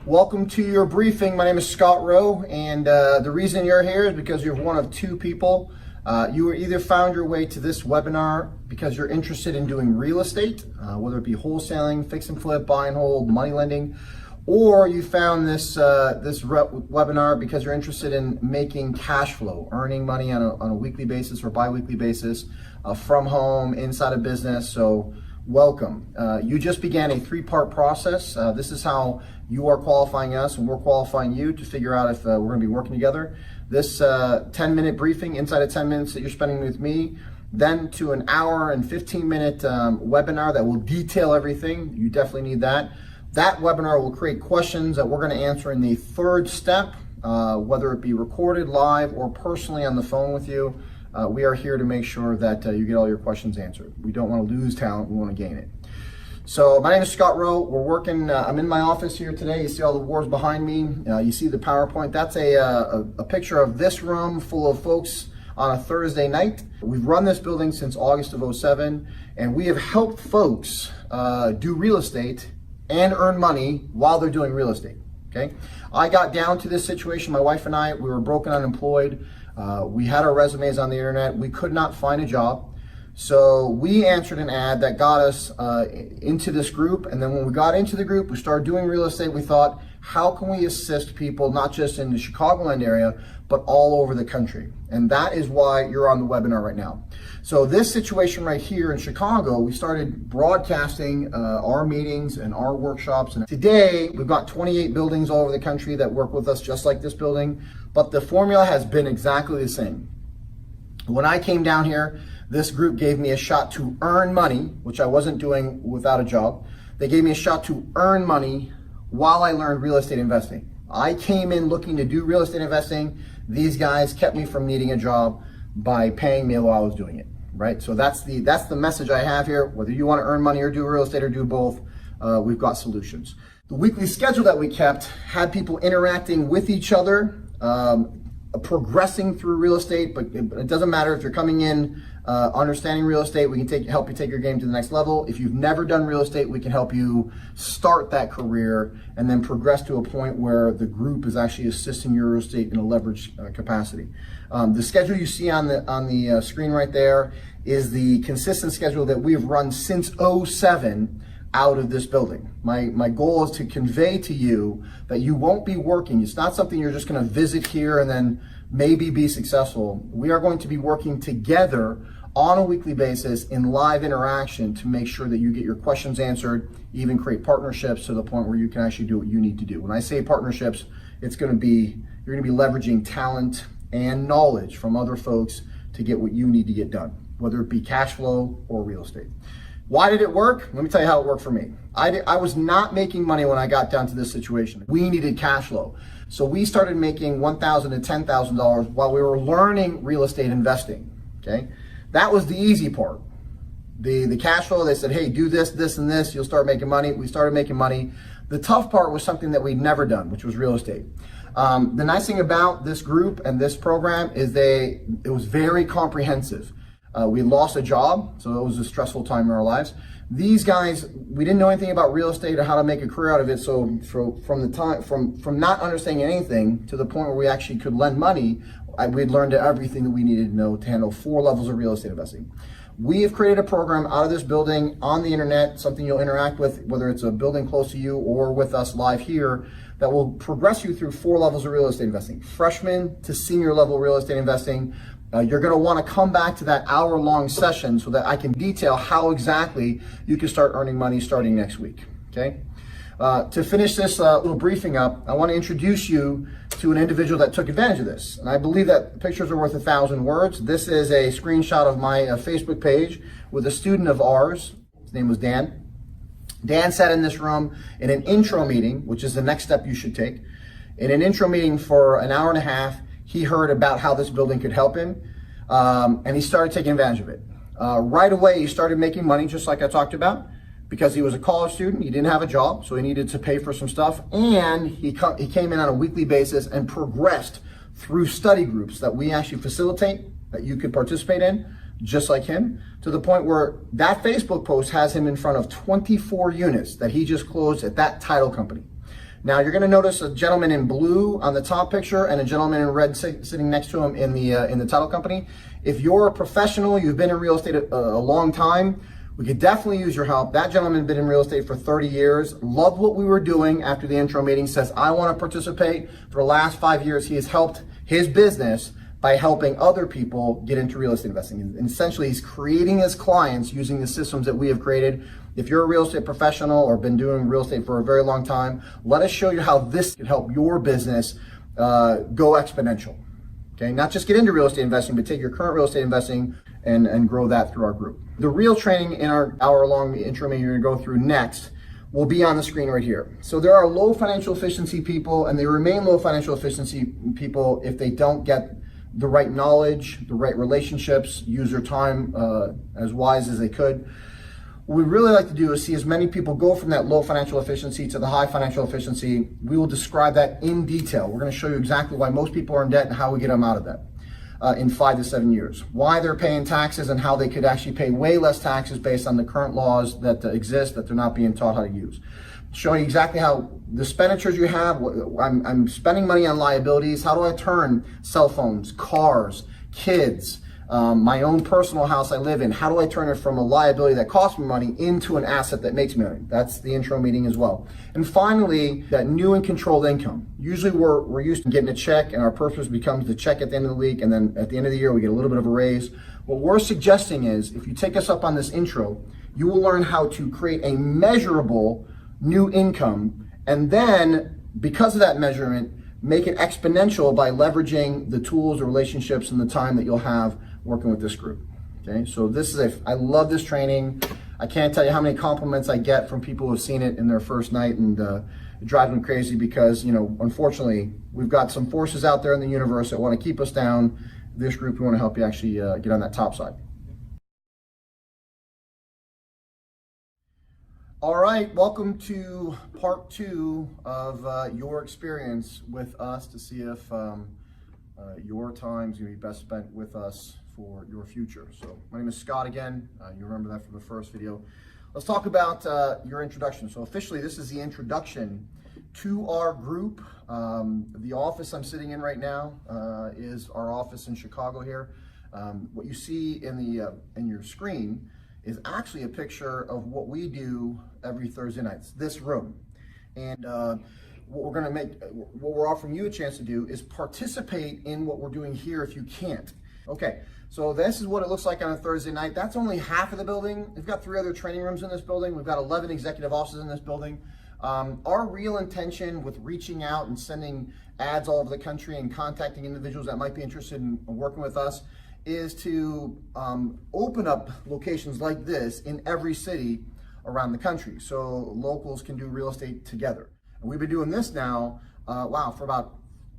Welcome to your briefing. My name is Scott Rowe, and the reason you're here is because you're one of two people. You either found your way to this webinar because you're interested in doing real estate, whether it be wholesaling, fix and flip, buy and hold, money lending, or you found this webinar because you're interested in making cash flow, earning money on a weekly basis or bi-weekly basis from home, inside a business. So welcome. You just began a three-part process. This is how you are qualifying us and we're qualifying you to figure out if we're going to be working together. This 10-minute briefing, inside of 10 minutes that you're spending with me, then to an hour and 15-minute webinar that will detail everything. You definitely need that. That webinar will create questions that we're going to answer in the third step, whether it be recorded live or personally on the phone with you. We are here to make sure that you get all your questions answered. We don't want to lose talent, we want to gain it. So my name is Scott Rowe. We're working, I'm in my office here today. You see all the boards behind me. You see the PowerPoint. That's a picture of this room full of folks on a Thursday night. We've run this building since August of 2007, and we have helped folks do real estate and earn money while they're doing real estate, okay? I got down to this situation, my wife and I, we were broke and unemployed. We had our resumes on the internet. We could not find a job. So we answered an ad that got us into this group. And then when we got into the group, we started doing real estate. We thought, how can we assist people, not just in the Chicagoland area, but all over the country? And that is why you're on the webinar right now. So this situation right here in Chicago, we started broadcasting our meetings and our workshops. And today we've got 28 buildings all over the country that work with us just like this building. But the formula has been exactly the same. When I came down here, this group gave me a shot to earn money, which I wasn't doing without a job. They gave me a shot to earn money while I learned real estate investing. I came in looking to do real estate investing. These guys kept me from needing a job by paying me while I was doing it, right? So that's the message I have here. Whether you want to earn money or do real estate or do both, we've got solutions. The weekly schedule that we kept had people interacting with each other, progressing through real estate, but it doesn't matter if you're coming in understanding real estate. We can help you take your game to the next level. If you've never done real estate, we can help you start that career and then progress to a point where the group is actually assisting your real estate in a leverage capacity. The schedule you see on the screen right there is the consistent schedule that we've run since 2007 out of this building. My goal is to convey to you that you won't be working. It's not something you're just going to visit here and then maybe be successful. We are going to be working together on a weekly basis in live interaction to make sure that you get your questions answered, even create partnerships to the point where you can actually do what you need to do. When I say partnerships, you're going to be leveraging talent and knowledge from other folks to get what you need to get done, whether it be cash flow or real estate. Why did it work? Let me tell you how it worked for me. I was not making money when I got down to this situation. We needed cash flow. So we started making $1,000 to $10,000 while we were learning real estate investing, okay? That was the easy part. The cash flow, they said, hey, do this, this, and this, you'll start making money. We started making money. The tough part was something that we'd never done, which was real estate. The nice thing about this group and this program is it was very comprehensive. We lost a job, so it was a stressful time in our lives. These guys, we didn't know anything about real estate or how to make a career out of it. So from not understanding anything to the point where we actually could lend money, we'd learned everything that we needed to know to handle 4 levels of real estate investing. We have created a program out of this building on the internet, something you'll interact with, whether it's a building close to you or with us live here, that will progress you through 4 levels of real estate investing. Freshman to senior level real estate investing. You're going to want to come back to that hour-long session so that I can detail how exactly you can start earning money starting next week, okay? To finish this little briefing up, I want to introduce you to an individual that took advantage of this. And I believe that pictures are worth 1,000 words. This is a screenshot of my Facebook page with a student of ours. His name was Dan. Dan sat in this room in an intro meeting, which is the next step you should take. In an intro meeting for an hour and a half, he heard about how this building could help him, and he started taking advantage of it. Right away, he started making money, just like I talked about, because he was a college student. He didn't have a job, so he needed to pay for some stuff, and he came in on a weekly basis and progressed through study groups that we actually facilitate, that you could participate in, just like him, to the point where that Facebook post has him in front of 24 units that he just closed at that title company. Now you're going to notice a gentleman in blue on the top picture and a gentleman in red sitting next to him in the title company. If you're a professional, you've been in real estate a long time, we could definitely use your help. That gentleman has been in real estate for 30 years, loved what we were doing after the intro meeting, says, I want to participate. For the last 5 years, he has helped his business by helping other people get into real estate investing. And essentially, he's creating his clients using the systems that we have created. If you're a real estate professional or been doing real estate for a very long time, let us show you how this can help your business go exponential. Okay, not just get into real estate investing, but take your current real estate investing and grow that through our group. The real training in our hour-long intro meeting you're going to go through next will be on the screen right here. So there are low financial efficiency people, and they remain low financial efficiency people if they don't get the right knowledge, the right relationships, use their time as wise as they could. What we really like to do is see as many people go from that low financial efficiency to the high financial efficiency. We will describe that in detail. We're going to show you exactly why most people are in debt and how we get them out of that in 5 to 7 years. Why they're paying taxes and how they could actually pay way less taxes based on the current laws that exist that they're not being taught how to use. Showing you exactly how the expenditures you have, I'm spending money on liabilities. How do I turn cell phones, cars, kids, my own personal house I live in? How do I turn it from a liability that costs me money into an asset that makes me money? That's the intro meeting as well. And finally, that new and controlled income. Usually we're used to getting a check and our purpose becomes the check at the end of the week, and then at the end of the year we get a little bit of a raise. What we're suggesting is if you take us up on this intro, you will learn how to create a measurable new income, and then because of that measurement, make it exponential by leveraging the tools, the relationships, and the time that you'll have working with this group. Okay, so this is I love this training. I can't tell you how many compliments I get from people who have seen it in their first night, and it drives them crazy because, you know, unfortunately, we've got some forces out there in the universe that want to keep us down. This group, we want to help you actually get on that top side. All right, welcome to part 2 of your experience with us to see if your time is going to be best spent with us for your future. So my name is Scott again. You remember that from the first video. Let's talk about your introduction. So officially, this is the introduction to our group. The office I'm sitting in right now is our office in Chicago here. What you see in your screen is actually a picture of what we do every Thursday night. It's this room. And what we're offering you a chance to do is participate in what we're doing here if you can't. Okay, so this is what it looks like on a Thursday night. That's only half of the building. We've got 3 other training rooms in this building. We've got 11 executive offices in this building. Our real intention with reaching out and sending ads all over the country and contacting individuals that might be interested in working with us is to open up locations like this in every city around the country so locals can do real estate together. And we've been doing this now, for about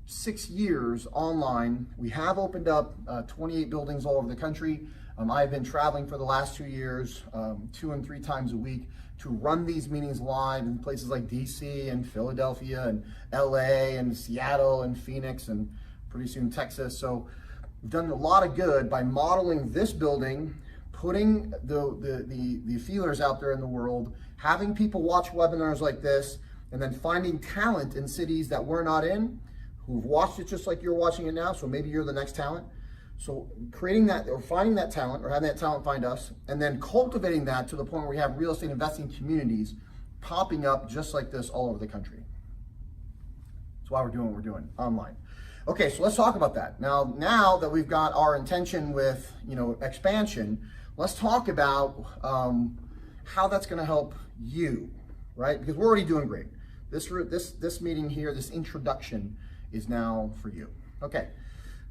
6 years online. We have opened up 28 buildings all over the country. I've been traveling for the last 2 years, 2 and 3 times a week to run these meetings live in places like DC and Philadelphia and LA and Seattle and Phoenix and pretty soon Texas. So we've done a lot of good by modeling this building, putting the feelers out there in the world, having people watch webinars like this, and then finding talent in cities that we're not in, who've watched it just like you're watching it now, so maybe you're the next talent. So creating that, or finding that talent, or having that talent find us, and then cultivating that to the point where we have real estate investing communities popping up just like this all over the country. That's why we're doing what we're doing online. Okay, so let's talk about that. Now that we've got our intention with, expansion, let's talk about how that's going to help you, right? Because we're already doing great. This meeting here, this introduction is now for you. Okay.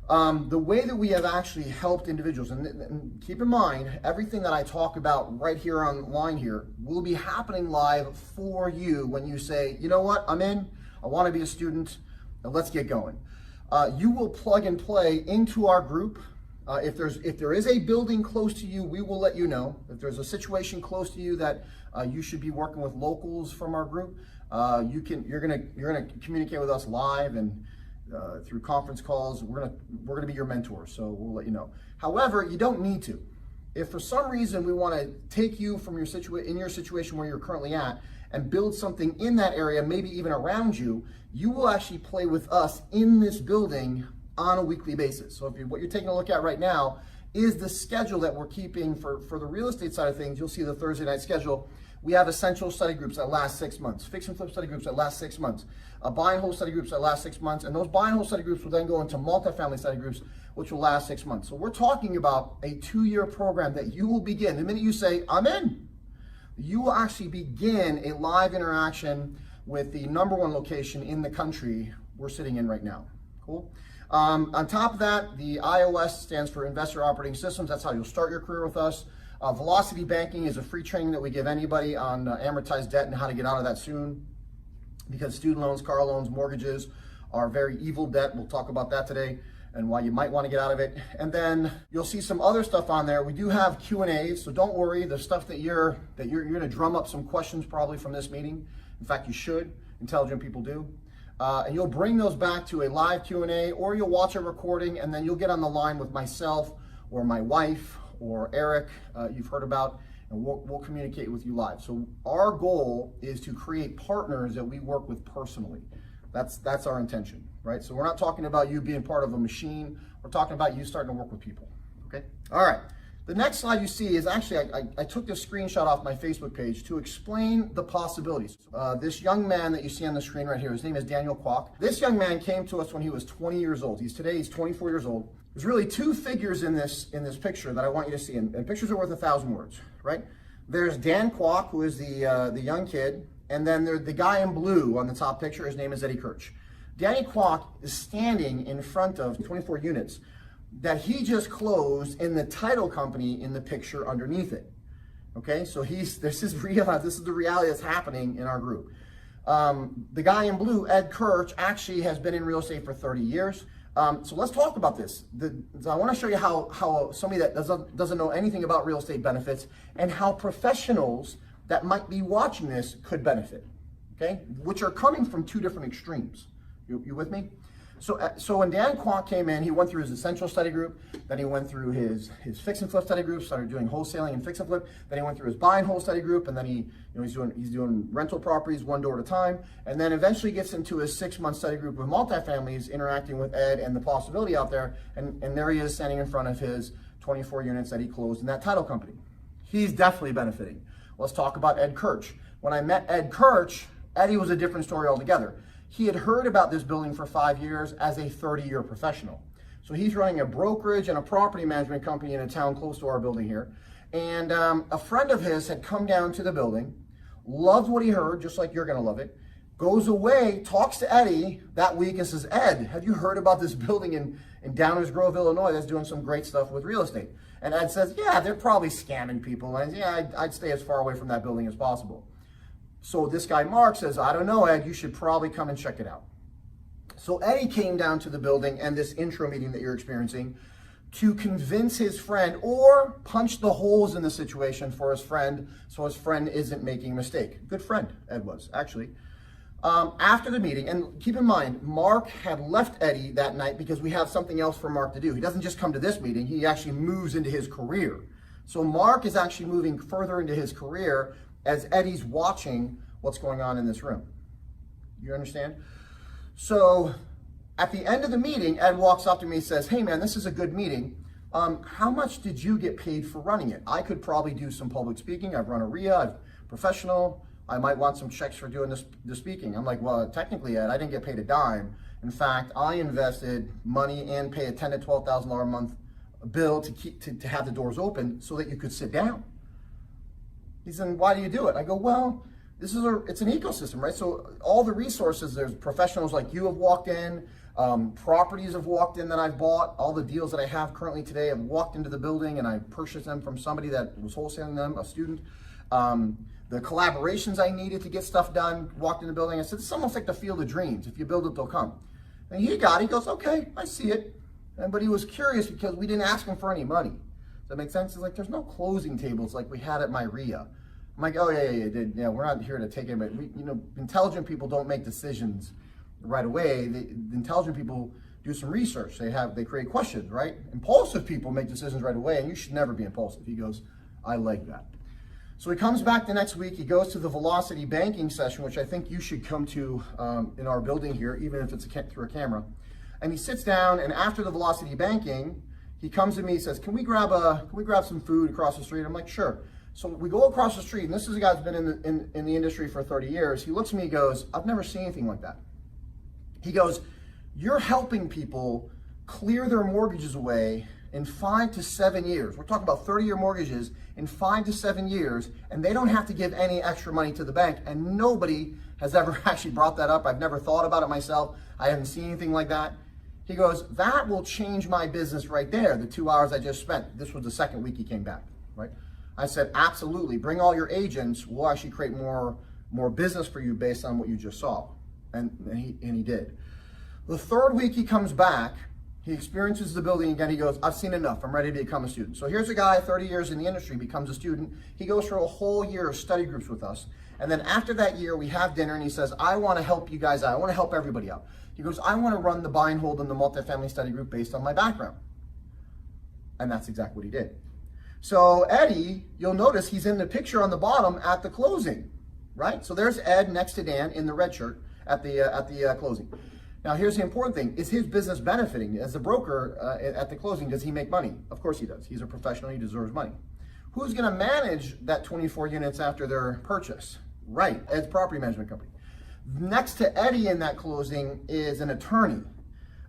The way that we have actually helped individuals, and keep in mind, everything that I talk about right here online here will be happening live for you when you say, you know what, I'm in, I want to be a student, and let's get going. You will plug and play into our group. If there is a building close to you, we will let you know. If there's a situation close to you that you should be working with locals from our group, you're gonna communicate with us live and through conference calls. We're gonna be your mentor, so we'll let you know. However, you don't need to. If for some reason we want to take you from your situation where you're currently at and build something in that area, maybe even around you, you will actually play with us in this building on a weekly basis. So what you're taking a look at right now is the schedule that we're keeping for the real estate side of things. You'll see the Thursday night schedule. We have essential study groups that last 6 months, fix and flip study groups that last 6 months, buy and hold study groups that last 6 months, and those buy and hold study groups will then go into multifamily study groups, which will last 6 months. So we're talking about a 2-year program that you will begin. The minute you say, I'm in, you will actually begin a live interaction with the #1 location in the country we're sitting in right now. Cool. On top of that, the iOS stands for Investor Operating Systems. That's how you'll start your career with us. Velocity Banking is a free training that we give anybody on amortized debt and how to get out of that soon, because student loans, car loans, mortgages are very evil debt. We'll talk about that today and why you might want to get out of it. And then you'll see some other stuff on there. We do have Q&As, so don't worry. The stuff that you're going to drum up some questions probably from this meeting. In fact, you should. Intelligent people do. And you'll bring those back to a live Q&A, or you'll watch a recording, and then you'll get on the line with myself or my wife or Eric, you've heard about, and we'll communicate with you live. So our goal is to create partners that we work with personally. That's our intention, right? So we're not talking about you being part of a machine. We're talking about you starting to work with people, okay? All right. The next slide you see is actually, I took this screenshot off my Facebook page to explain the possibilities. This young man that you see on the screen right here, his name is Daniel Kwok. This young man came to us when he was 20 years old. Today he's 24 years old. There's really 2 figures in this picture that I want you to see, and pictures are worth 1,000 words, right? There's Dan Kwok, who is the young kid, and then there's the guy in blue on the top picture. His name is Eddie Kerch. Danny Kwok is standing in front of 24 units that he just closed in the title company in the picture underneath it. Okay, so this is the reality that's happening in our group. The guy in blue, Ed Kerch, actually has been in real estate for 30 years. So let's talk about this. I want to show you how somebody that doesn't know anything about real estate benefits, and how professionals that might be watching this could benefit, okay? Which are coming from 2 different extremes. You with me? So when Dan Kwok came in, he went through his essential study group, then he went through his fix and flip study group, started doing wholesaling and fix and flip, then he went through his buy and hold study group, and then he's doing rental properties 1 door at a time, and then eventually gets into his 6-month study group with multifamilies, interacting with Ed and the possibility out there, and there he is standing in front of his 24 units that he closed in that title company. He's definitely benefiting. Let's talk about Ed Kerch. When I met Ed Kerch, Eddie was a different story altogether. He had heard about this building for 5 years as a 30-year professional. So he's running a brokerage and a property management company in a town close to our building here. And a friend of his had come down to the building, loved what he heard, just like you're going to love it, goes away, talks to Eddie that week and says, Ed, have you heard about this building in Downers Grove, Illinois that's doing some great stuff with real estate? And Ed says, yeah, they're probably scamming people. And I'd stay as far away from that building as possible. So this guy, Mark, says, I don't know, Ed, you should probably come and check it out. So Eddie came down to the building and this intro meeting that you're experiencing to convince his friend, or punch the holes in the situation for his friend so his friend isn't making a mistake. Good friend, Ed was, actually. After the meeting, and keep in mind, Mark had left Eddie that night because we have something else for Mark to do. He doesn't just come to this meeting, he actually moves into his career. So Mark is actually moving further into his career as Eddie's watching what's going on in this room. You understand? So at the end of the meeting, Ed walks up to me and says, hey man, this is a good meeting. How much did you get paid for running it? I could probably do some public speaking. I've run a RIA, I'm professional. I might want some checks for doing the speaking. I'm like, well, technically, Ed, I didn't get paid a dime. In fact, I invested money and pay a $10,000 to $12,000 a month bill to have the doors open so that you could sit down. He said, why do you do it? I go, well, it's an ecosystem, right? So all the resources, there's professionals like you have walked in, properties have walked in that I've bought, all the deals that I have currently today have walked into the building and I purchased them from somebody that was wholesaling them, a student. The collaborations I needed to get stuff done, walked in the building. I said, it's almost like the field of dreams. If you build it, they'll come. And he goes, okay, I see it. But he was curious because we didn't ask him for any money. Does that make sense? He's like, there's no closing tables like we had at my RIA. I'm like, oh yeah, we're not here to take it, but intelligent people don't make decisions right away. The intelligent people do some research. They create questions, right? Impulsive people make decisions right away, and you should never be impulsive. He goes, I like that. So he comes back the next week, he goes to the velocity banking session, which I think you should come to in our building here, even if it's through a camera. And he sits down, and after the velocity banking, he comes to me, he says, can we grab some food across the street? I'm like, sure. So we go across the street, and this is a guy who's been in the industry for 30 years. He looks at me, he goes, I've never seen anything like that. He goes, you're helping people clear their mortgages away in 5 to 7 years. We're talking about 30-year mortgages in 5 to 7 years, and they don't have to give any extra money to the bank. And nobody has ever actually brought that up. I've never thought about it myself. I haven't seen anything like that. He goes, that will change my business right there, the 2 hours I just spent. This was the second week he came back, right? I said, absolutely, bring all your agents. We'll actually create more business for you based on what you just saw. And he did. The third week he comes back, he experiences the building again. He goes, I've seen enough. I'm ready to become a student. So here's a guy, 30 years in the industry, becomes a student. He goes through a whole year of study groups with us. And then after that year, we have dinner, and he says, I want to help you guys out. I want to help everybody out. He goes, I want to run the buy and hold in the multifamily study group based on my background. And that's exactly what he did. So Eddie, you'll notice he's in the picture on the bottom at the closing, right? So there's Ed next to Dan in the red shirt at the closing. Now, here's the important thing. Is his business benefiting? As a broker at the closing, does he make money? Of course he does. He's a professional. He deserves money. Who's going to manage that 24 units after their purchase? Right, Ed's property management company. Next to Eddie in that closing is an attorney.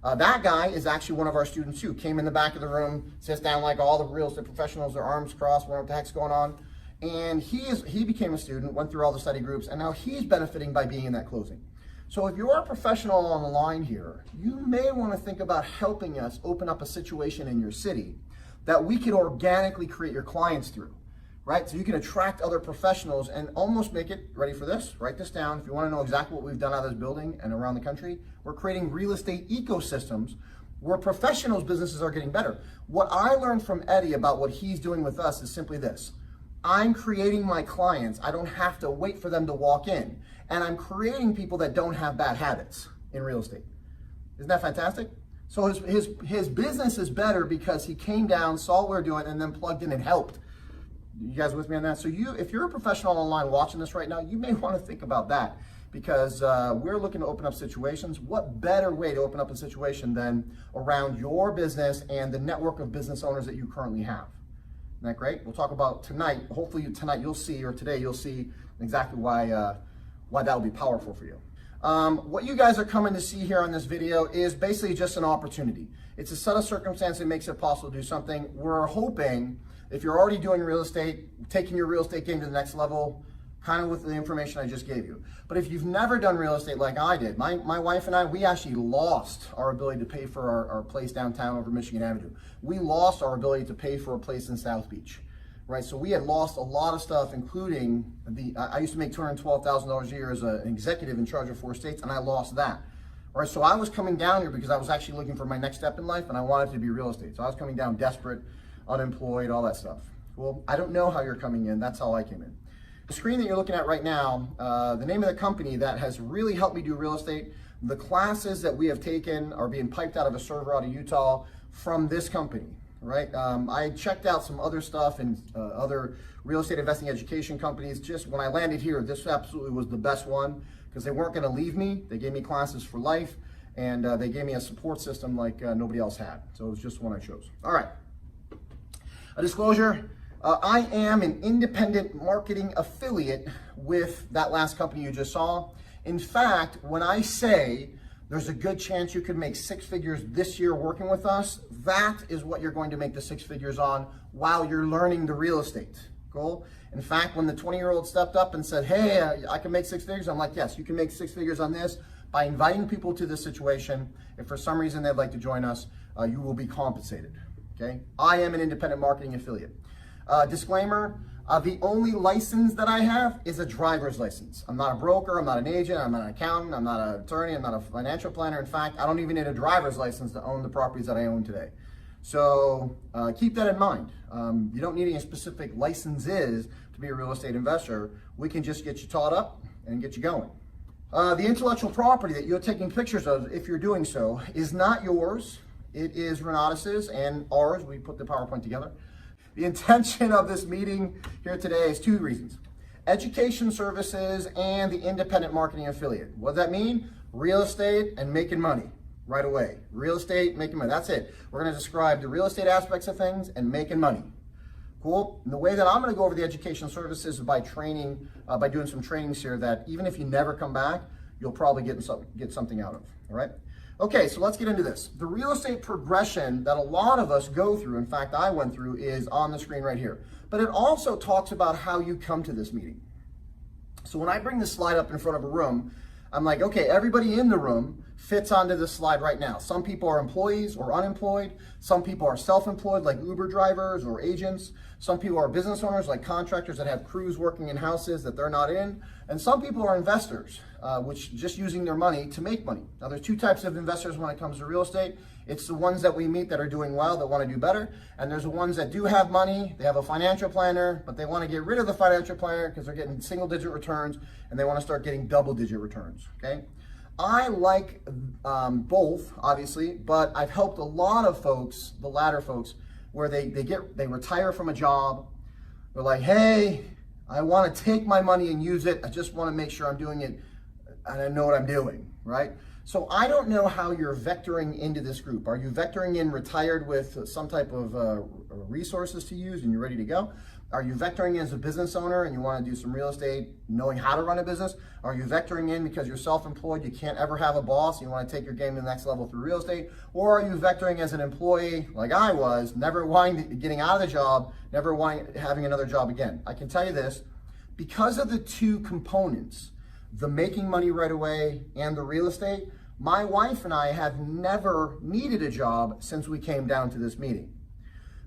That guy is actually one of our students too. Came in the back of the room, sits down like all the real estate professionals, their arms crossed, wondering what the heck's going on. And he became a student, went through all the study groups, and now he's benefiting by being in that closing. So if you're a professional on the line here, you may want to think about helping us open up a situation in your city that we could organically create your clients through, right? So you can attract other professionals and almost make it, ready for this? Write this down. If you want to know exactly what we've done out of this building and around the country, we're creating real estate ecosystems where professionals' businesses are getting better. What I learned from Eddie about what he's doing with us is simply this. I'm creating my clients. I don't have to wait for them to walk in. And I'm creating people that don't have bad habits in real estate. Isn't that fantastic? So his business is better because he came down, saw what we're doing, and then plugged in and helped. You guys with me on that? So if you're a professional online watching this right now, you may want to think about that because we're looking to open up situations. What better way to open up a situation than around your business and the network of business owners that you currently have? Isn't that great? We'll talk about tonight. Hopefully tonight you'll see, or today you'll see exactly why that will be powerful for you. What you guys are coming to see here on this video is basically just an opportunity. It's a set of circumstances that makes it possible to do something. We're hoping, if you're already doing real estate, taking your real estate game to the next level, kind of with the information I just gave you. But if you've never done real estate like I did, my wife and I, we actually lost our ability to pay for our place downtown over Michigan Avenue. We lost our ability to pay for a place in South Beach. Right, so we had lost a lot of stuff, including I used to make $212,000 a year as an executive in charge of 4 states, and I lost that. All right, so I was coming down here because I was actually looking for my next step in life, and I wanted to be real estate. So I was coming down desperate, unemployed, all that stuff. Well, I don't know how you're coming in. That's how I came in. The screen that you're looking at right now, the name of the company that has really helped me do real estate, the classes that we have taken are being piped out of a server out of Utah from this company. Right, I checked out some other stuff in other real estate investing education companies. Just when I landed here, this absolutely was the best one because they weren't going to leave me. They gave me classes for life, and they gave me a support system like nobody else had. So it was just one I chose. All right, a disclosure. I am an independent marketing affiliate with that last company you just saw. In fact, when I say there's a good chance you could make 6 figures this year working with us, that is what you're going to make the 6 figures on while you're learning the real estate. Cool? In fact, when the 20-year-old stepped up and said, hey, I can make 6 figures, I'm like, yes, you can make 6 figures on this by inviting people to this situation. If for some reason they'd like to join us, you will be compensated. Okay? I am an independent marketing affiliate. Disclaimer, the only license that I have is a driver's license. I'm not a broker, I'm not an agent, I'm not an accountant, I'm not an attorney, I'm not a financial planner. In fact, I don't even need a driver's license to own the properties that I own today. So keep that in mind. You don't need any specific licenses to be a real estate investor. We can just get you taught up and get you going. The intellectual property that you're taking pictures of, if you're doing so, is not yours. It is Renatus's and ours. We put the PowerPoint together. The intention of this meeting here today is two reasons. Education services and the independent marketing affiliate. What does that mean? Real estate and making money right away. Real estate, making money, that's it. We're gonna describe the real estate aspects of things and making money. Cool. And the way that I'm going to go over the education services is by training, by doing some trainings here that even if you never come back, you'll probably get something out of. All right. Okay, so let's get into this. The real estate progression that a lot of us go through, in fact, I went through, is on the screen right here. But it also talks about how you come to this meeting. So when I bring this slide up in front of a room, I'm like, okay, everybody in the room fits onto this slide right now. Some people are employees or unemployed. Some people are self-employed like Uber drivers or agents. Some people are business owners like contractors that have crews working in houses that they're not in. And some people are investors, which just using their money to make money. Now there's two types of investors when it comes to real estate. It's the ones that we meet that are doing well, that want to do better. And there's the ones that do have money, they have a financial planner, but they want to get rid of the financial planner because they're getting single-digit returns and they want to start getting double-digit returns, okay? I like both, obviously, but I've helped a lot of folks, the latter folks, where they retire from a job. They're like, hey, I want to take my money and use it. I just want to make sure I'm doing it and I know what I'm doing, right? So I don't know how you're vectoring into this group. Are you vectoring in retired with some type of resources to use and you're ready to go? Are you vectoring in as a business owner and you want to do some real estate, knowing how to run a business? Are you vectoring in because you're self-employed, you can't ever have a boss, you want to take your game to the next level through real estate? Or are you vectoring as an employee, like I was, never wanting, getting out of the job, never wanting, having another job again? I can tell you this, because of the two components, the making money right away and the real estate, my wife and I have never needed a job since we came down to this meeting.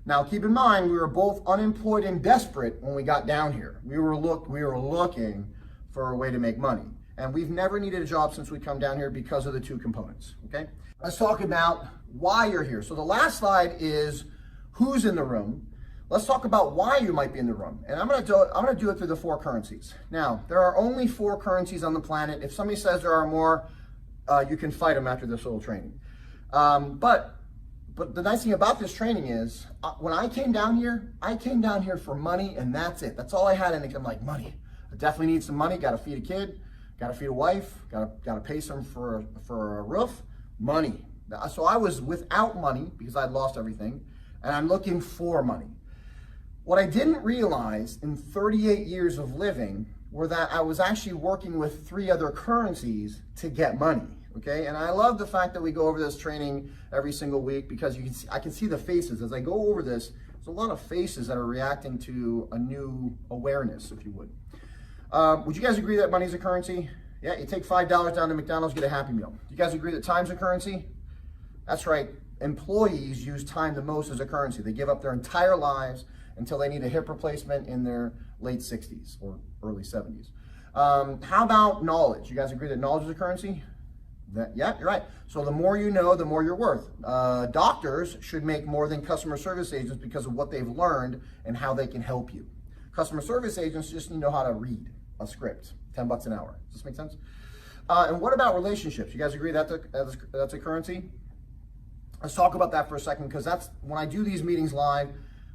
Now, keep in mind, we were both unemployed and desperate when we got down here. We were looking for a way to make money. And we've never needed a job since we come down here because of the two components, okay? Let's talk about why you're here. So the last slide is who's in the room. Let's talk about why you might be in the room. And I'm gonna do it through the 4 currencies. Now, there are only 4 currencies on the planet. If somebody says there are more, you can fight them after this little training. But the nice thing about this training is, when I came down here for money, and that's it. That's all I had, and I'm like, money. I definitely need some money. Got to feed a kid, got to feed a wife, got to pay some for a roof. Money. So I was without money because I'd lost everything, and I'm looking for money. What I didn't realize in 38 years of living were that I was actually working with 3 other currencies to get money. Okay, and I love the fact that we go over this training every single week because I can see the faces as I go over this. There's a lot of faces that are reacting to a new awareness, if you would. Would you guys agree that money's a currency? Yeah, you take $5 down to McDonald's, get a Happy Meal. You guys agree that time's a currency? That's right. Employees use time the most as a currency. They give up their entire lives until they need a hip replacement in their late 60s or early 70s. How about knowledge? You guys agree that knowledge is a currency? Yeah, you're right. So the more you know, the more you're worth. Doctors should make more than customer service agents because of what they've learned and how they can help you. Customer service agents just need to know how to read a script, $10 an hour. Does this make sense? And what about relationships? You guys agree that's a currency? Let's talk about that for a second, because that's when I do these meetings live,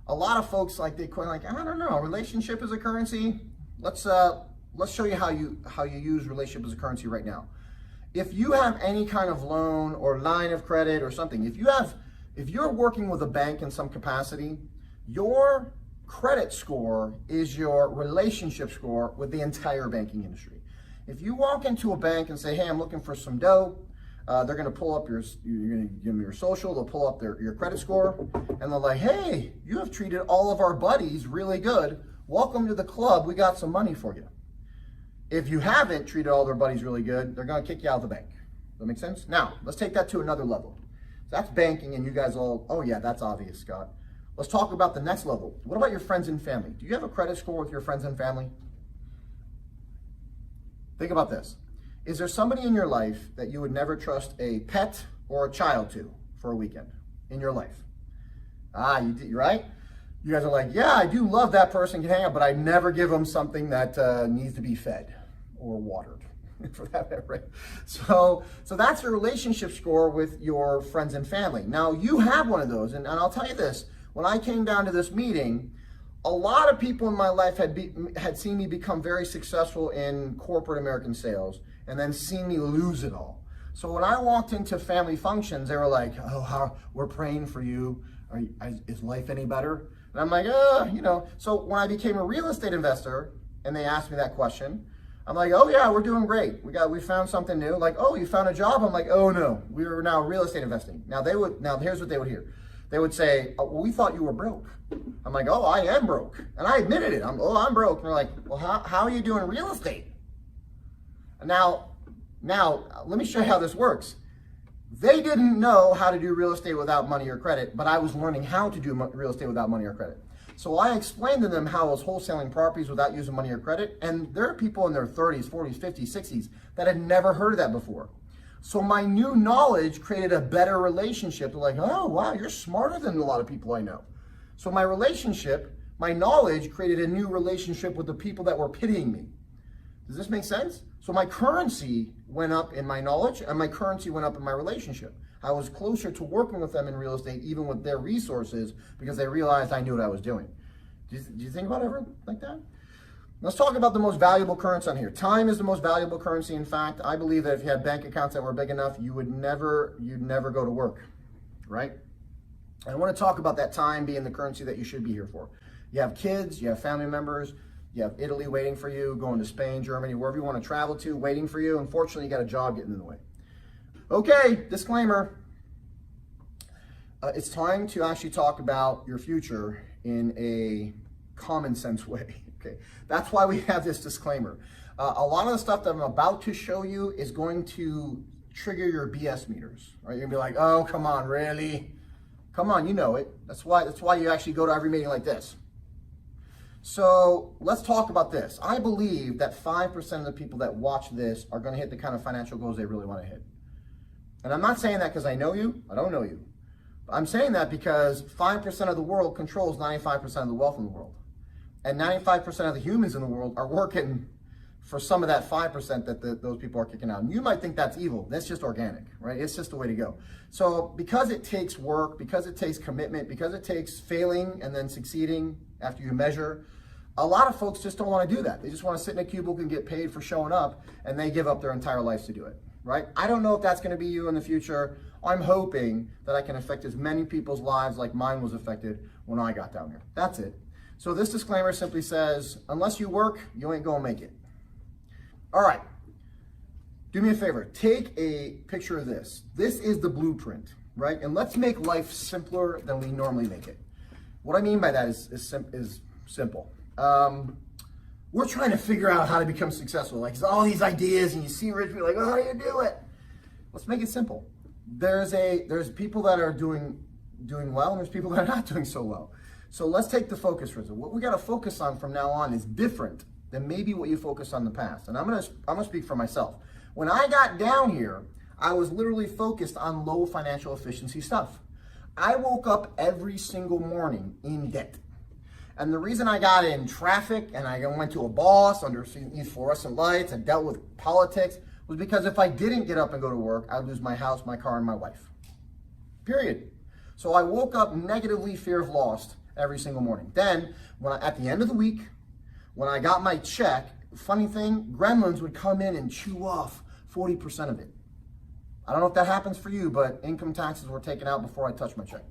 a lot of folks I don't know, relationship is a currency. Let's show you how you use relationship as a currency right now. If you have any kind of loan or line of credit or something, if you're working with a bank in some capacity, your credit score is your relationship score with the entire banking industry. If you walk into a bank and say, hey, I'm looking for some dough, they're gonna pull up you're gonna give them your social, they'll pull up your credit score, and they're like, hey, you have treated all of our buddies really good. Welcome to the club, we got some money for you. If you haven't treated all their buddies really good, they're gonna kick you out of the bank. Does that make sense? Now, let's take that to another level. So that's banking, and you guys all, oh yeah, that's obvious, Scott. Let's talk about the next level. What about your friends and family? Do you have a credit score with your friends and family? Think about this. Is there somebody in your life that you would never trust a pet or a child to for a weekend in your life? You're right? You guys are like, yeah, I do love that person, can hang out, but I never give them something that needs to be fed or watered, for that matter, right? So that's your relationship score with your friends and family. Now, you have one of those, and I'll tell you this, when I came down to this meeting, a lot of people in my life had seen me become very successful in corporate American sales and then seen me lose it all. So when I walked into family functions, they were like, oh, we're praying for you. Is life any better? And I'm like, So when I became a real estate investor and they asked me that question, I'm like, oh yeah, we're doing great. We found something new. Like, oh, you found a job? I'm like, oh no, we are now real estate investing. Now here's what they would hear. They would say, oh, well, we thought you were broke. I'm like, oh, I am broke. And I admitted it. I'm broke. And they're like, well, how are you doing real estate? Now, let me show you how this works. They didn't know how to do real estate without money or credit, but I was learning how to do real estate without money or credit. So I explained to them how I was wholesaling properties without using money or credit. And there are people in their 30s, 40s, 50s, 60s that had never heard of that before. So my new knowledge created a better relationship. They're like, oh, wow, you're smarter than a lot of people I know. So my knowledge created a new relationship with the people that were pitying me. Does this make sense? So my currency went up in my knowledge and my currency went up in my relationship. I was closer to working with them in real estate, even with their resources, because they realized I knew what I was doing. Do you think about it like that? Let's talk about the most valuable currency on here. Time is the most valuable currency. In fact, I believe that if you had bank accounts that were big enough, you'd never go to work, right? I want to talk about that time being the currency that you should be here for. You have kids, you have family members, you have Italy waiting for you, going to Spain, Germany, wherever you want to travel to, waiting for you. Unfortunately, you got a job getting in the way. Okay, disclaimer. It's time to actually talk about your future in a common sense way. Okay, that's why we have this disclaimer. A lot of the stuff that I'm about to show you is going to trigger your BS meters. Right? You're gonna be like, oh, come on, really? Come on, you know it. That's why you actually go to every meeting like this. So let's talk about this. I believe that 5% of the people that watch this are going to hit the kind of financial goals they really want to hit. And I'm not saying that because I know you. I don't know you. I'm saying that because 5% of the world controls 95% of the wealth in the world. And 95% of the humans in the world are working for some of that 5% that those people are kicking out. And you might think that's evil. That's just organic, right? It's just the way to go. So because it takes work, because it takes commitment, because it takes failing and then succeeding after you measure, a lot of folks just don't want to do that. They just want to sit in a cubicle and get paid for showing up, and they give up their entire lives to do it, right? I don't know if that's going to be you in the future. I'm hoping that I can affect as many people's lives like mine was affected when I got down here. That's it. So this disclaimer simply says, unless you work, you ain't going to make it. All right. Do me a favor. Take a picture of this. This is the blueprint, right? And let's make life simpler than we normally make it. What I mean by that is simple. We're trying to figure out how to become successful. Like, there's all these ideas, and you see rich people like, oh, how do you do it? Let's make it simple. There's people that are doing well, and there's people that are not doing so well. So let's take the focus for it. What we got to focus on from now on is different than maybe what you focused on in the past. And I'm gonna speak for myself. When I got down here, I was literally focused on low financial efficiency stuff. I woke up every single morning in debt. And the reason I got in traffic and I went to a boss under these fluorescent lights and dealt with politics was because if I didn't get up and go to work, I'd lose my house, my car, and my wife. Period. So I woke up negatively fear of loss every single morning. Then, at the end of the week, when I got my check, funny thing, gremlins would come in and chew off 40% of it. I don't know if that happens for you, but income taxes were taken out before I touched my check.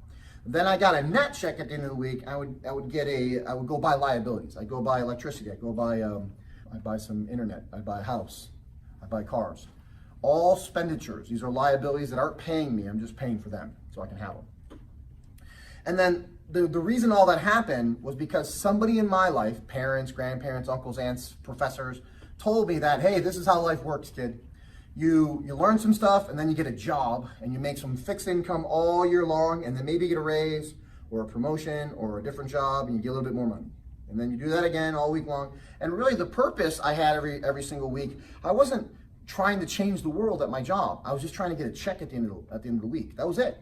Then I got a net check at the end of the week. I would go buy liabilities. I'd go buy electricity. I'd buy some internet. I'd buy a house. I'd buy cars. All expenditures. These are liabilities that aren't paying me. I'm just paying for them so I can have them. And then the reason all that happened was because somebody in my life, parents, grandparents, uncles, aunts, professors, told me that, hey, this is how life works, kid. You learn some stuff, and then you get a job, and you make some fixed income all year long, and then maybe you get a raise or a promotion or a different job, and you get a little bit more money. And then you do that again all week long. And really the purpose I had every single week, I wasn't trying to change the world at my job. I was just trying to get a check at the end of the week. That was it,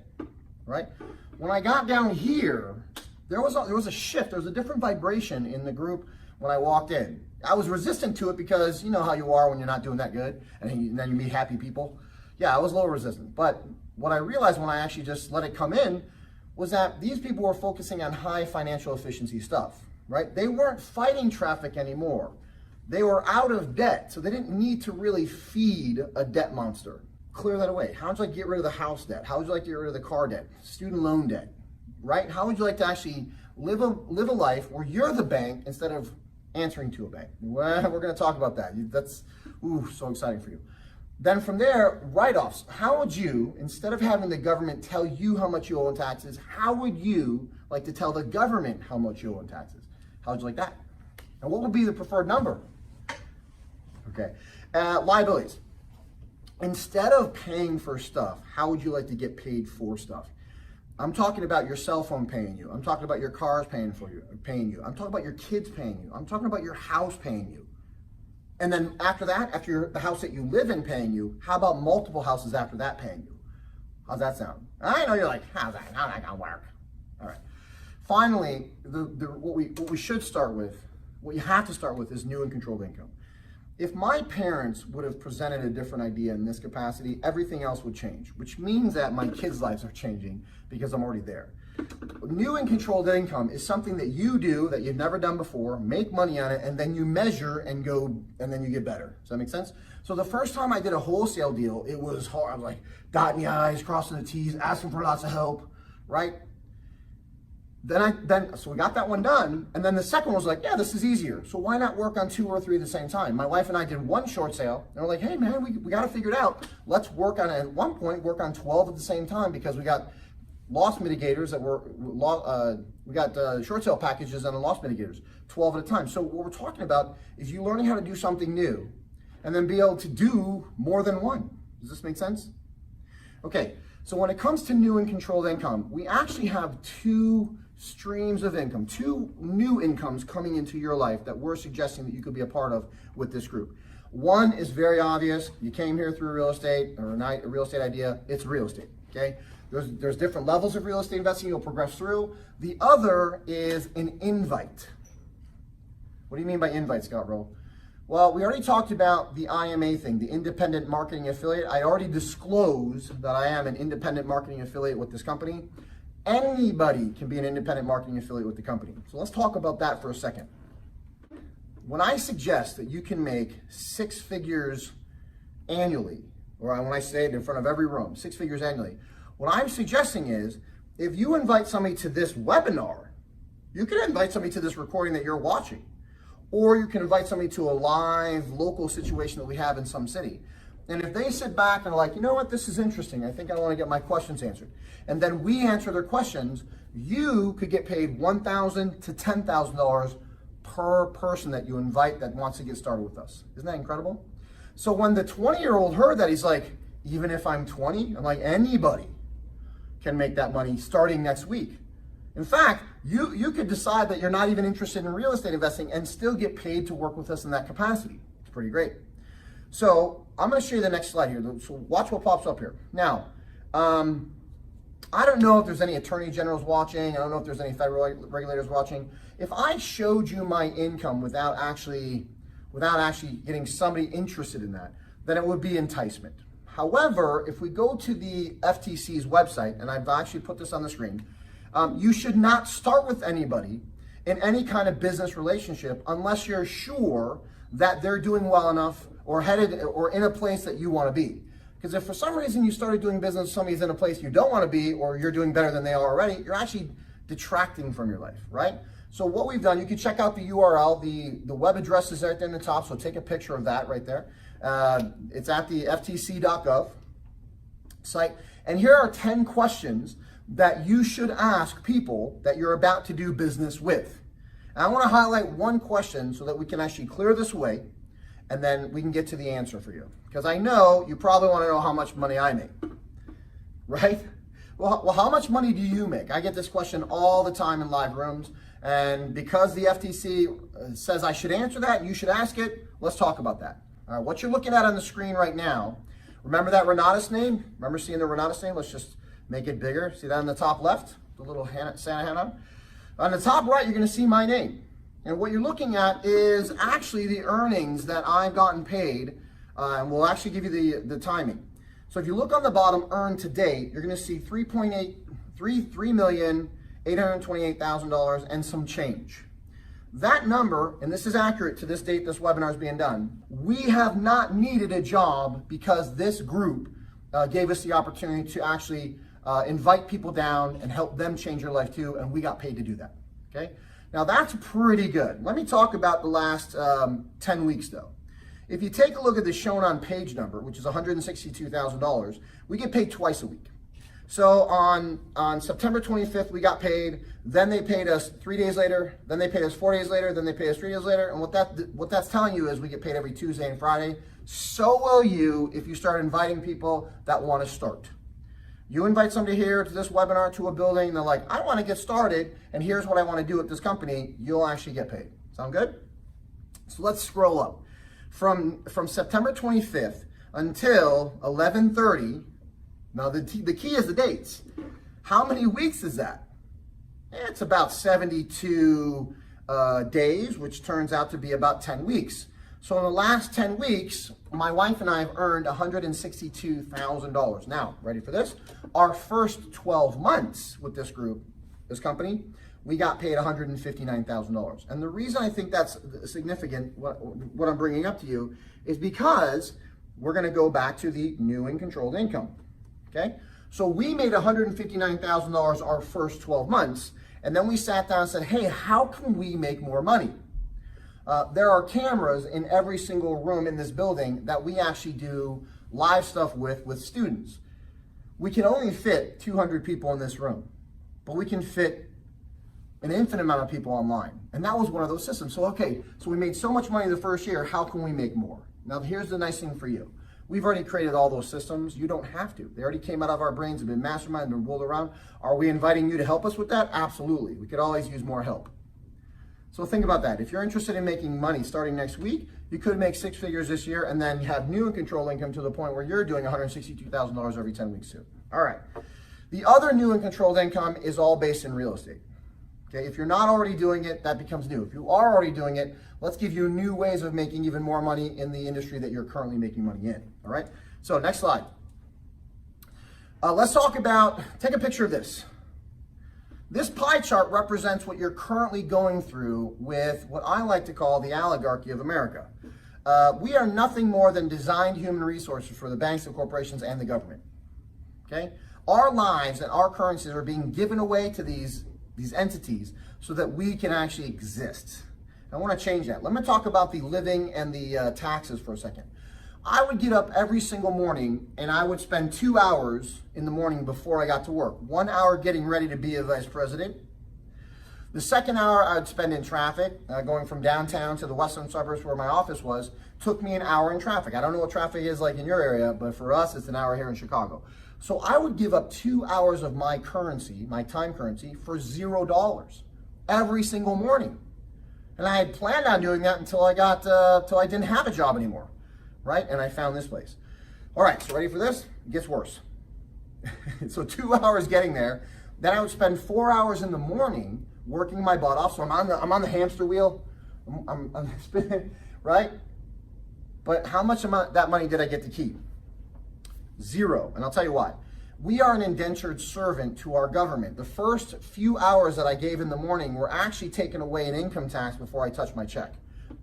right? When I got down here, there was a shift. There was a different vibration in the group when I walked in. I was resistant to it because you know how you are when you're not doing that good, and then you meet happy people. Yeah, I was a little resistant. But what I realized when I actually just let it come in was that these people were focusing on high financial efficiency stuff, right? They weren't fighting traffic anymore. They were out of debt, so they didn't need to really feed a debt monster. Clear that away. How would you like to get rid of the house debt? How would you like to get rid of the car debt, student loan debt, right? How would you like to actually live a life where you're the bank instead of answering to a bank? Well, we're going to talk about that. That's so exciting for you. Then from there, write-offs. How would you, instead of having the government tell you how much you owe in taxes, how would you like to tell the government how much you owe in taxes? How would you like that? And what would be the preferred number? Okay. Liabilities. Instead of paying for stuff, how would you like to get paid for stuff? I'm talking about your cell phone paying you. I'm talking about your cars paying you. I'm talking about your kids paying you. I'm talking about your house paying you. And then after that, after the house that you live in paying you, how about multiple houses after that paying you? How's that sound? I know you're like, how's that gonna work? All right. Finally, what we should start with, what you have to start with is new and controlled income. If my parents would have presented a different idea in this capacity, everything else would change, which means that my kids' lives are changing because I'm already there. New and controlled income is something that you do that you've never done before, make money on it, and then you measure and go, and then you get better. Does that make sense? So the first time I did a wholesale deal, it was hard. I was like dotting the I's, crossing the T's, asking for lots of help, right? So we got that one done, and then the second one was like, yeah, this is easier. So why not work on 2 or 3 at the same time? My wife and I did one short sale, and we're like, hey man, we got to figure it out. Let's work on it. At one point, work on 12 at the same time because we got loss mitigators that were, we got short sale packages and the loss mitigators, 12 at a time. So what we're talking about is you learning how to do something new and then be able to do more than one. Does this make sense? Okay, so when it comes to new and controlled income, we actually have 2 streams of income, 2 new incomes coming into your life that we're suggesting that you could be a part of with this group. One is very obvious. You came here through real estate or a real estate idea. It's real estate, okay? There's different levels of real estate investing you'll progress through. The other is an invite. What do you mean by invite, Scott Rowe? Well, we already talked about the IMA thing, the independent marketing affiliate. I already disclosed that I am an independent marketing affiliate with this company. Anybody can be an independent marketing affiliate with the company. So let's talk about that for a second. When I suggest that you can make 6 figures annually, or when I say it in front of every room, 6 figures annually, what I'm suggesting is if you invite somebody to this webinar, you can invite somebody to this recording that you're watching, or you can invite somebody to a live local situation that we have in some city. And if they sit back and are like, you know what, this is interesting. I think I want to get my questions answered. And then we answer their questions, you could get paid $1,000 to $10,000 per person that you invite that wants to get started with us. Isn't that incredible? So when the 20-year-old heard that, he's like, even if I'm 20, I'm like, anybody can make that money starting next week. In fact, you could decide that you're not even interested in real estate investing and still get paid to work with us in that capacity. It's pretty great. So I'm going to show you the next slide here. So watch what pops up here. Now, I don't know if there's any attorney generals watching. I don't know if there's any federal regulators watching. If I showed you my income without actually getting somebody interested in that, then it would be enticement. However, if we go to the FTC's website, and I've actually put this on the screen, you should not start with anybody in any kind of business relationship unless you're sure that they're doing well enough or headed or in a place that you want to be. Because if for some reason you started doing business, somebody's in a place you don't want to be, or you're doing better than they are already, you're actually detracting from your life, right? So what we've done, you can check out the URL, the web address is right there in the top, so take a picture of that right there. It's at the ftc.gov site. And here are 10 questions that you should ask people that you're about to do business with. And I want to highlight one question so that we can actually clear this away, and then we can get to the answer for you. Because I know you probably want to know how much money I make, right? Well, how much money do you make? I get this question all the time in live rooms. And because the FTC says I should answer that, you should ask it, let's talk about that. All right, what you're looking at on the screen right now, remember that Renatus name? Remember seeing the Renatus name? Let's just make it bigger. See that on the top left? The little Santa Hannah? On the top right, you're going to see my name. And what you're looking at is actually the earnings that I've gotten paid, and we'll actually give you the timing. So if you look on the bottom, earned to date, you're going to see $3.83 $3,828,000 and some change. That number, and this is accurate to this date this webinar is being done, we have not needed a job because this group gave us the opportunity to actually invite people down and help them change their life too, and we got paid to do that, okay? Now that's pretty good. Let me talk about the last 10 weeks though. If you take a look at the shown on page number, which is $162,000, we get paid twice a week. So on September 25th, we got paid, then they paid us 3 days later, then they paid us 4 days later, then they paid us 3 days later, and what that's telling you is we get paid every Tuesday and Friday. So will you if you start inviting people that want to start. You invite somebody here to this webinar, to a building, and they're like, I want to get started, and here's what I want to do at this company, you'll actually get paid. Sound good? So let's scroll up. From September 25th until 11:30, now the key is the dates. How many weeks is that? It's about 72 days, which turns out to be about 10 weeks. So in the last 10 weeks, my wife and I have earned $162,000. Now, ready for this? Our first 12 months with this group, this company, we got paid $159,000. And the reason I think that's significant, what I'm bringing up to you, is because we're going to go back to the new and controlled income. Okay, so we made $159,000 our first 12 months, and then we sat down and said, hey, how can we make more money? There are cameras in every single room in this building that we actually do live stuff with students. We can only fit 200 people in this room, but we can fit an infinite amount of people online. And that was one of those systems. So, okay, so we made so much money the first year, how can we make more? Now, here's the nice thing for you. We've already created all those systems. You don't have to. They already came out of our brains, have been masterminded, been rolled around. Are we inviting you to help us with that? Absolutely. We could always use more help. So think about that. If you're interested in making money starting next week, you could make 6 figures this year and then have new and controlled income to the point where you're doing $162,000 every 10 weeks too. All right. The other new and controlled income is all based in real estate. Okay, if you're not already doing it, that becomes new. If you are already doing it, let's give you new ways of making even more money in the industry that you're currently making money in. All right, so next slide. Let's talk about, take a picture of this. This pie chart represents what you're currently going through with what I like to call the Allegory of America. We are nothing more than designed human resources for the banks, the corporations, and the government. Okay, our lives and our currencies are being given away to these entities so that we can actually exist. I want to change that. Let me talk about the living and the taxes for a second. I would get up every single morning and I would spend 2 hours in the morning before I got to work. 1 hour getting ready to be a vice president. The second hour I would spend in traffic, going from downtown to the western suburbs where my office was, took me an hour in traffic. I don't know what traffic is like in your area, but for us, it's an hour here in Chicago. So I would give up 2 hours of my currency, my time currency, for $0 every single morning. And I had planned on doing that until I didn't have a job anymore, right? And I found this place. All right, so ready for this? It gets worse. So 2 hours getting there. Then I would spend 4 hours in the morning working my butt off. So I'm on the hamster wheel. I'm spinning, right? But how much of that money did I get to keep? Zero, and I'll tell you why. We are an indentured servant to our government. The first few hours that I gave in the morning were actually taken away in income tax before I touched my check.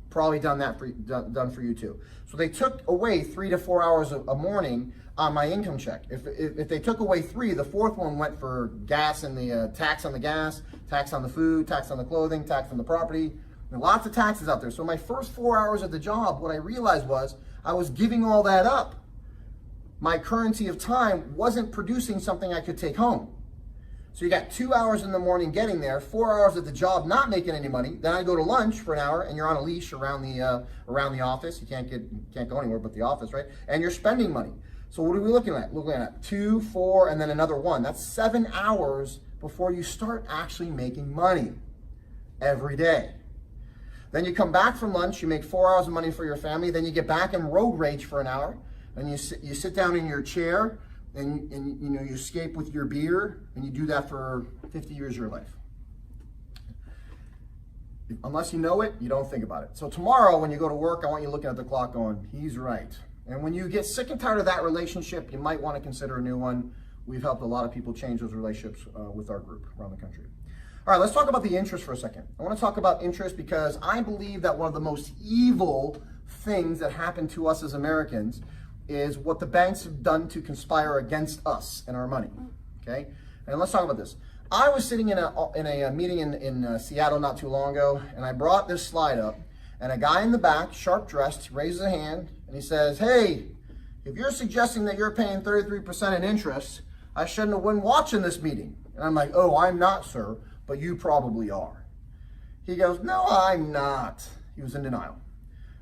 Probably done for you too. So they took away 3 to 4 hours a morning on my income check. If they took away 3, the fourth one went for gas and the tax on the gas, tax on the food, tax on the clothing, tax on the property. And lots of taxes out there. So my first 4 hours of the job, what I realized was I was giving all that up. My currency of time wasn't producing something I could take home. So you got 2 hours in the morning getting there, 4 hours at the job not making any money. Then I go to lunch for an hour, and you're on a leash around the office. You can't go anywhere but the office, right? And you're spending money. So what are we looking at? Looking at 2, 4, and then another 1. That's 7 hours before you start actually making money every day. Then you come back from lunch. You make 4 hours of money for your family. Then you get back and road rage for an hour. And you sit down in your chair and you know, you escape with your beer, and you do that for 50 years of your life. Unless you know it, you don't think about it. So tomorrow when you go to work, I want you looking at the clock going, he's right. And when you get sick and tired of that relationship, you might want to consider a new one. we've helped a lot of people change those relationships with our group around the country. All right, let's talk about the interest for a second. I want to talk about interest because I believe that one of the most evil things that happen to us as Americans is what the banks have done to conspire against us and our money, okay? And let's talk about this. I was sitting in a meeting in Seattle not too long ago, and I brought this slide up, and a guy in the back, sharp dressed, raises a hand, and he says, hey, if you're suggesting that you're paying 33% in interest, I shouldn't have been watching this meeting. And I'm like, oh, I'm not, sir, but you probably are. He goes, no, I'm not. He was in denial.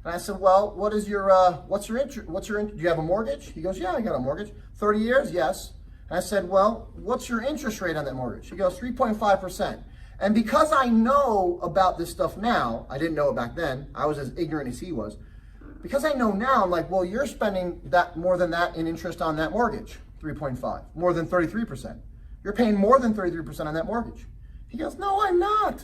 And I said, well, what's your interest? Do you have a mortgage? He goes, yeah, I got a mortgage. 30 years? Yes. And I said, well, what's your interest rate on that mortgage? He goes, 3.5%. And because I know about this stuff now, I didn't know it back then, I was as ignorant as he was. Because I know now, I'm like, well, you're spending more than that in interest on that mortgage, 3.5, more than 33%. You're paying more than 33% on that mortgage. He goes, no, I'm not.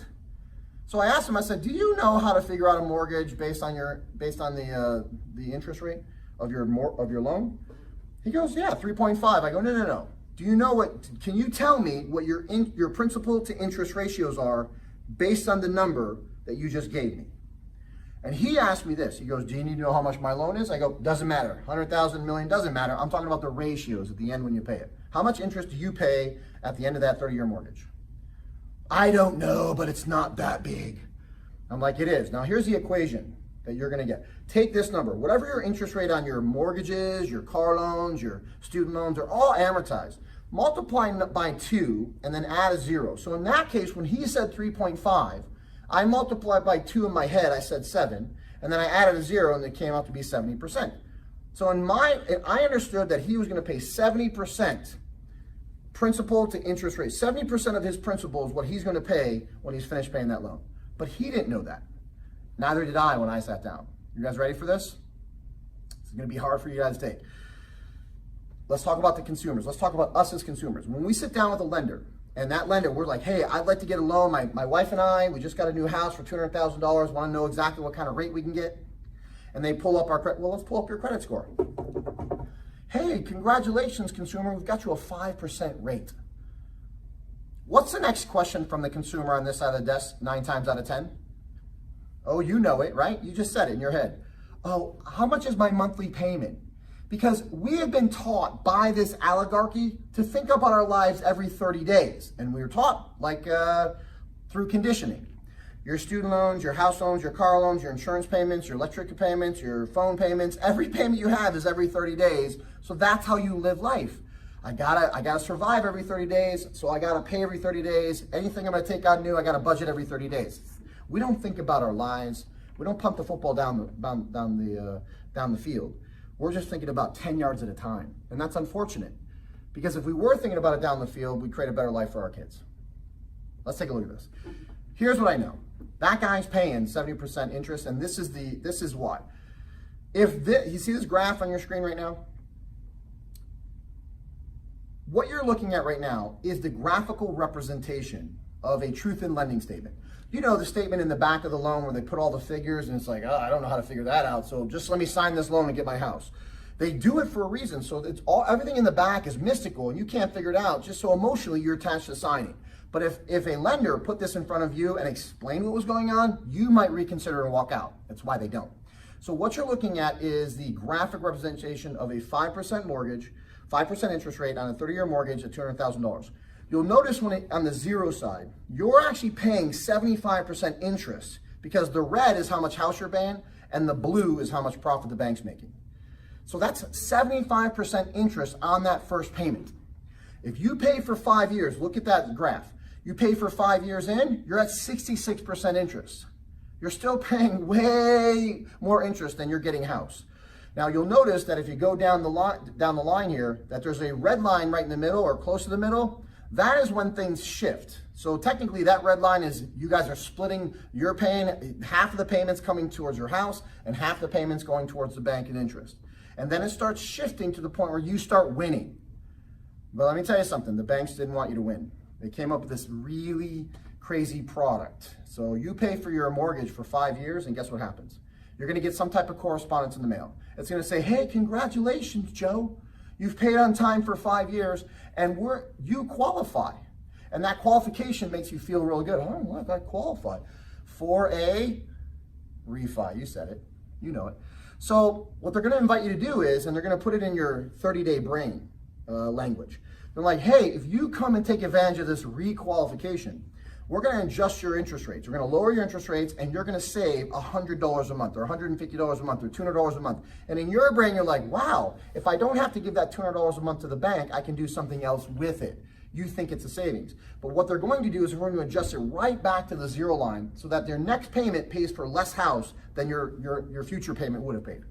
So I asked him, I said, do you know how to figure out a mortgage based on the interest rate of your loan? He goes, yeah, 3.5. I go, no. Do you know can you tell me what your principal to interest ratios are based on the number that you just gave me? And he asked me this. He goes, do you need to know how much my loan is? I go, doesn't matter. 100,000, million, doesn't matter. I'm talking about the ratios at the end when you pay it. How much interest do you pay at the end of that 30-year mortgage? I don't know, but it's not that big. I'm like, it is. Now here's the equation that you're gonna get. Take this number. Whatever your interest rate on your mortgages, your car loans, your student loans are all amortized. Multiply by 2 and then add a 0. So in that case, when he said 3.5, I multiplied by 2 in my head, I said 7, and then I added a 0 and it came out to be 70%. So I understood that he was gonna pay 70% principal to interest rate. 70% of his principal is what he's gonna pay when he's finished paying that loan. But he didn't know that. Neither did I when I sat down. You guys ready for this? It's gonna be hard for you guys to take. Let's talk about the consumers. Let's talk about us as consumers. When we sit down with a lender, and that lender, we're like, hey, I'd like to get a loan. My wife and I, we just got a new house for $200,000, want to know exactly what kind of rate we can get. And they pull up our credit. Well, let's pull up your credit score. Hey, congratulations, consumer. We've got you a 5% rate. What's the next question from the consumer on this side of the desk 9 times out of 10? Oh, you know it, right? You just said it in your head. Oh, how much is my monthly payment? Because we have been taught by this oligarchy to think about our lives every 30 days. And we were taught like through conditioning. Your student loans, your house loans, your car loans, your insurance payments, your electric payments, your phone payments, every payment you have is every 30 days. So that's how you live life. I gotta survive every 30 days, so I gotta pay every 30 days. Anything I'm gonna take out new, I gotta budget every 30 days. We don't think about our lives. We don't pump the football down the field. We're just thinking about 10 yards at a time. And that's unfortunate. Because if we were thinking about it down the field, we'd create a better life for our kids. Let's take a look at this. Here's what I know. That guy's paying 70% interest, and this is why. You see this graph on your screen right now? What you're looking at right now is the graphical representation of a truth in lending statement. You know the statement in the back of the loan where they put all the figures and it's like, oh, I don't know how to figure that out, so just let me sign this loan and get my house. They do it for a reason, so everything in the back is mystical and you can't figure it out, just so emotionally you're attached to signing. But if a lender put this in front of you and explained what was going on, you might reconsider and walk out. That's why they don't. So what you're looking at is the graphic representation of a 5% mortgage, 5% interest rate on a 30-year mortgage at $200,000. You'll notice on the 0 side, you're actually paying 75% interest because the red is how much house you're paying and the blue is how much profit the bank's making. So that's 75% interest on that first payment. If you pay for 5 years, look at that graph. You pay for 5 years in, you're at 66% interest. You're still paying way more interest than you're getting house. Now you'll notice that if you go down the line here, that there's a red line right in the middle or close to the middle. That is when things shift. So technically that red line is you guys are splitting, you're paying half of the payments coming towards your house and half the payments going towards the bank in interest. And then it starts shifting to the point where you start winning. But let me tell you something, the banks didn't want you to win. They came up with this really crazy product. So you pay for your mortgage for 5 years and guess what happens? You're gonna get some type of correspondence in the mail. It's gonna say, hey, congratulations, Joe. You've paid on time for 5 years, and you qualify. And that qualification makes you feel really good. Oh, look, I qualify for a refi. You said it. You know it. So what they're going to invite you to do is, and they're going to put it in your 30-day brain language. They're like, hey, if you come and take advantage of this requalification, we're going to adjust your interest rates. We're going to lower your interest rates, and you're going to save $100 a month or $150 a month or $200 a month. And in your brain, you're like, wow, if I don't have to give that $200 a month to the bank, I can do something else with it. You think it's a savings. But what they're going to do is they're going to adjust it right back to the zero line so that their next payment pays for less house than your future payment would have paid.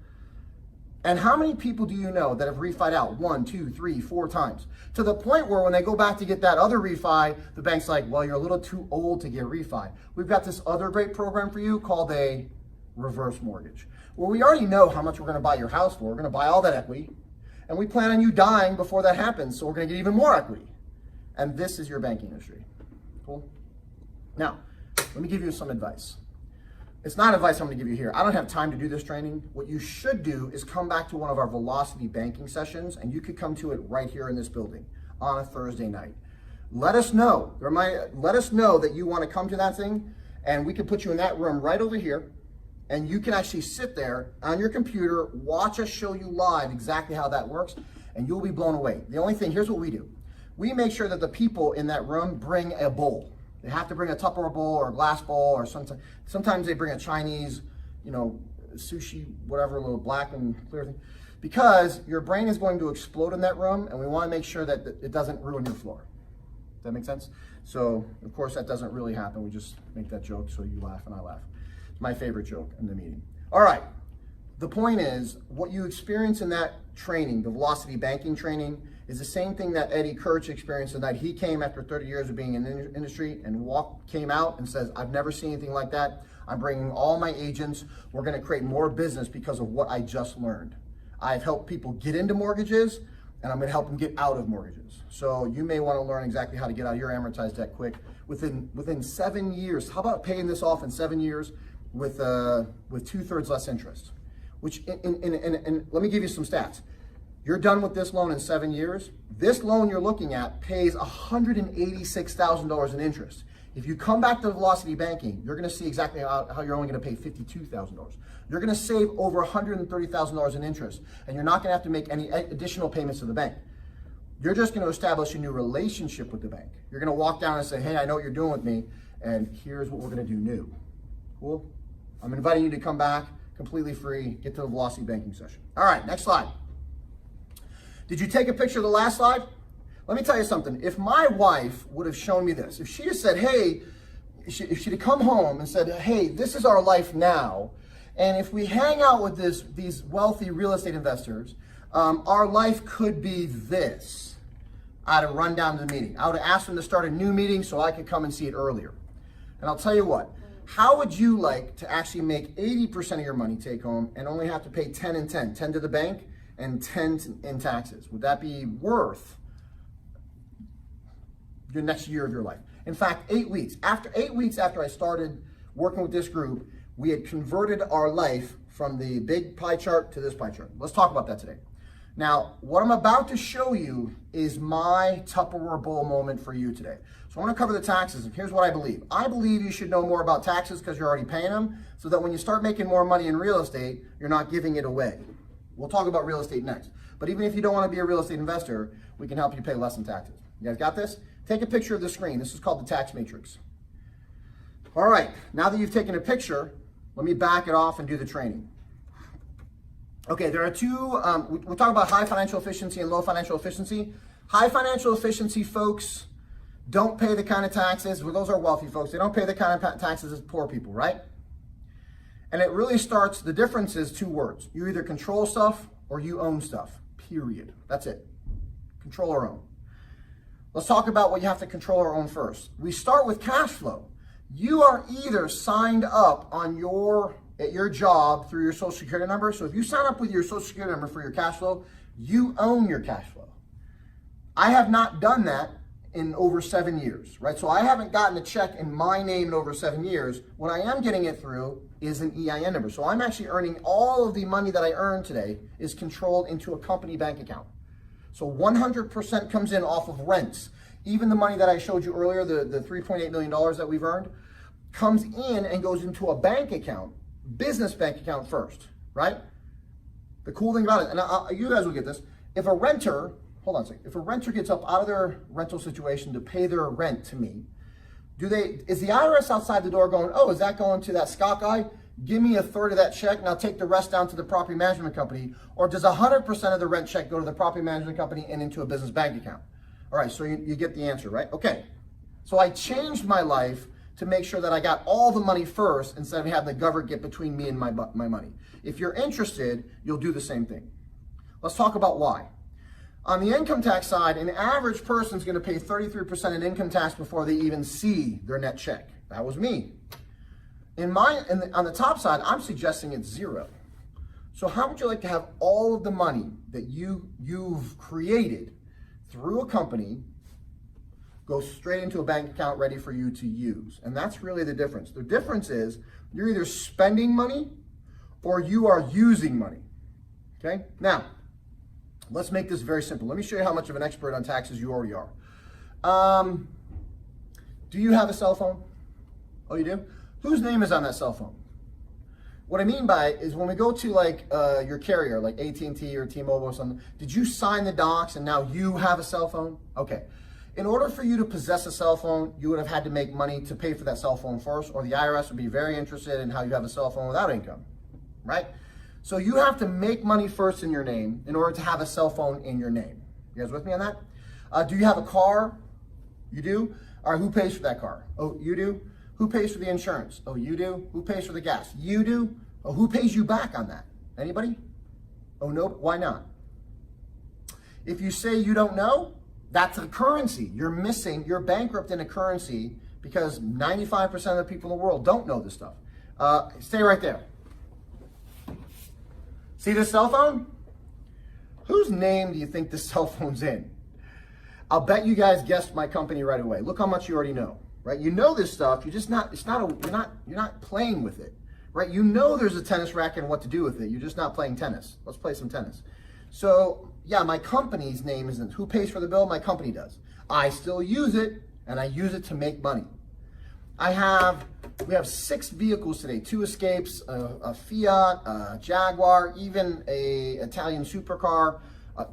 And how many people do you know that have refied out 1, 2, 3, 4 times? To the point where when they go back to get that other refi, the bank's like, well, you're a little too old to get refi. We've got this other great program for you called a reverse mortgage. Well, we already know how much we're going to buy your house for. We're going to buy all that equity. And we plan on you dying before that happens, so we're going to get even more equity. And this is your banking industry. Cool? Now, let me give you some advice. It's not advice I'm going to give you here. I don't have time to do this training. What you should do is come back to one of our Velocity banking sessions, and you could come to it right here in this building on a Thursday night. Let us know. Let us know that you want to come to that thing, and we can put you in that room right over here, and you can actually sit there on your computer, watch us show you live exactly how that works, and you'll be blown away. The only thing, here's what we do. We make sure that the people in that room bring a bowl. They have to bring a Tupperware bowl or a glass bowl, or sometimes they bring a Chinese, sushi, whatever, a little black and clear thing, because your brain is going to explode in that room, and we want to make sure that it doesn't ruin your floor. Does that make sense? So, of course, that doesn't really happen. We just make that joke so you laugh and I laugh. It's my favorite joke in the meeting. All right. The point is, what you experience in that training, the Velocity banking training, is the same thing that Eddie Kerch experienced the night he came after 30 years of being in the industry and came out and says, I've never seen anything like that. I'm bringing all my agents. We're going to create more business because of what I just learned. I've helped people get into mortgages, and I'm going to help them get out of mortgages. So you may want to learn exactly how to get out of your amortized debt quick within 7 years. How about paying this off in 7 years with 2/3 less interest? Which, and let me give you some stats. You're done with this loan in 7 years. This loan you're looking at pays $186,000 in interest. If you come back to Velocity Banking, you're going to see exactly how you're only going to pay $52,000. You're going to save over $130,000 in interest, and you're not going to have to make any additional payments to the bank. You're just going to establish a new relationship with the bank. You're going to walk down and say, hey, I know what you're doing with me, and here's what we're going to do new. Cool? I'm inviting you to come back completely free, get to the Velocity Banking session. All right, next slide. Did you take a picture of the last slide? Let me tell you something. If my wife would have shown me this, if she had said, hey, if she'd have come home and said, hey, this is our life now, and if we hang out with these wealthy real estate investors, our life could be this, I'd have run down to the meeting. I would have asked them to start a new meeting so I could come and see it earlier. And I'll tell you what, how would you like to actually make 80% of your money take home and only have to pay 10 and 10, 10 to the bank and 10 in taxes? Would that be worth the next year of your life? In fact, 8 weeks. After 8 weeks after I started working with this group, we had converted our life from the big pie chart to this pie chart. Let's talk about that today. Now, what I'm about to show you is my Tupperware bowl moment for you today. So I want to cover the taxes, and here's what I believe. I believe you should know more about taxes because you're already paying them, so that when you start making more money in real estate, you're not giving it away. We'll talk about real estate next. But even if you don't want to be a real estate investor, we can help you pay less in taxes. You guys got this? Take a picture of the screen. This is called the tax matrix. All right, now that you've taken a picture, let me back it off and do the training. Okay, there are two, we'll talk about high financial efficiency and low financial efficiency. High financial efficiency folks don't pay the kind of taxes, well, those are wealthy folks. They don't pay the kind of taxes as poor people, right? And it really starts, the difference is 2 words. You either control stuff or you own stuff, period. That's it. Control or own. Let's talk about what you have to control or own first. We start with cash flow. You are either signed up on at your job through your Social Security number. So if you sign up with your Social Security number for your cash flow, you own your cash flow. I have not done that in over 7 years, right? So I haven't gotten a check in my name in over 7 years. What I am getting it through is an EIN number. So I'm actually earning all of the money that I earn today is controlled into a company bank account. So 100% comes in off of rents. Even the money that I showed you earlier, the $3.8 million that we've earned, comes in and goes into a bank account, business bank account first, right? The cool thing about it, and you guys will get this, if a renter, hold on a second, if a renter gets up out of their rental situation to pay their rent to me, is the IRS outside the door going, oh, is that going to that Scott guy? Give me a third of that check and I'll take the rest down to the property management company? Or does 100% of the rent check go to the property management company and into a business bank account? All right, so you get the answer, right? Okay, so I changed my life to make sure that I got all the money first instead of having the government get between me and my money. If you're interested, you'll do the same thing. Let's talk about why. On the income tax side, an average person is going to pay 33% in income tax before they even see their net check. That was me. On the top side, I'm suggesting it's zero. So how would you like to have all of the money that you've created through a company go straight into a bank account ready for you to use? And that's really the difference. The difference is you're either spending money or you are using money. Okay? Now, let's make this very simple. Let me show you how much of an expert on taxes you already are. Do you have a cell phone? Oh, you do? Whose name is on that cell phone? What I mean by it is when we go to like your carrier, like AT&T or T-Mobile or something, did you sign the docs and now you have a cell phone? Okay. In order for you to possess a cell phone, you would have had to make money to pay for that cell phone first, or the IRS would be very interested in how you have a cell phone without income, right? So you have to make money first in your name in order to have a cell phone in your name. You guys with me on that? Do you have a car? You do? All right, who pays for that car? Oh, you do? Who pays for the insurance? Oh, you do? Who pays for the gas? You do? Oh, who pays you back on that? Anybody? Oh, no, why not? If you say you don't know, that's a currency. You're bankrupt in a currency because 95% of the people in the world don't know this stuff. Stay right there. See this cell phone? Whose name do you think this cell phone's in? I'll bet you guys guessed my company right away. Look how much you already know, right? You know this stuff. You're not playing with it, right? You know there's a tennis racket and what to do with it. You're just not playing tennis. Let's play some tennis. So yeah, my company's name isn't who pays for the bill. My company does. I still use it, and I use it to make money. We have 6 vehicles today: 2 Escapes, a Fiat, a Jaguar, even a Italian supercar,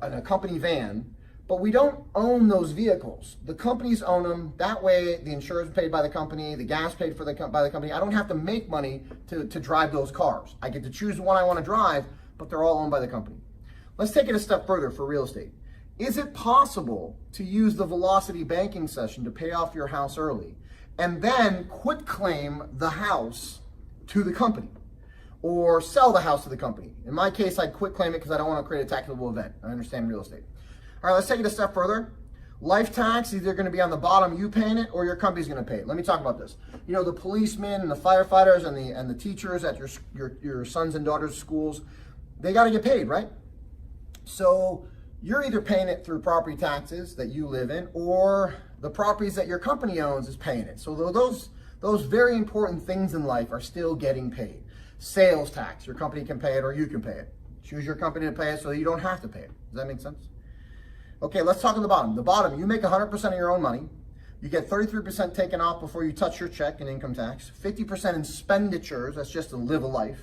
and a company van. But we don't own those vehicles. The companies own them. That way, the insurance paid by the company, the gas paid for by the company. I don't have to make money to drive those cars. I get to choose the one I want to drive, but they're all owned by the company. Let's take it a step further for real estate. Is it possible to use the velocity banking session to pay off your house early and then quit claim the house to the company or sell the house to the company? In my case, I'd quit claim it because I don't want to create a taxable event. I understand real estate. All right, let's take it a step further. Life tax, either going to be on the bottom, you paying it, or your company's going to pay it. Let me talk about this. You know, the policemen and the firefighters and the teachers at your sons and daughters' schools, they got to get paid, right? So you're either paying it through property taxes that you live in, or the properties that your company owns is paying it. So those very important things in life are still getting paid. Sales tax, your company can pay it or you can pay it. Choose your company to pay it so you don't have to pay it. Does that make sense? Okay, let's talk on the bottom. The bottom, you make 100% of your own money. You get 33% taken off before you touch your check in income tax, 50% in expenditures, that's just to live a life.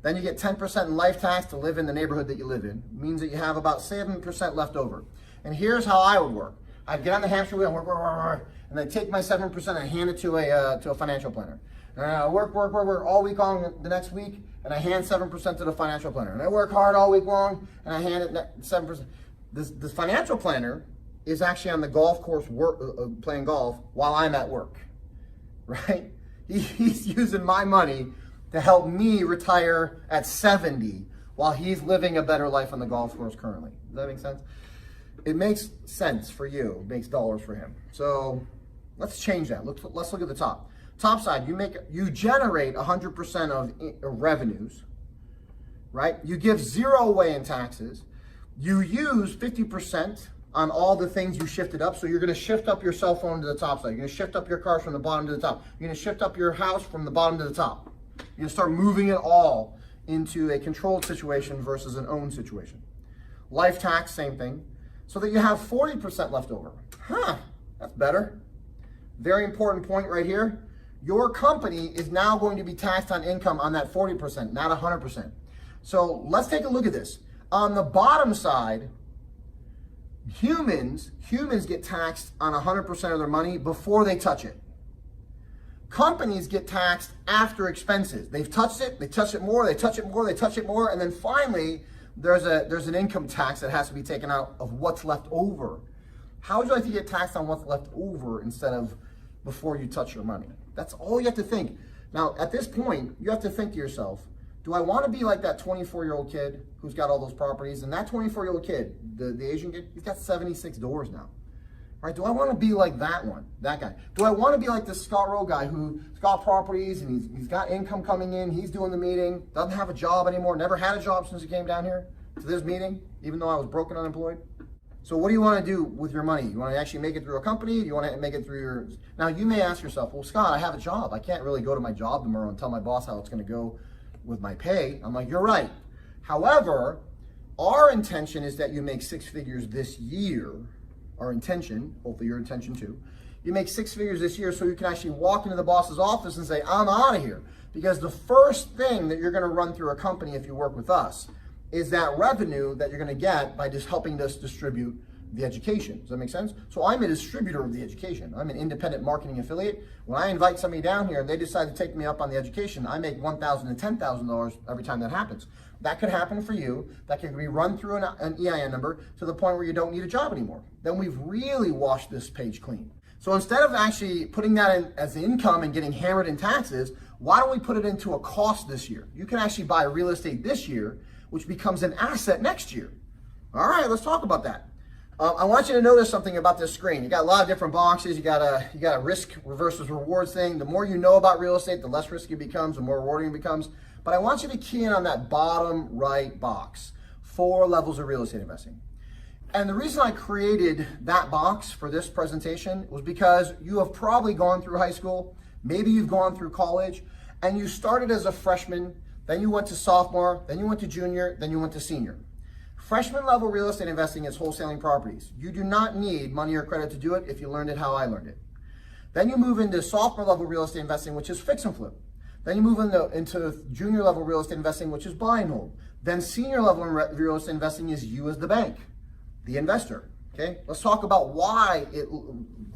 Then you get 10% in life tax to live in the neighborhood that you live in. It means that you have about 7% left over. And here's how I would work. I'd get on the hamster wheel and work, and then take my 7% and hand it to a financial planner. And I work all week long the next week, and I hand 7% to the financial planner. And I work hard all week long, and I hand it 7%. The financial planner is actually on the golf course playing golf while I'm at work, right? He's using my money to help me retire at 70 while he's living a better life on the golf course currently. Does that make sense? It makes sense for you. It makes dollars for him. So let's change that. Let's look at the top. Top side, you generate 100% of revenues, right? You give 0 away in taxes. You use 50% on all the things you shifted up. So you're going to shift up your cell phone to the top side. You're going to shift up your cars from the bottom to the top. You're going to shift up your house from the bottom to the top. You're going to start moving it all into a controlled situation versus an owned situation. Life tax, same thing. so that you have 40% left over. That's better. Very important point right here. Your company is now going to be taxed on income on that 40%, not 100%. So let's take a look at this. On the bottom side, humans get taxed on 100% of their money before they touch it. Companies get taxed after expenses. They've touched it, they touch it more, they touch it more, they touch it more, and then finally there's an income tax that has to be taken out of what's left over. How would you like to get taxed on what's left over instead of before you touch your money? That's all you have to think. Now, at this point, you have to think to yourself, do I want to be like that 24-year-old kid who's got all those properties? And that 24-year-old kid, the Asian kid, he's got 76 doors now. Right? Do I want to be like that guy? Do I want to be like this Scott Rowe guy who's got properties and he's got income coming in, he's doing the meeting, doesn't have a job anymore, never had a job since he came down here to this meeting, even though I was broke and unemployed? So what do you want to do with your money? You want to actually make it through a company? Do you want to make it through your... Now you may ask yourself, well, Scott, I have a job. I can't really go to my job tomorrow and tell my boss how it's going to go with my pay. I'm like, you're right. However, our intention is that you make 6 figures this year. Our intention, hopefully your intention too, you make 6 figures this year so you can actually walk into the boss's office and say, I'm out of here. Because the first thing that you're going to run through a company if you work with us is that revenue that you're going to get by just helping us distribute the education. Does that make sense? So I'm a distributor of the education. I'm an independent marketing affiliate. When I invite somebody down here and they decide to take me up on the education, I make $1,000 to $10,000 every time that happens. That could happen for you. That can be run through an EIN number to the point where you don't need a job anymore. Then we've really washed this page clean. So instead of actually putting that in as income and getting hammered in taxes, why don't we put it into a cost this year? You can actually buy real estate this year, which becomes an asset next year. All right, let's talk about that. I want you to notice something about this screen. You got a lot of different boxes. You got a risk versus rewards thing. The more you know about real estate, the less risky it becomes, the more rewarding it becomes. But I want you to key in on that bottom right box, 4 levels of real estate investing. And the reason I created that box for this presentation was because you have probably gone through high school, maybe you've gone through college, and you started as a freshman, then you went to sophomore, then you went to junior, then you went to senior. Freshman level real estate investing is wholesaling properties. You do not need money or credit to do it if you learned it how I learned it. Then you move into sophomore level real estate investing, which is fix and flip. Then you move into junior level real estate investing, which is buy and hold. Then senior level real estate investing is you as the bank, the investor. Okay, let's talk about why it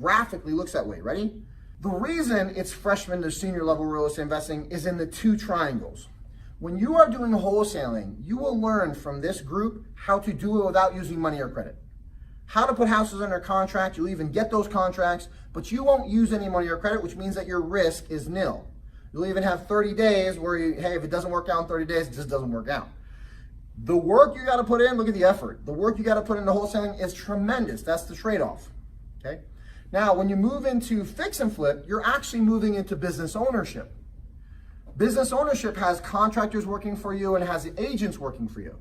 graphically looks that way. Ready? The reason it's freshman to senior level real estate investing is in the 2 triangles. When you are doing wholesaling, you will learn from this group how to do it without using money or credit. How to put houses under contract, you'll even get those contracts, but you won't use any money or credit, which means that your risk is nil. You'll even have 30 days where hey, if it doesn't work out in 30 days, it just doesn't work out. The work you got to put in, look at the effort. The work you got to put into wholesaling is tremendous. That's the trade-off. Okay. Now, when you move into fix and flip, you're actually moving into business ownership. Business ownership has contractors working for you and has agents working for you,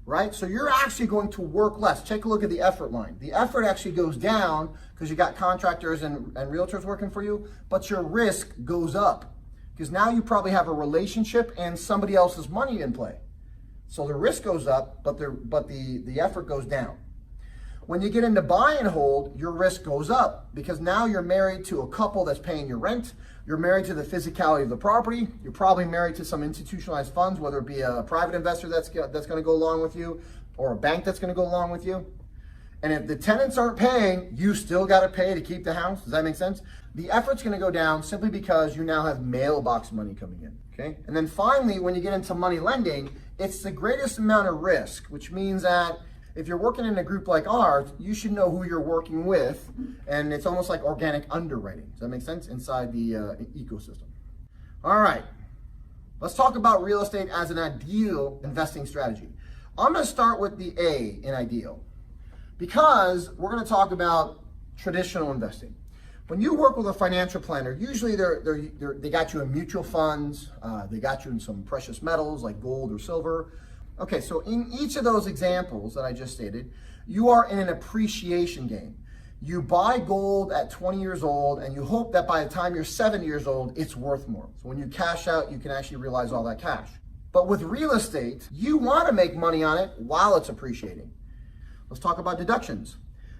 right? So you're actually going to work less. Take a look at the effort line. The effort actually goes down because you got contractors and realtors working for you, but your risk goes up because now you probably have a relationship and somebody else's money in play. So the risk goes up, but the effort goes down. When you get into buy and hold, your risk goes up because now you're married to a couple that's paying your rent. You're married to the physicality of the property. You're probably married to some institutionalized funds, whether it be a private investor that's going to go along with you or a bank that's going to go along with you. And if the tenants aren't paying, you still got to pay to keep the house. Does that make sense? The effort's going to go down simply because you now have mailbox money coming in. Okay. And then finally, when you get into money lending, it's the greatest amount of risk, which means that if you're working in a group like ours, you should know who you're working with, and it's almost like organic underwriting. Does that make sense? Inside the ecosystem. All right, let's talk about real estate as an ideal investing strategy. I'm going to start with the A in ideal, because we're going to talk about traditional investing. When you work with a financial planner, usually they got you in mutual funds, they got you in some precious metals like gold or silver. Okay, so in each of those examples that I just stated, you are in an appreciation game. You buy gold at 20 years old and you hope that by the time you're 7 years old, it's worth more. So when you cash out, you can actually realize all that cash. But with real estate, you want to make money on it while it's appreciating. Let's talk about deductions.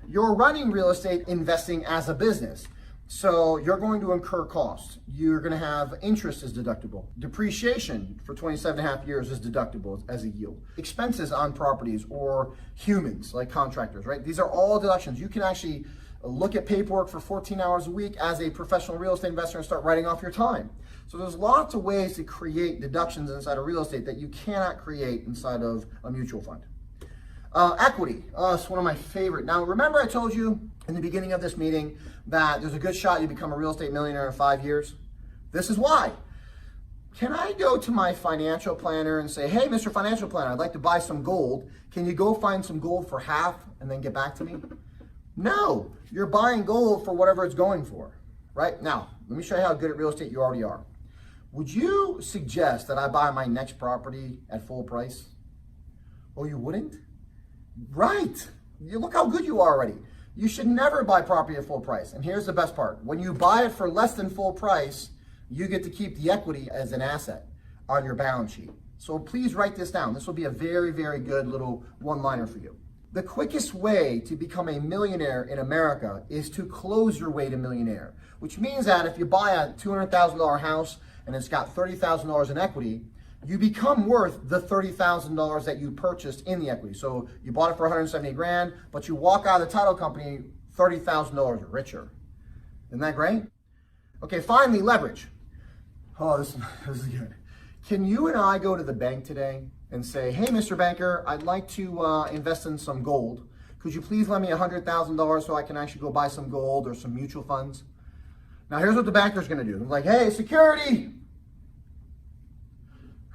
You're running real estate investing as a business. So you're going to incur costs. You're going to have interest as deductible. Depreciation for 27 and a half years is deductible as a yield. Expenses on properties or humans like contractors, right? These are all deductions. You can actually look at paperwork for 14 hours a week as a professional real estate investor and start writing off your time. So there's lots of ways to create deductions inside of real estate that you cannot create inside of a mutual fund. Equity, it's one of my favorite. Now, remember I told you in the beginning of this meeting that there's a good shot you become a real estate millionaire in 5 years? This is why. Can I go to my financial planner and say, hey, Mr. Financial Planner, I'd like to buy some gold. Can you go find some gold for half and then get back to me? No, you're buying gold for whatever it's going for, right? Now, let me show you how good at real estate you already are. Would you suggest that I buy my next property at full price? Oh, you wouldn't? Right. You look how good you are already. You should never buy property at full price. And here's the best part. When you buy it for less than full price, you get to keep the equity as an asset on your balance sheet. So please write this down. This will be a very, very good little one-liner for you. The quickest way to become a millionaire in America is to close your way to millionaire, which means that if you buy a $200,000 house and it's got $30,000 in equity, you become worth the $30,000 that you purchased in the equity. So you bought it for 170 grand, but you walk out of the title company $30,000 richer. Isn't that great? Okay, finally, leverage. Oh, this is good. Can you and I go to the bank today and say, hey, Mr. Banker, I'd like to invest in some gold. Could you please lend me $100,000 so I can actually go buy some gold or some mutual funds? Now, here's what the banker's gonna do. They're like, hey, security,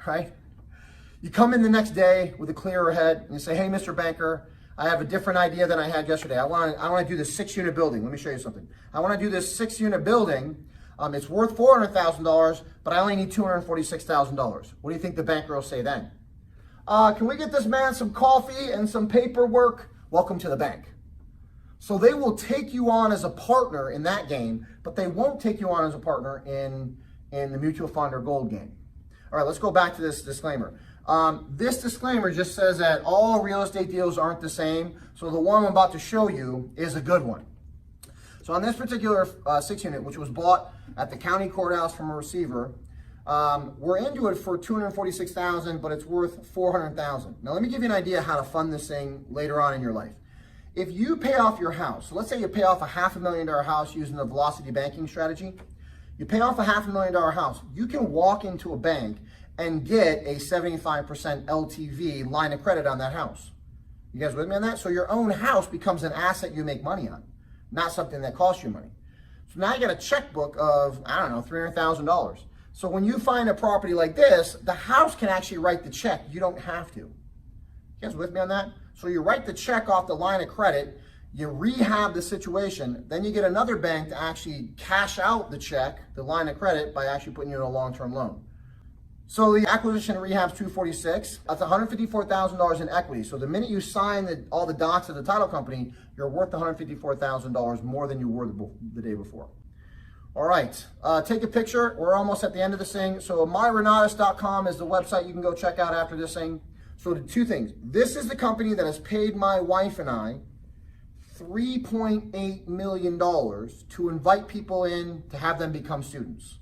right? You come in the next day with a clearer head and you say, hey, Mr. Banker, I have a different idea than I had yesterday. I want to do this 6-unit building. Let me show you something. I want to do this 6-unit building. It's worth $400,000, but I only need $246,000. What do you think the banker will say then? Can we get this man some coffee and some paperwork? Welcome to the bank. So they will take you on as a partner in that game, but they won't take you on as a partner in the mutual fund or gold game. All right, let's go back to this disclaimer. This disclaimer just says that all real estate deals aren't the same. So the one I'm about to show you is a good one. So on this particular 6-unit, which was bought at the county courthouse from a receiver, we're into it for $246,000, but it's worth $400,000. Now let me give you an idea how to fund this thing later on in your life. If you pay off your house, so let's say you pay off a $500,000 house using the velocity banking strategy. You pay off a $500,000 house, you can walk into a bank and get a 75% LTV line of credit on that house. You guys with me on that? So your own house becomes an asset you make money on, not something that costs you money. So now you got a checkbook of, I don't know, $300,000. So when you find a property like this, the house can actually write the check. You don't have to. You guys with me on that? So you write the check off the line of credit, you rehab the situation, then you get another bank to actually cash out the check, the line of credit, by actually putting you in a long-term loan. So the acquisition rehab's $246. That's $154,000 in equity. So the minute you sign all the docs of the title company, you're worth $154,000 more than you were the day before. All right, take a picture. We're almost at the end of this thing. So myrenatus.com is the website you can go check out after this thing. So the two things. This is the company that has paid my wife and I $3.8 million to invite people in to have them become students.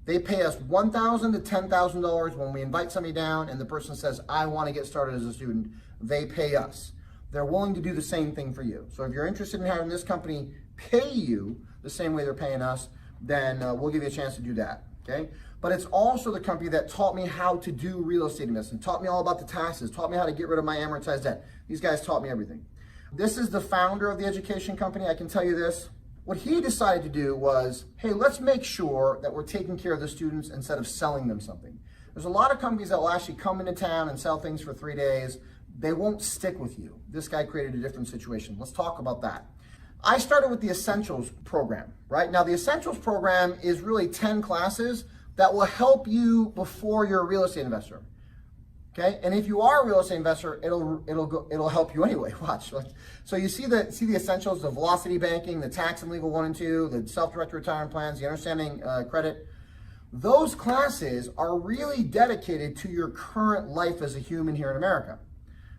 They pay us $1,000 to $10,000 when we invite somebody down and the person says, I want to get started as a student. They pay us. They're willing to do the same thing for you. So if you're interested in having this company pay you the same way they're paying us, then we'll give you a chance to do that, okay? But it's also the company that taught me how to do real estate investing, taught me all about the taxes, taught me how to get rid of my amortized debt. These guys taught me everything. This is the founder of the education company. I can tell you this. What he decided to do was, hey, let's make sure that we're taking care of the students instead of selling them something. There's a lot of companies that will actually come into town and sell things for 3 days. They won't stick with you. This guy created a different situation. Let's talk about that. I started with the Essentials program, right? Now, the Essentials program is really 10 classes that will help you before you're a real estate investor. Okay, and if you are a real estate investor, it'll help you anyway. Watch. So you see the essentials: the velocity banking, the tax and legal 1 and 2, the self-directed retirement plans, the understanding credit. Those classes are really dedicated to your current life as a human here in America.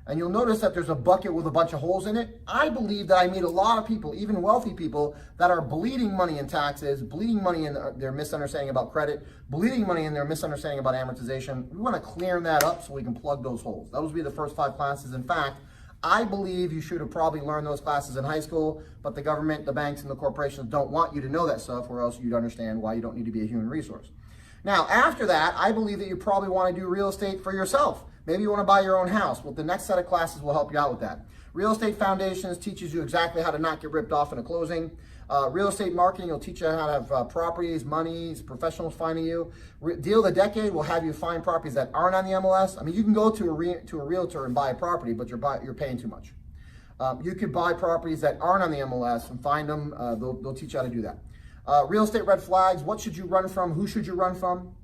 and you'll notice that there's a bucket with a bunch of holes in it. I believe that I meet a lot of people, even wealthy people, that are bleeding money in taxes, bleeding money in their misunderstanding about credit, bleeding money in their misunderstanding about amortization. We want to clear that up so we can plug those holes. Those will be the first 5 classes. In fact, I believe you should have probably learned those classes in high school, but the government, the banks, and the corporations don't want you to know that stuff, or else you'd understand why you don't need to be a human resource. Now, after that, I believe that you probably want to do real estate for yourself. Maybe you want to buy your own house. Well, the next set of classes will help you out with that. Real Estate Foundations teaches you exactly how to not get ripped off in a closing. Real estate marketing will teach you how to have properties, monies, professionals finding you. Deal of the Decade will have you find properties that aren't on the MLS. I mean, you can go to a realtor and buy a property, but you're paying too much. You could buy properties that aren't on the MLS and find them. They'll teach you how to do that. Real estate red flags. What should you run from? Who should you run from?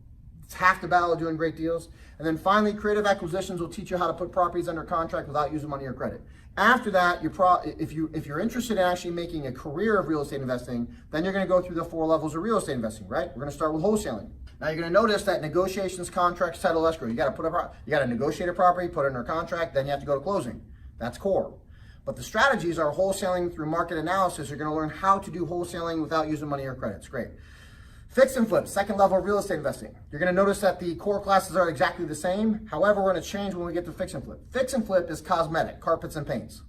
It's half the battle of doing great deals. And then finally, creative acquisitions will teach you how to put properties under contract without using money or credit. After that, if you're interested in actually making a career of real estate investing, then you're going to go through the 4 levels of real estate investing, right? We're going to start with wholesaling. Now you're going to notice that negotiations, contracts, title, escrow. You got to negotiate a property, put it under contract, then you have to go to closing. That's core. But the strategies are wholesaling through market analysis. You're going to learn how to do wholesaling without using money or credit. It's great. Fix and flip, second level of real estate investing. You're going to notice that the core classes are exactly the same. However, we're going to change when we get to fix and flip. Fix and flip is cosmetic, carpets and paints.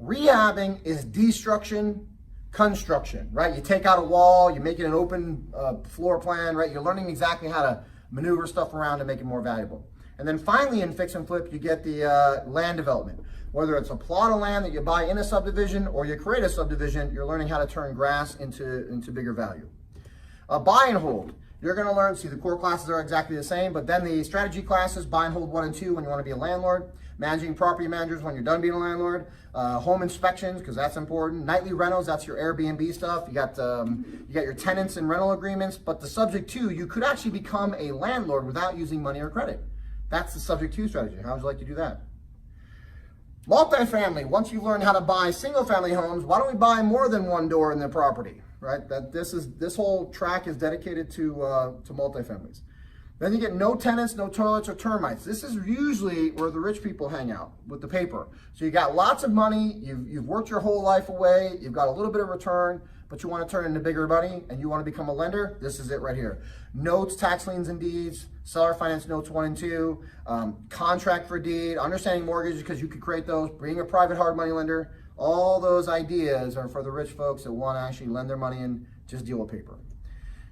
Rehabbing is destruction, construction, right? You take out a wall, you make it an open floor plan, right? You're learning exactly how to maneuver stuff around to make it more valuable. And then finally in fix and flip, you get the land development. Whether it's a plot of land that you buy in a subdivision or you create a subdivision, you're learning how to turn grass into bigger value. Buy and hold. You're going to learn, see the core classes are exactly the same, but then the strategy classes, buy and hold 1 and 2 when you want to be a landlord, managing property managers when you're done being a landlord, home inspections, because that's important, nightly rentals, that's your Airbnb stuff, you got your tenants and rental agreements, but the subject to, you could actually become a landlord without using money or credit. That's the subject to strategy. How would you like to do that? Multifamily, once you've learned how to buy single family homes, why don't we buy more than 1 door in the property? Right? This whole track is dedicated to multifamilies. Then you get no tenants, no toilets or termites. This is usually where the rich people hang out with the paper. So you got lots of money, you've worked your whole life away, you've got a little bit of return, but you want to turn into bigger money and you want to become a lender. This is it right here. Notes, tax liens and deeds, seller finance notes 1 and 2, contract for deed, understanding mortgages because you could create those, being a private hard money lender. All those ideas are for the rich folks that want to actually lend their money and just deal with paper.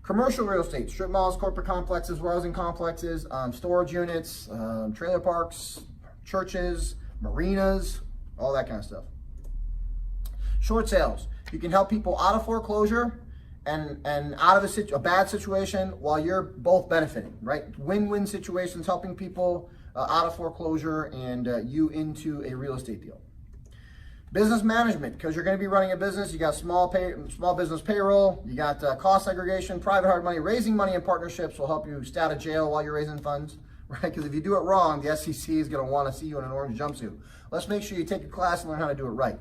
Commercial real estate, strip malls, corporate complexes, housing complexes, storage units, trailer parks, churches, marinas, all that kind of stuff. Short sales, you can help people out of foreclosure and out of a bad situation while you're both benefiting, right? Win-win situations, helping people out of foreclosure and you into a real estate deal. Business management, because you're going to be running a business, you got small business payroll, you got cost segregation, private hard money, raising money in partnerships will help you stay out of jail while you're raising funds, right? Because if you do it wrong, the SEC is going to want to see you in an orange jumpsuit. Let's make sure you take a class and learn how to do it right.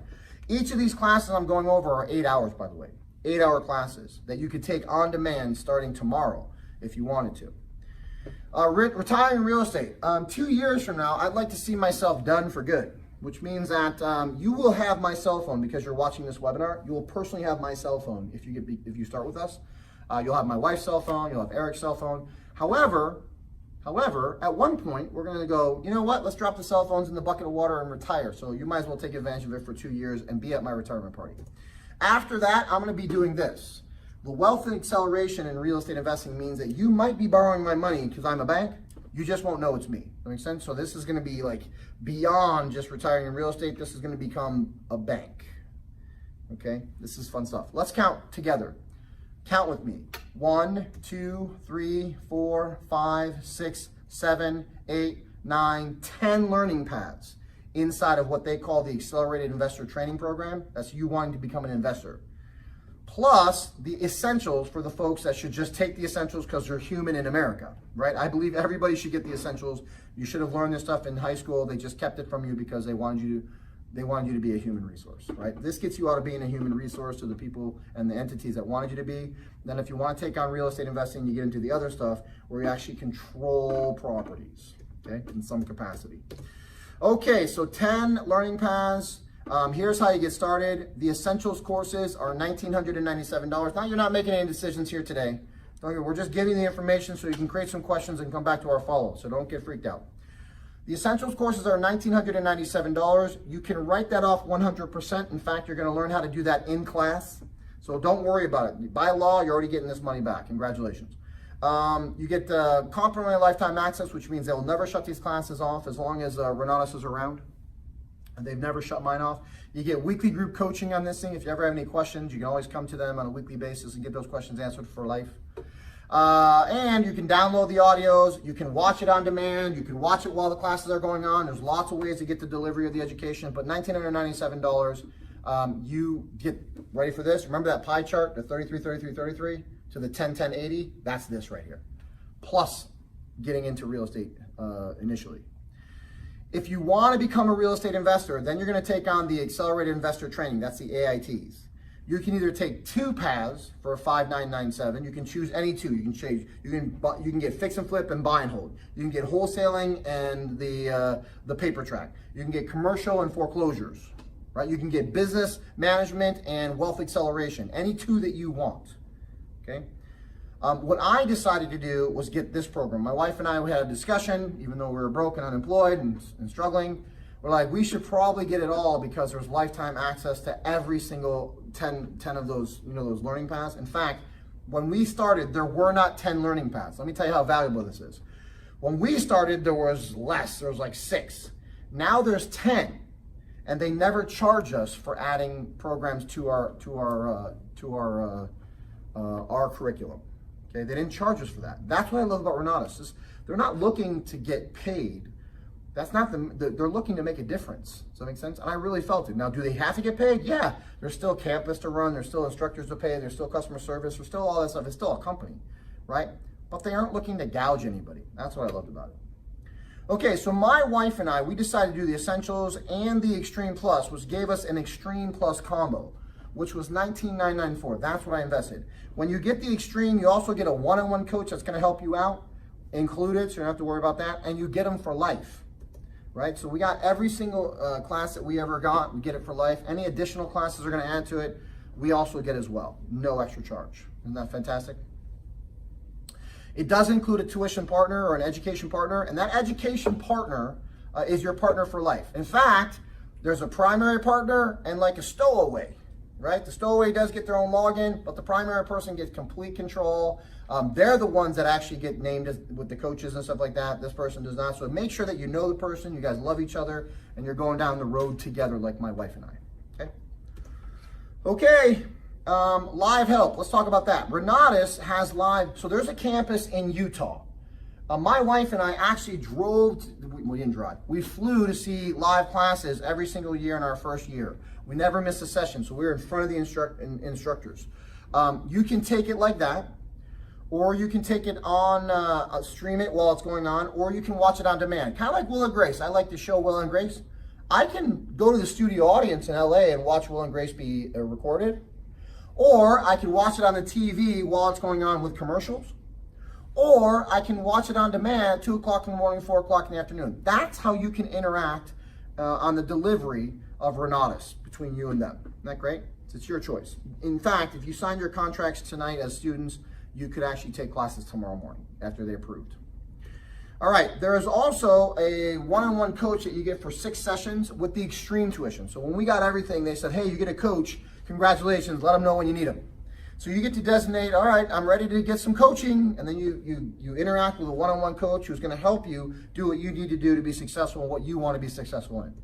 Each of these classes I'm going over are 8 hours, by the way. 8-hour classes that you could take on demand starting tomorrow if you wanted to. Retiring real estate. 2 years from now, I'd like to see myself done for good, which means that you will have my cell phone because you're watching this webinar. You will personally have my cell phone if you start with us. You'll have my wife's cell phone. You'll have Eric's cell phone. However, at one point, we're going to go, you know what? Let's drop the cell phones in the bucket of water and retire. So you might as well take advantage of it for 2 years and be at my retirement party. After that, I'm going to be doing this. The wealth and acceleration in real estate investing means that you might be borrowing my money because I'm a bank. You just won't know it's me. That makes sense? So this is going to be like beyond just retiring in real estate. This is going to become a bank. Okay? This is fun stuff. Let's count together. Count with me. 1, 2, 3, 4, 5, 6, 7, 8, 9, 10 learning paths inside of what they call the Accelerated Investor Training Program. That's you wanting to become an investor. Plus the essentials for the folks that should just take the essentials because they're human in America, right? I believe everybody should get the essentials. You should have learned this stuff in high school. They just kept it from you because they wanted you to be a human resource, right? This gets you out of being a human resource to the people and the entities that wanted you to be. Then if you want to take on real estate investing, you get into the other stuff where you actually control properties, okay, in some capacity. Okay, so 10 learning paths. Here's how you get started. The essentials courses are $1,997. Now, you're not making any decisions here today. We're just giving you the information so you can create some questions and come back to our follow. So don't get freaked out. The essentials courses are $1,997. You can write that off 100%. In fact, you're going to learn how to do that in class. So don't worry about it. By law, you're already getting this money back. Congratulations. You get complimentary lifetime access, which means they'll never shut these classes off as long as Renatus is around. And they've never shut mine off. You get weekly group coaching on this thing. If you ever have any questions, you can always come to them on a weekly basis and get those questions answered for life. And you can download the audios. You can watch it on demand. You can watch it while the classes are going on. There's lots of ways to get the delivery of the education, but $1,997. You get ready for this. Remember that pie chart, the 33, 33, 33 to the 10, 10, 80? That's this right here. Plus getting into real estate initially. If you want to become a real estate investor, then you're going to take on the Accelerated Investor Training. That's the AITs. You can either take 2 paths for $5,997. You can choose any 2. You can change. You can get fix and flip and buy and hold. You can get wholesaling and the paper track. You can get commercial and foreclosures. Right? You can get business management and wealth acceleration. Any 2 that you want. Okay. What I decided to do was get this program. My wife and I, we had a discussion, even though we were broke and unemployed and struggling. We're like, we should probably get it all because there's lifetime access to every single 10 of those, those learning paths. In fact, when we started, there were not 10 learning paths. Let me tell you how valuable this is. When we started, there was less. There was like 6. Now there's 10, and they never charge us for adding programs to our curriculum. Okay, they didn't charge us for that. That's what I love about Renatus. They're not looking to get paid. That's not they're looking to make a difference. Does that make sense? And I really felt it. Now, do they have to get paid? Yeah. There's still campus to run. There's still instructors to pay. There's still customer service. There's still all that stuff. It's still a company, right? But they aren't looking to gouge anybody. That's what I loved about it. Okay, so my wife and I, we decided to do the Essentials and the Extreme Plus, which gave us an Extreme Plus combo, which was $19,994. That's what I invested. When you get the Extreme, you also get a one-on-one coach that's going to help you out, included, so you don't have to worry about that, and you get them for life, right? So we got every single class that we ever got, we get it for life. Any additional classes are going to add to it, we also get as well. No extra charge. Isn't that fantastic? It does include a tuition partner or an education partner, and that education partner is your partner for life. In fact, there's a primary partner and like a stowaway. Right? The stowaway does get their own login, but the primary person gets complete control. They're the ones that actually get named with the coaches and stuff like that. This person does not. So make sure that you know the person, you guys love each other, and you're going down the road together like my wife and I. Okay. Live help. Let's talk about that. Renatus has live. So there's a campus in Utah. My wife and I actually we didn't drive. We flew to see live classes every single year in our first year. We never missed a session, so we were in front of the instructors. You can take it like that, or you can take it on, stream it while it's going on, or you can watch it on demand. Kind of like Will and Grace. I like the show Will and Grace. I can go to the studio audience in LA and watch Will and Grace be recorded, or I can watch it on the TV while it's going on with commercials, or I can watch it on demand at 2 o'clock in the morning, 4 o'clock in the afternoon. That's how you can interact on the delivery of Renatus between you and them. Isn't that great? It's your choice. In fact, if you sign your contracts tonight as students, you could actually take classes tomorrow morning after they approved. All right, there is also a one-on-one coach that you get for 6 sessions with the extreme tuition. So when we got everything, they said, hey, you get a coach. Congratulations, let them know when you need them. So you get to designate, all right, I'm ready to get some coaching, and then you interact with a one-on-one coach who's gonna help you do what you need to do to be successful in what you wanna be successful in.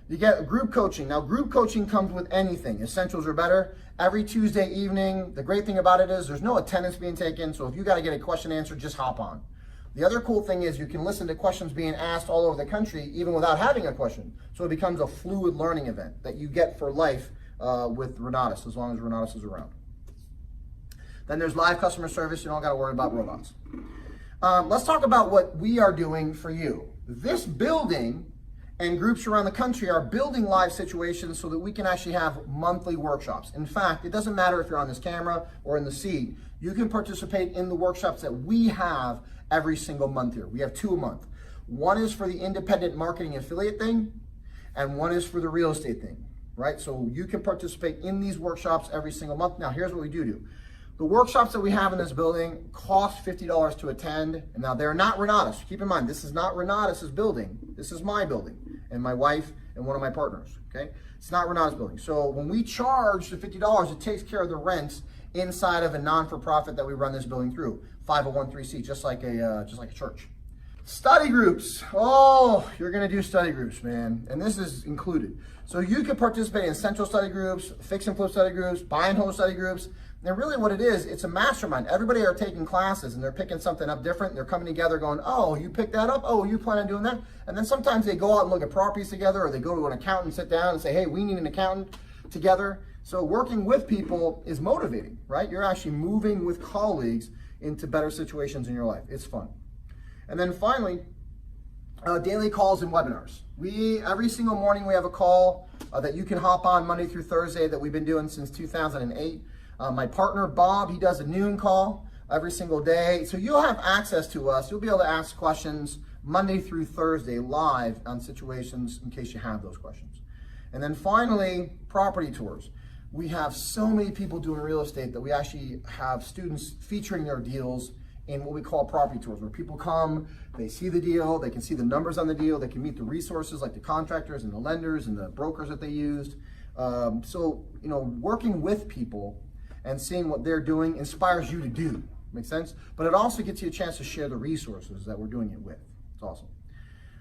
You get group coaching. Now, group coaching comes with anything. Essentials are better. Every Tuesday evening, the great thing about it is there's no attendance being taken, so if you gotta get a question answered, just hop on. The other cool thing is you can listen to questions being asked all over the country even without having a question. So it becomes a fluid learning event that you get for life with Renatus, as long as Renatus is around. Then there's live customer service. You don't got to worry about robots. Let's talk about what we are doing for you. This building and groups around the country are building live situations so that we can actually have monthly workshops. In fact, it doesn't matter if you're on this camera or in the seat. You can participate in the workshops that we have every single month here. We have 2 a month. One is for the independent marketing affiliate thing, and one is for the real estate thing, right? So you can participate in these workshops every single month. Now, here's what we do. The workshops that we have in this building cost $50 to attend. And now they're not Renata's. Keep in mind, this is not Renata's building. This is my building and my wife and one of my partners, okay? It's not Renata's building. So when we charge the $50, it takes care of the rent inside of a non-for-profit that we run this building through, 501(c), just like a church. Study groups. Oh, you're gonna do study groups, man. And this is included. So you can participate in central study groups, fix and flip study groups, buy and hold study groups. And really what it is, it's a mastermind. Everybody are taking classes and they're picking something up different. They're coming together going, oh, you picked that up? Oh, you plan on doing that? And then sometimes they go out and look at properties together, or they go to an accountant and sit down and say, hey, we need an accountant together. So working with people is motivating, right? You're actually moving with colleagues into better situations in your life. It's fun. And then finally, daily calls and webinars. Every single morning we have a call that you can hop on Monday through Thursday that we've been doing since 2008. My partner, Bob, he does a noon call every single day. So you'll have access to us. You'll be able to ask questions Monday through Thursday live on situations in case you have those questions. And then finally, property tours. We have so many people doing real estate that we actually have students featuring their deals in what we call property tours, where people come, they see the deal, they can see the numbers on the deal, they can meet the resources like the contractors and the lenders and the brokers that they used. So, working with people and seeing what they're doing inspires you to do. Make sense? But it also gets you a chance to share the resources that we're doing it with. It's awesome.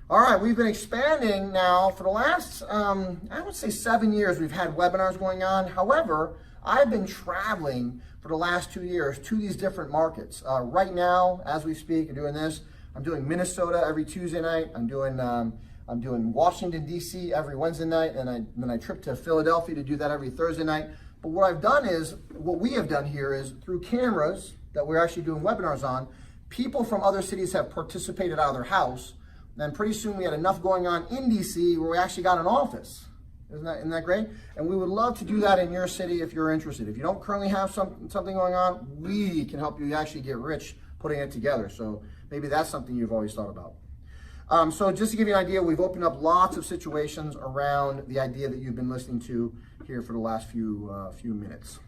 All right, we've been expanding now for the last, I would say 7 years. We've had webinars going on. However, I've been traveling for the last 2 years to these different markets. Right now, as we speak, I'm doing this. I'm doing Minnesota every Tuesday night. I'm doing Washington, D.C. every Wednesday night, and then I trip to Philadelphia to do that every Thursday night. But what we have done here is through cameras that we're actually doing webinars on, people from other cities have participated out of their house. Then pretty soon we had enough going on in DC where we actually got an office. Isn't that great? And we would love to do that in your city if you're interested. If you don't currently have something going on, we can help you actually get rich putting it together. So maybe that's something you've always thought about. So just to give you an idea, we've opened up lots of situations around the idea that you've been listening to here for the last few minutes.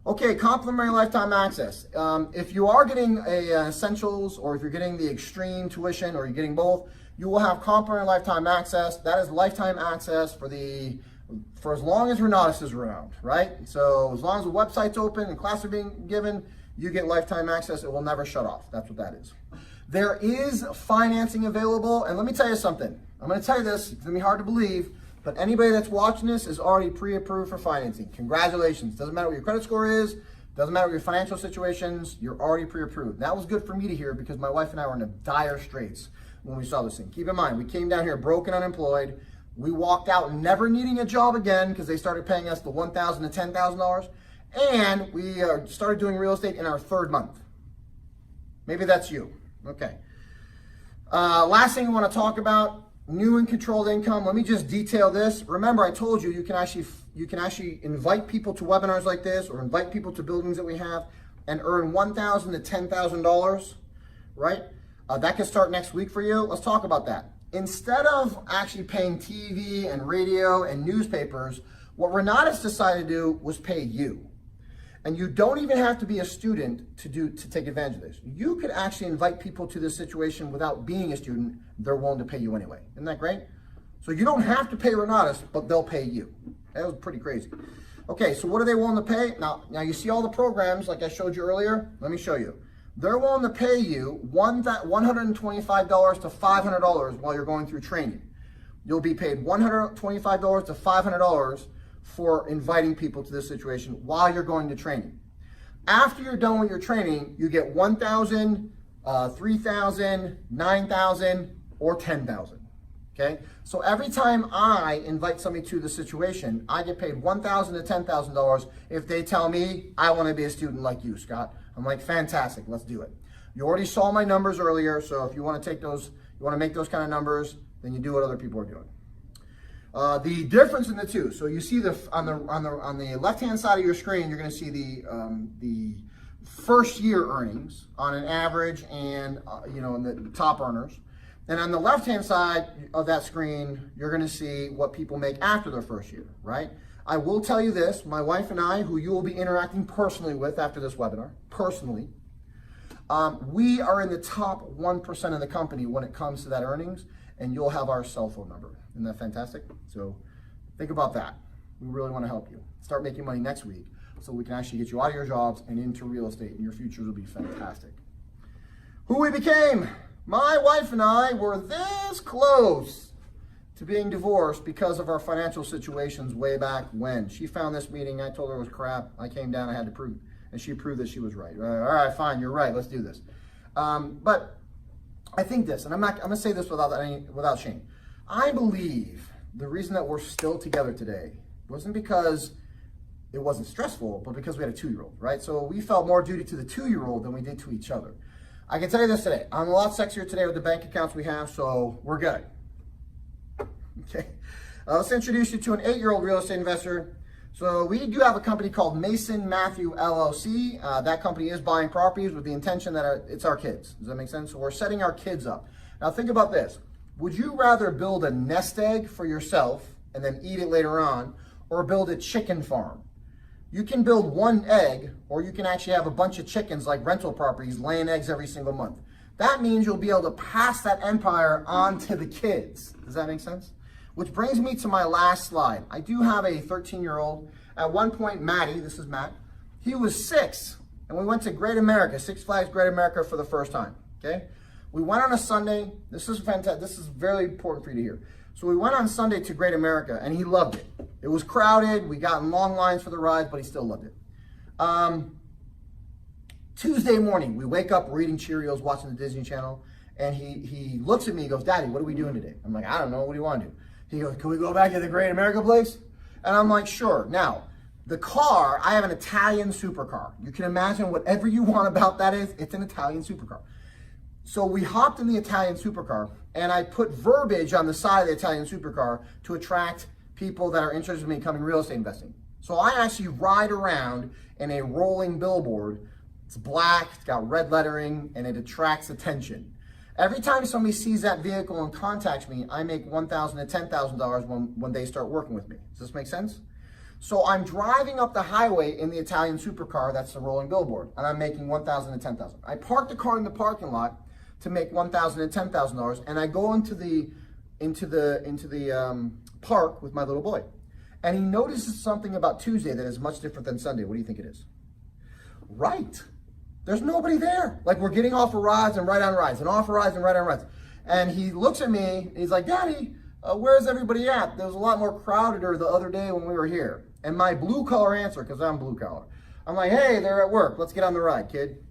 Okay, complimentary lifetime access. If you are getting a essentials, or if you're getting the extreme tuition, or you're getting both, you will have complimentary lifetime access. That is lifetime access for as long as Renatus is around, right? So as long as the website's open and classes are being given, you get lifetime access. It will never shut off. That's what that is. There is financing available, and let me tell you something. I'm going to tell you this. It's going to be hard to believe, but anybody that's watching this is already pre-approved for financing. Congratulations. Doesn't matter what your credit score is. Doesn't matter what your financial situations. You're already pre-approved. That was good for me to hear because my wife and I were in dire straits when we saw this thing. Keep in mind, we came down here broke and unemployed. We walked out never needing a job again because they started paying us the $1,000 to $10,000. And we started doing real estate in our 3rd month. Maybe that's you. Okay. Last thing I want to talk about, new and controlled income. Let me just detail this. Remember, I told you you can actually invite people to webinars like this, or invite people to buildings that we have, and earn $1,000 to $10,000, right? That can start next week for you. Let's talk about that. Instead of actually paying TV and radio and newspapers, what Renatus decided to do was pay you. And you don't even have to be a student to take advantage of this. You could actually invite people to this situation without being a student. They're willing to pay you anyway. Isn't that great? So you don't have to pay Renatus, but they'll pay you. That was pretty crazy. Okay, so what are they willing to pay? Now you see all the programs like I showed you earlier. Let me show you. They're willing to pay you $125 to $500 while you're going through training. You'll be paid $125 to $500 for inviting people to this situation while you're going to training. After you're done with your training, you get $1,000, $3,000, $9,000, or $10,000. Okay? So every time I invite somebody to the situation, I get paid $1,000 to $10,000 if they tell me, I want to be a student like you, Scott. I'm like, fantastic, let's do it. You already saw my numbers earlier, so if you want to take those, you want to make those kind of numbers, then you do what other people are doing. The difference in the two. So you see on the left-hand side of your screen, you're going to see the first year earnings on an average, and in the top earners. And on the left-hand side of that screen, you're going to see what people make after their first year, right? I will tell you this, my wife and I, who you will be interacting personally with after this webinar, personally, we are in the top 1% of the company when it comes to that earnings, and you'll have our cell phone number. Isn't that fantastic? So think about that. We really want to help you. Start making money next week so we can actually get you out of your jobs and into real estate, and your futures will be fantastic. Who we became. My wife and I were this close to being divorced because of our financial situations way back when. She found this meeting, I told her it was crap. I came down, I had to prove, and she proved that she was right. All right, fine, you're right, let's do this. But I think this, and I'm gonna say this without shame. I believe the reason that we're still together today wasn't because it wasn't stressful, but because we had a 2-year-old, right? So we felt more duty to the 2-year-old than we did to each other. I can tell you this today, I'm a lot sexier today with the bank accounts we have, so we're good. Okay, let's introduce you to an 8-year-old real estate investor. So we do have a company called Mason Matthew LLC. That company is buying properties with the intention that it's our kids. Does that make sense? So we're setting our kids up. Now think about this. Would you rather build a nest egg for yourself and then eat it later on, or build a chicken farm? You can build one egg, or you can actually have a bunch of chickens like rental properties laying eggs every single month. That means you'll be able to pass that empire on to the kids. Does that make sense? Which brings me to my last slide. I do have a 13-year-old. At one point, Maddie, this is Matt, he was 6, and we went to Great America, Six Flags Great America for the first time, okay? We went on a Sunday. This is fantastic. This is very important for you to hear. So we went on Sunday to Great America, and he loved it. It was crowded. We got in long lines for the rides, but he still loved it. Tuesday morning, we wake up, we're eating Cheerios, watching the Disney Channel, and he looks at me, he goes, "Daddy, what are we doing today?" I'm like, "I don't know. What do you want to do?" He goes, "Can we go back to the Great America place?" And I'm like, "Sure." Now, the car, I have an Italian supercar. You can imagine whatever you want about that is, it's an Italian supercar. So we hopped in the Italian supercar, and I put verbiage on the side of the Italian supercar to attract people that are interested in becoming real estate investing. So I actually ride around in a rolling billboard. It's black, it's got red lettering, and it attracts attention. Every time somebody sees that vehicle and contacts me, I make $1,000 to $10,000 when they start working with me. Does this make sense? So I'm driving up the highway in the Italian supercar, that's the rolling billboard, and I'm making $1,000 to $10,000. I park the car in the parking lot to make $1,000 to $10,000, and I go into the park with my little boy, and he notices something about Tuesday that is much different than Sunday. What do you think it is? Right. There's nobody there. Like, we're getting off of rides and right on rides, and off of rides and right on rides. And he looks at me, and he's like, "Daddy, where's everybody at? There was a lot more crowded the other day when we were here." And my blue collar answer, because I'm blue collar, I'm like, "Hey, they're at work. Let's get on the ride, kid."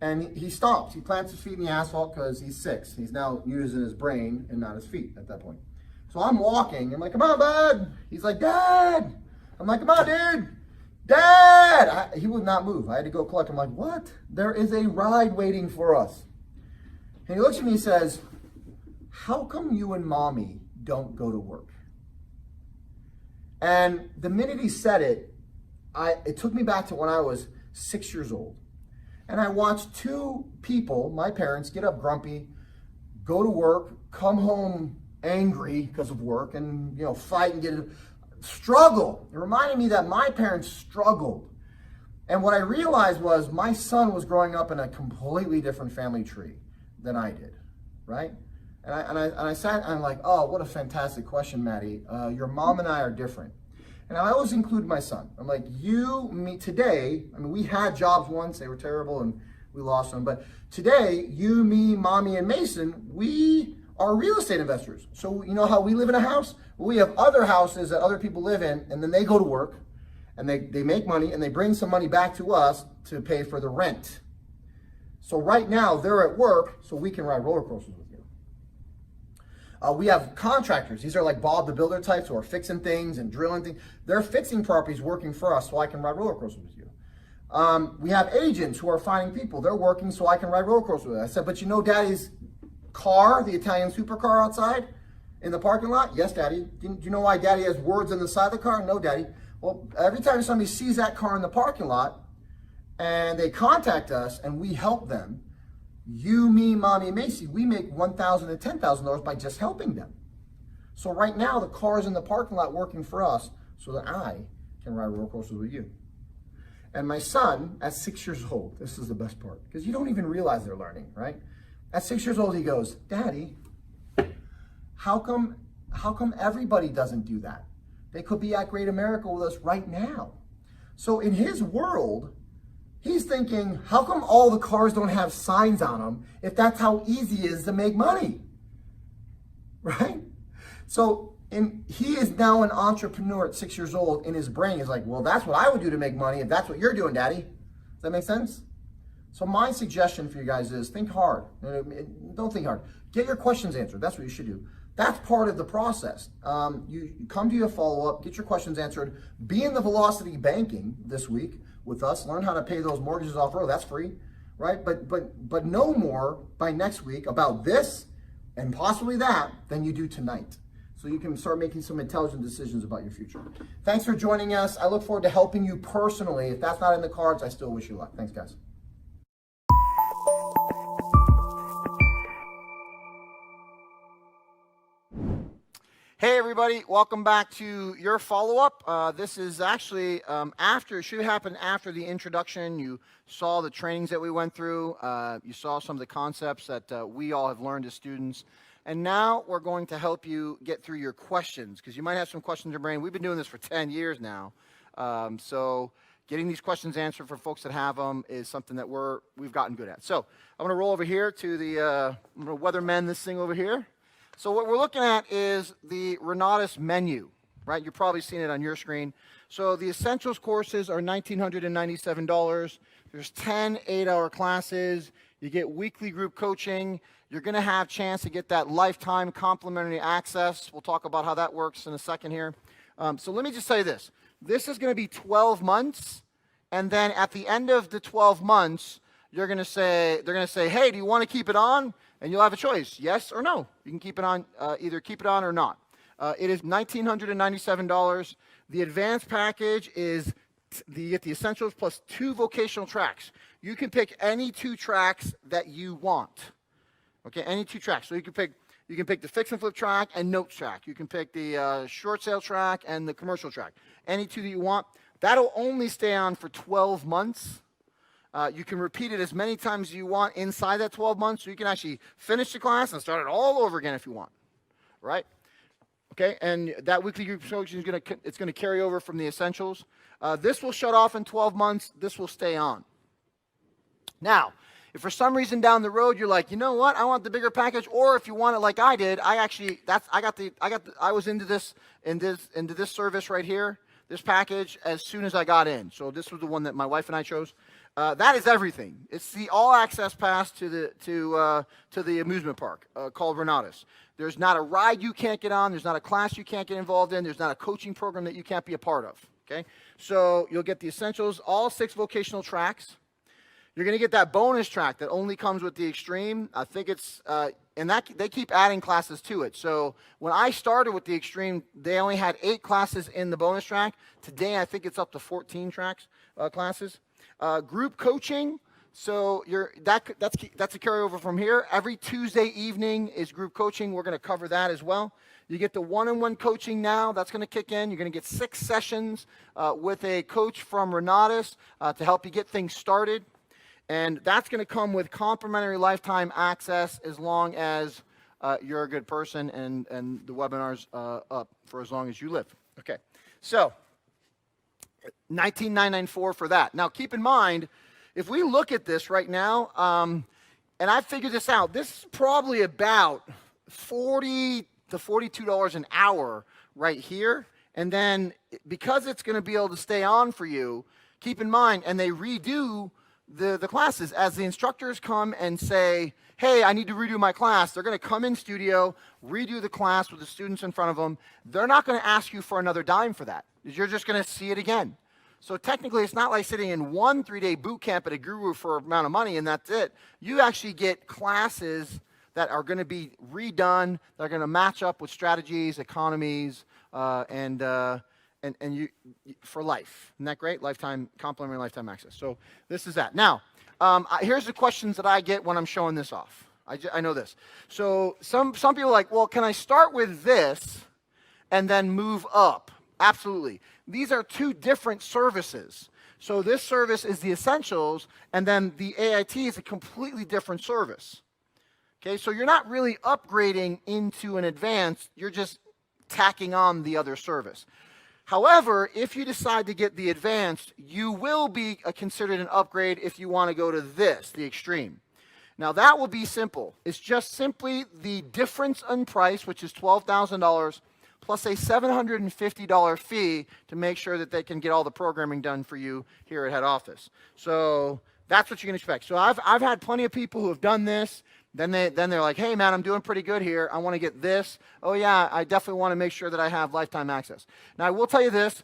And he stops. He plants his feet in the asphalt because he's 6. He's now using his brain and not his feet at that point. So I'm walking. I'm like, "Come on, bud." He's like, "Dad." I'm like, "Come on, dude. Dad!" He would not move. I had to go collect him. I'm like, "What?" "There is a ride waiting for us." And he looks at me and says, "How come you and Mommy don't go to work?" And the minute he said it, it took me back to when I was 6 years old. And I watched 2 people, my parents, get up grumpy, go to work, come home angry because of work, and fight and struggle. It reminded me that my parents struggled. And what I realized was my son was growing up in a completely different family tree than I did, right? And I sat and I'm like, "Oh, what a fantastic question, Maddie. Your mom and I are different." And I always include my son. I'm like, "You, me, today," I mean, we had jobs once, they were terrible and we lost them. But today, you, me, Mommy, and Mason, we are real estate investors. So you know how we live in a house? Well, we have other houses that other people live in, and then they go to work and they make money and they bring some money back to us to pay for the rent. So right now they're at work, so we can ride roller coasters with you. We have contractors. These are like Bob the Builder types who are fixing things and drilling things. They're fixing properties working for us, so I can ride roller coasters with you. We have agents who are finding people. They're working so I can ride roller coasters with you. I said, "But you know Daddy's car, the Italian supercar outside in the parking lot?" "Yes, Daddy." "Do you know why Daddy has words on the side of the car?" "No, Daddy." Well, every time somebody sees that car in the parking lot and they contact us and we help them, You, me, mommy, Macy, we make $1,000 to $10,000 by just helping them. So right now, the car's in the parking lot working for us so that I can ride roller coasters with you. And my son, at 6 years old, this is the best part, because you don't even realize they're learning, right? At 6 years old, he goes, Daddy, how come everybody doesn't do that? They could be at Great America with us right now. So in his world, he's thinking, how come all the cars don't have signs on them if that's how easy it is to make money, right? So he is now an entrepreneur at 6 years old. In his brain, he's like, well, that's what I would do to make money if that's what you're doing, Daddy. Does that make sense? So my suggestion for you guys is think hard. Don't think hard. Get your questions answered. That's what you should do. That's part of the process. You come to your follow-up, get your questions answered, be in the Velocity Banking this week with us, learn how to pay those mortgages off road. That's free, right? But know more by next week about this and possibly that than you do tonight. So you can start making some intelligent decisions about your future. Thanks for joining us. I look forward to helping you personally. If that's not in the cards, I still wish you luck. Thanks, guys. Hey everybody, welcome back to your follow-up. This is actually it should happen after the introduction. You saw the trainings that we went through. You saw some of the concepts that we all have learned as students. And now we're going to help you get through your questions, because you might have some questions in your brain. We've been doing this for 10 years now. So getting these questions answered for folks that have them is something that we've gotten good at. So I'm going to roll over here to I'm going to weatherman this thing over here. So what we're looking at is the Renatus menu, right? You've probably seen it on your screen. So the Essentials courses are $1,997. There's 10 8-hour classes. You get weekly group coaching. You're going to have a chance to get that lifetime complimentary access. We'll talk about how that works in a second here. So let me just say this. This is going to be 12 months. And then at the end of the 12 months, they're going to say, hey, do you want to keep it on? And you'll have a choice, yes or no. You can keep it on, either keep it on or not. It is $1,997. The advanced package is you get the Essentials plus 2 vocational tracks. You can pick any 2 tracks that you want. Okay, any 2 tracks. So you can pick the fix and flip track and notes track. You can pick the short sale track and the commercial track. Any 2 that you want. That'll only stay on for 12 months. You can repeat it as many times as you want inside that 12 months, so you can actually finish the class and start it all over again if you want, right? Okay, and that weekly group coaching is going to carry over from the Essentials. This will shut off in 12 months. This will stay on. Now, if for some reason down the road you're like, you know what, I want the bigger package, or if you want it like I did, I was into this service right here, this package, as soon as I got in. So this was the one that my wife and I chose. That is everything. It's the all-access pass to the amusement park called Renatus. There's not a ride you can't get on. There's not a class you can't get involved in. There's not a coaching program that you can't be a part of. Okay, so you'll get the Essentials, all 6 vocational tracks. You're going to get that bonus track that only comes with the Extreme. I think it's and that they keep adding classes to it. So when I started with the Extreme, they only had 8 classes in the bonus track. Today, I think it's up to 14 classes. Group coaching, so that's a carryover from here. Every Tuesday evening is group coaching. We're going to cover that as well. You get the one-on-one coaching now. That's going to kick in. You're going to get 6 sessions with a coach from Renatus to help you get things started. And that's going to come with complimentary lifetime access as long as you're a good person and the webinar's up for as long as you live. Okay, so $19,994 for that. Now, keep in mind, if we look at this right now, and I figured this out, this is probably about $40 to $42 an hour right here. And then because it's going to be able to stay on for you, keep in mind, and they redo the classes. As the instructors come and say, hey, I need to redo my class, they're going to come in studio, redo the class with the students in front of them. They're not going to ask you for another dime for that. You're just going to see it again. So technically, it's not like sitting in one 3-day boot camp at a guru for an amount of money and that's it. You actually get classes that are going to be redone, that are going to match up with strategies, economies, and you for life. Isn't that great? Complimentary lifetime access. So this is that. Now, Here's the questions that I get when I'm showing this off. I know this. So some people are like, well, can I start with this and then move up? Absolutely. These are two different services. So this service is the essentials, and then the AIT is a completely different service. Okay, so you're not really upgrading into an advanced, you're just tacking on the other service. However, if you decide to get the advanced, you will be considered an upgrade if you want to go to this, the extreme. Now that will be simple. It's just simply the difference in price, which is $12,000, plus a $750 fee to make sure that they can get all the programming done for you here at head office. So that's what you can expect. So I've had plenty of people who have done this. Then they're like, hey man, I'm doing pretty good here. I want to get this. Oh yeah, I definitely want to make sure that I have lifetime access. Now I will tell you this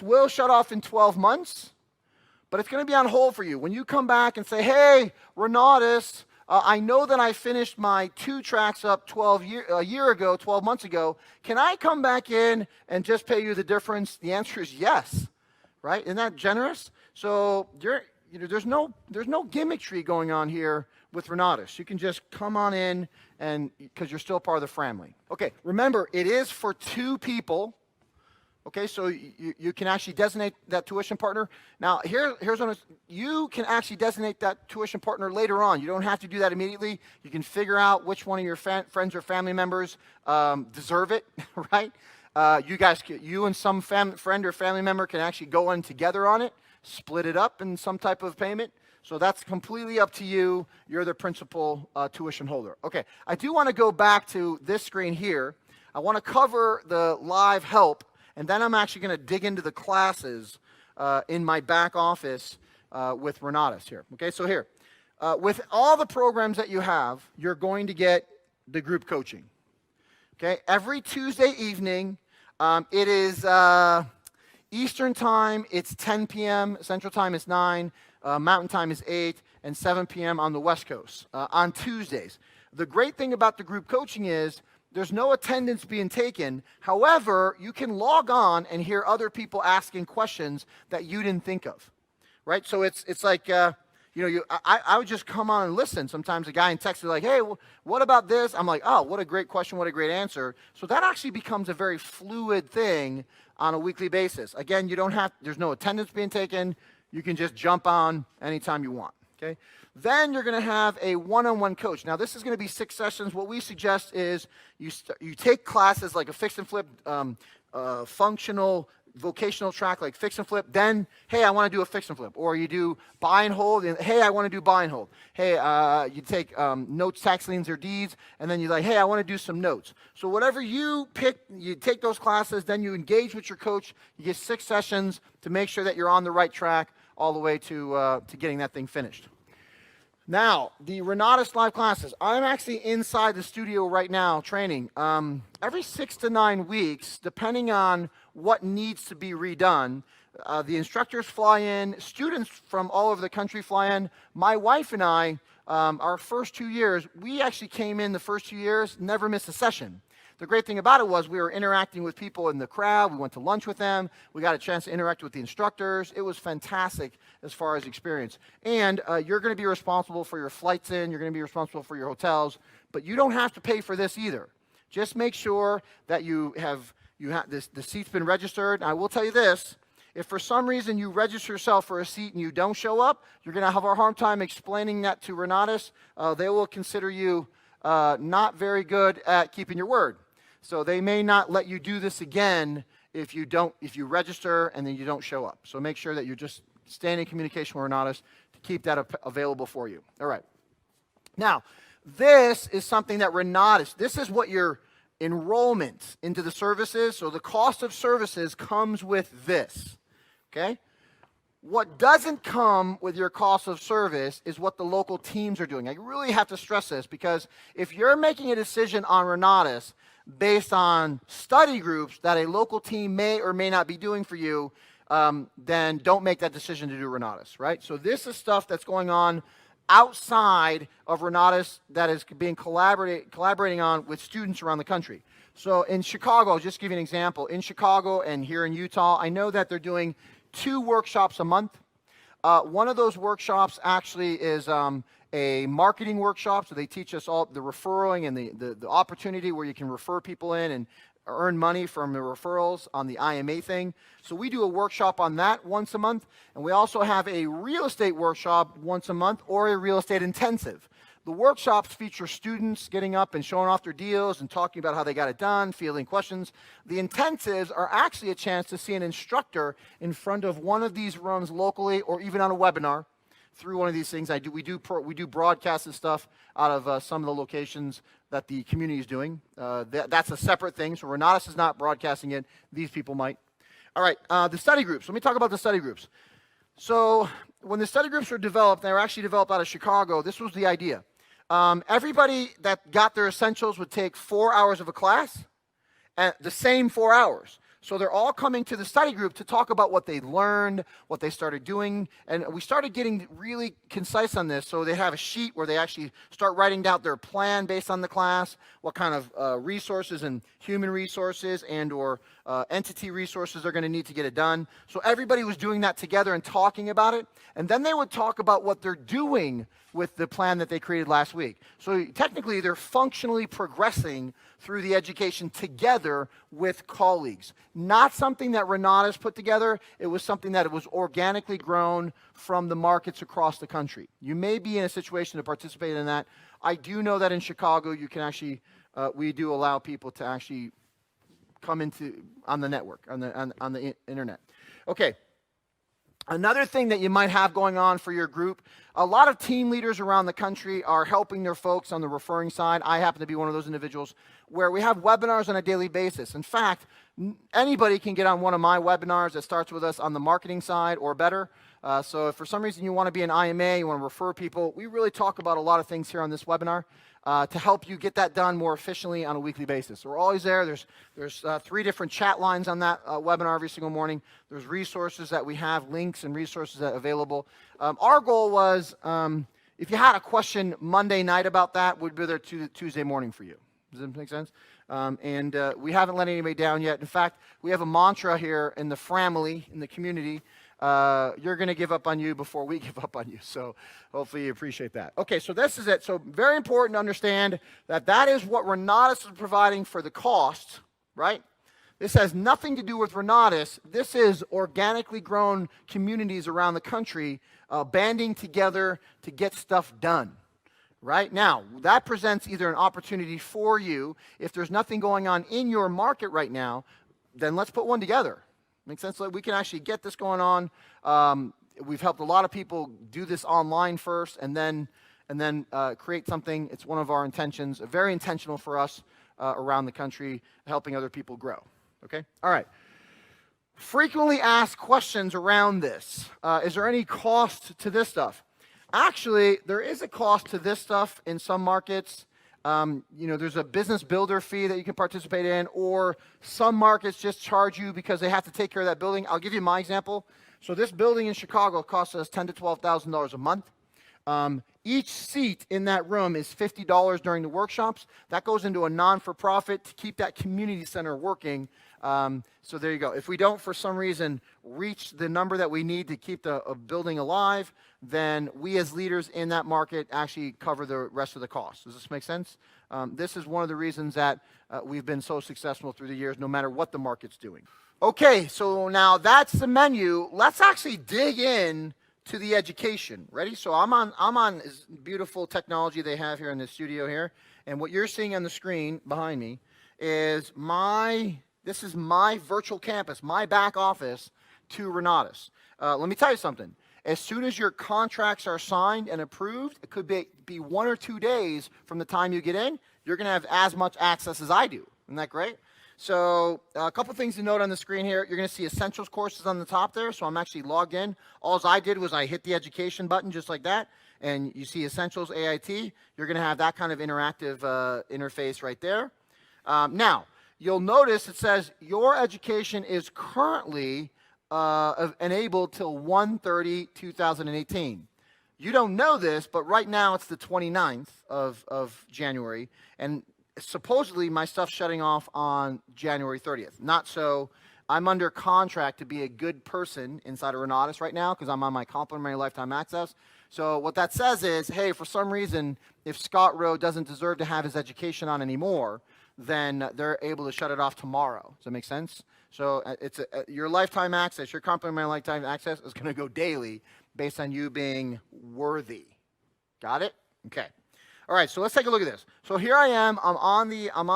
will shut off in 12 months, but it's going to be on hold for you. When you come back and say, hey, Renatus, I know that I finished my 2 tracks up 12 months ago. Can I come back in and just pay you the difference? The answer is yes, right? Isn't that generous? So there's no gimmickry going on here with Renatus. You can just come on in, and because you're still part of the family. Okay, remember, it is for 2 people. Okay, so you can actually designate that tuition partner. Now, here's what you can actually designate that tuition partner later on. You don't have to do that immediately. You can figure out which one of your friends or family members deserve it, right? You and some friend or family member can actually go in together on it, split it up in some type of payment. So that's completely up to you. You're the principal tuition holder. Okay, I do want to go back to this screen here. I want to cover the live help, and then I'm actually going to dig into the classes in my back office with Renatus here. Okay, so here, with all the programs that you have, you're going to get the group coaching. Okay, every Tuesday evening, it is Eastern time, it's 10 p.m., Central time is 9, Mountain time is 8, and 7 p.m. on the West Coast on Tuesdays. The great thing about the group coaching is there's no attendance being taken. However, you can log on and hear other people asking questions that you didn't think of, right? So it's like, I would just come on and listen. Sometimes a guy in text is like, hey, what about this? I'm like, oh, what a great question, what a great answer. So that actually becomes a very fluid thing on a weekly basis. Again, there's no attendance being taken. You can just jump on anytime you want, okay? Then you're going to have a one-on-one coach. Now, this is going to be 6 sessions. What we suggest is you take classes like a fix and flip, functional, vocational track like fix and flip. Then, hey, I want to do a fix and flip. Or you do buy and hold. And, hey, I want to do buy and hold. Hey, you take notes, tax liens, or deeds. And then you're like, hey, I want to do some notes. So whatever you pick, you take those classes. Then you engage with your coach. You get 6 sessions to make sure that you're on the right track all the way to getting that thing finished. Now, the Renatus live classes. I'm actually inside the studio right now training. Every 6 to 9 weeks, depending on what needs to be redone, the instructors fly in, students from all over the country fly in. My wife and I, our first 2 years, we actually came in the first 2 years, never missed a session. The great thing about it was we were interacting with people in the crowd. We went to lunch with them. We got a chance to interact with the instructors. It was fantastic as far as experience. And you're going to be responsible for your flights in. You're going to be responsible for your hotels. But you don't have to pay for this either. Just make sure that you have the seat's been registered. And I will tell you this. If for some reason you register yourself for a seat and you don't show up, you're going to have a hard time explaining that to Renatus. They will consider you not very good at keeping your word. So they may not let you do this again if you register and then you don't show up. So make sure that you're just staying in communication with Renatus to keep that available for you. All right. Now, this is something that Renatus, this is what your enrollment into the services. So the cost of services comes with this. Okay? What doesn't come with your cost of service is what the local teams are doing. I really have to stress this because if you're making a decision on Renatus based on study groups that a local team may or may not be doing for you, then don't make that decision to do Renatus, right? So this is stuff that's going on outside of Renatus that is being collaborating on with students around the country. So in Chicago, I'll just give you an example. In Chicago and here in Utah, I know that they're doing 2 workshops a month. One of those workshops actually is a marketing workshop. So they teach us all the referring and the opportunity where you can refer people in and earn money from the referrals on the IMA thing. So we do a workshop on that once a month. And we also have a real estate workshop once a month, or a real estate intensive. The workshops feature students getting up and showing off their deals and talking about how they got it done, fielding questions. The intensives are actually a chance to see an instructor in front of one of these rooms locally, or even on a webinar through one of these things. We do broadcast this stuff out of some of the locations that the community is doing. That's a separate thing. So Renatus is not broadcasting it. These people might. All right, the study groups. Let me talk about the study groups. So when the study groups were developed, they were actually developed out of Chicago. This was the idea. Everybody that got their essentials would take 4 hours of a class, at the same 4 hours. So they're all coming to the study group to talk about what they learned, what they started doing. And we started getting really concise on this. So they have a sheet where they actually start writing down their plan based on the class, what kind of resources and human resources and or entity resources they're going to need to get it done. So everybody was doing that together and talking about it. And then they would talk about what they're doing with the plan that they created last week. So technically, they're functionally progressing through the education together with colleagues. Not something that Renatus put together. It was something that was organically grown from the markets across the country. You may be in a situation to participate in that. I do know that in Chicago, you can actually, we do allow people to actually come into on the network, on the internet. Okay. Another thing that you might have going on for your group, a lot of team leaders around the country are helping their folks on the referring side. I happen to be one of those individuals where we have webinars on a daily basis. In fact, anybody can get on one of my webinars that starts with us on the marketing side or better. So if for some reason you want to be an IMA, you want to refer people, we really talk about a lot of things here on this webinar to help you get that done more efficiently on a weekly basis. So we're always there. There's 3 different chat lines on that webinar every single morning. There's resources that we have, links and resources that are available. Our goal was, if you had a question Monday night about that, we'd be there Tuesday morning for you. Does that make sense? We haven't let anybody down yet. In fact, we have a mantra here in the family, in the community. You're going to give up on you before we give up on you. So hopefully you appreciate that. Okay, so this is it. So very important to understand that that is what Renatus is providing for the cost, right? This has nothing to do with Renatus. This is organically grown communities around the country banding together to get stuff done. Right now, that presents either an opportunity for you. If there's nothing going on in your market right now, then let's put one together. Makes sense? So we can actually get this going on. We've helped a lot of people do this online first, and then create something. It's one of our intentions, very intentional for us around the country, helping other people grow. Okay. All right. Frequently asked questions around this. Is there any cost to this stuff? Actually, there is a cost to this stuff in some markets. There's a business builder fee that you can participate in, or some markets just charge you because they have to take care of that building. I'll give you my example. So this building in Chicago costs us $10,000 to $12,000 a month. Each seat in that room is $50 during the workshops. That goes into a non-for-profit to keep that community center working. So there you go. If we don't, for some reason, reach the number that we need to keep the building alive, then we as leaders in that market actually cover the rest of the cost. Does this make sense? This is one of the reasons that we've been so successful through the years, no matter what the market's doing. Okay, so now that's the menu. Let's actually dig in to the education. Ready? So I'm on this beautiful technology they have here in the studio here, and what you're seeing on the screen behind me is this is my virtual campus, my back office to Renatus. Let me tell you something. As soon as your contracts are signed and approved, it could be 1 or 2 days from the time you get in, you're going to have as much access as I do. Isn't that great? So a couple things to note on the screen here. You're going to see Essentials courses on the top there. So I'm actually logged in. All I did was I hit the education button just like that. And you see Essentials AIT. You're going to have that kind of interactive interface right there. Now, you'll notice it says your education is currently enabled till 1/30/2018. You don't know this, but right now it's the 29th of January. And supposedly my stuff's shutting off on January 30th. Not so. I'm under contract to be a good person inside of Renatus right now because I'm on my complimentary lifetime access. So what that says is, hey, for some reason, if Scott Rowe doesn't deserve to have his education on anymore, then they're able to shut it off tomorrow. Does that make sense? So your lifetime access, your complimentary lifetime access is going to go daily based on you being worthy. Got it? Okay. All right, so let's take a look at this. So here I am. I'm on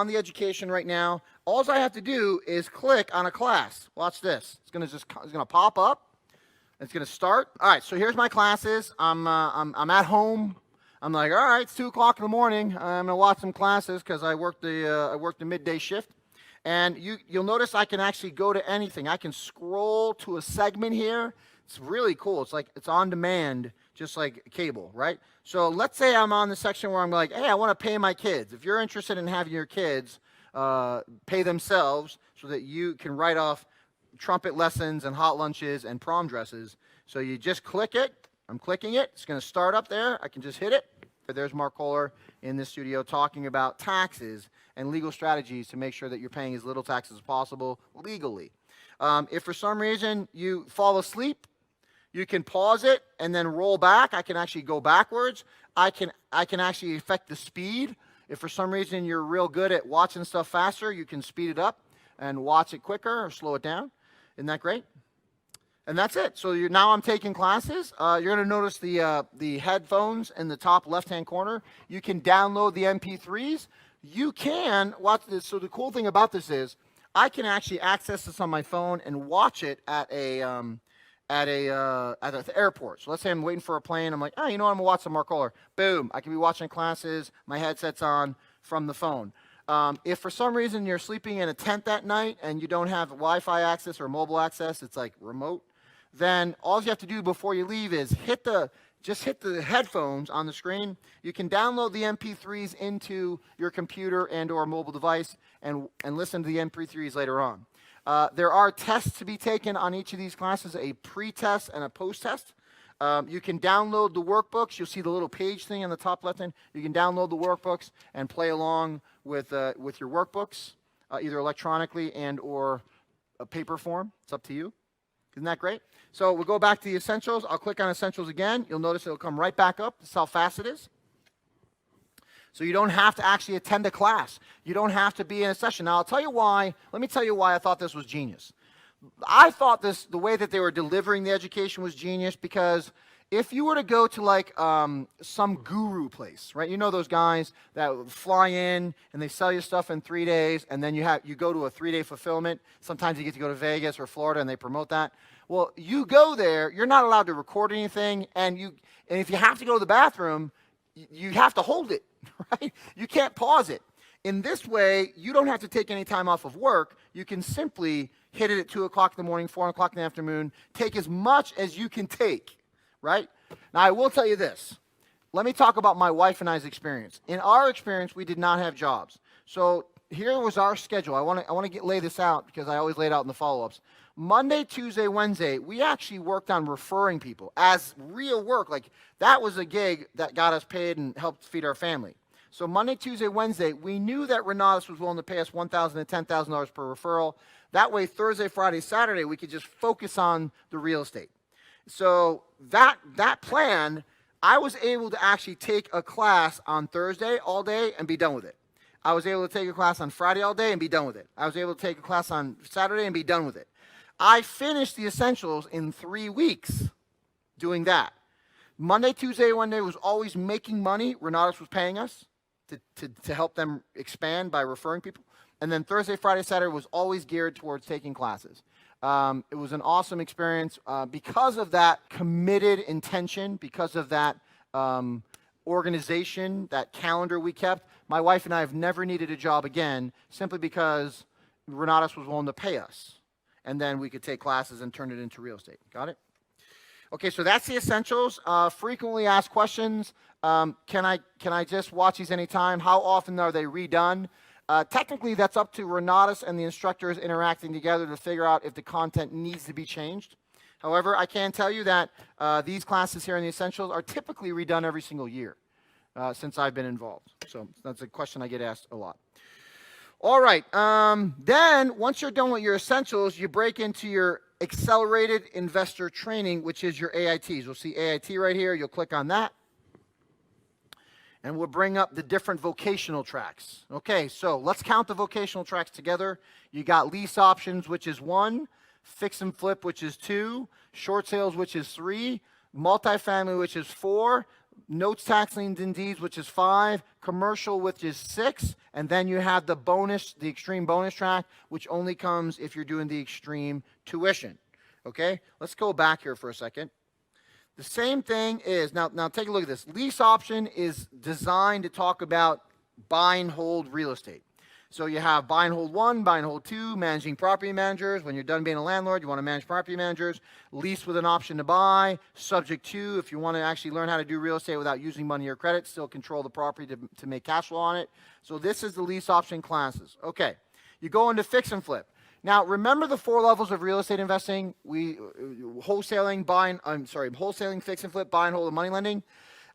the education right now. All I have to do is click on a class. Watch this. It's gonna pop up. It's gonna start. All right, so here's my classes. I'm at home. I'm like, all right, it's 2 o'clock in the morning. I'm gonna watch some classes because I worked the midday shift. And you'll notice I can actually go to anything. I can scroll to a segment here. It's really cool. It's like it's on demand, just like cable, right? So let's say I'm on the section where I'm like, hey, I want to pay my kids. If you're interested in having your kids pay themselves so that you can write off trumpet lessons and hot lunches and prom dresses. So you just click it. I'm clicking it. It's going to start up there. I can just hit it. There's Mark Kohler in this studio talking about taxes and legal strategies to make sure that you're paying as little taxes as possible legally. If for some reason you fall asleep, you can pause it and then roll back. I can actually go backwards. I can actually affect the speed. If for some reason you're real good at watching stuff faster, you can speed it up and watch it quicker or slow it down. Isn't that great? And that's it. So now I'm taking classes. You're going to notice the headphones in the top left-hand corner. You can download the MP3s. You can watch this. So the cool thing about this is I can actually access this on my phone and watch it at the airport. So let's say I'm waiting for a plane. I'm like, oh, you know what? I'm going to watch some Mark Kohler. Boom. I can be watching classes. My headset's on from the phone. If for some reason you're sleeping in a tent that night and you don't have Wi-Fi access or mobile access, it's like remote, then all you have to do before you leave is just hit the headphones on the screen. You can download the MP3s into your computer and or mobile device and listen to the MP3s later on. There are tests to be taken on each of these classes, a pre-test and a post-test. You can download the workbooks. You'll see the little page thing on the top left hand. You can download the workbooks and play along with your workbooks, either electronically and or a paper form. It's up to you. Isn't that great? So we'll go back to the essentials. I'll click on essentials again. You'll notice it'll come right back up. This is how fast it is. So you don't have to actually attend a class. You don't have to be in a session. Now, I'll tell you why. Let me tell you why I thought this was genius. I thought the way that they were delivering the education was genius because if you were to go to like some guru place, right? You know those guys that fly in and they sell you stuff in 3 days and then you go to a 3-day fulfillment. Sometimes you get to go to Vegas or Florida and they promote that. Well, you go there, you're not allowed to record anything, and if you have to go to the bathroom, you have to hold it, right? You can't pause it. In this way, you don't have to take any time off of work. You can simply hit it at 2 o'clock in the morning, 4 o'clock in the afternoon, take as much as you can take, right? Now, I will tell you this. Let me talk about my wife and I's experience. In our experience, we did not have jobs. So here was our schedule. I want to lay this out because I always lay it out in the follow-ups. Monday, Tuesday, Wednesday, we actually worked on referring people as real work. Like that was a gig that got us paid and helped feed our family. So Monday, Tuesday, Wednesday, we knew that Renatus was willing to pay us $1,000 to $10,000 per referral. That way, Thursday, Friday, Saturday, we could just focus on the real estate. So that plan, I was able to actually take a class on Thursday all day and be done with it. I was able to take a class on Friday all day and be done with it. I was able to take a class on Saturday and be done with it. I finished the essentials in 3 weeks doing that. Monday, Tuesday, Wednesday was always making money. Renatus was paying us to help them expand by referring people. And then Thursday, Friday, Saturday was always geared towards taking classes. It was an awesome experience because of that committed intention, because of that organization, that calendar we kept. My wife and I have never needed a job again simply because Renatus was willing to pay us. And then we could take classes and turn it into real estate. Got it? Okay, so that's the essentials. Frequently asked questions. Can I just watch these anytime? How often are they redone? Technically, that's up to Renatus and the instructors interacting together to figure out if the content needs to be changed. However, I can tell you that these classes here in the essentials are typically redone every single year since I've been involved. So that's a question I get asked a lot. All right. Then once you're done with your essentials, you break into your accelerated investor training, which is your AITs. You'll see AIT right here. You'll click on that. And we'll bring up the different vocational tracks. Okay, so let's count the vocational tracks together. You got lease options, which is 1, fix and flip, which is 2, short sales, which is 3, multifamily, which is 4, notes, tax liens, and deeds, which is 5, commercial, which is 6, and then you have the bonus, the extreme bonus track, which only comes if you're doing the extreme tuition. Okay, let's go back here for a second. The same thing is, now take a look at this. Lease option is designed to talk about buy and hold real estate. So you have buy and hold 1, buy and hold 2, managing property managers. When you're done being a landlord, you want to manage property managers. Lease with an option to buy. Subject to, if you want to actually learn how to do real estate without using money or credit, still control the property to make cash flow on it. So this is the lease option classes. Okay, you go into fix and flip. Now, remember the 4 levels of real estate investing? Wholesaling, wholesaling, fix and flip, buy and hold, and money lending.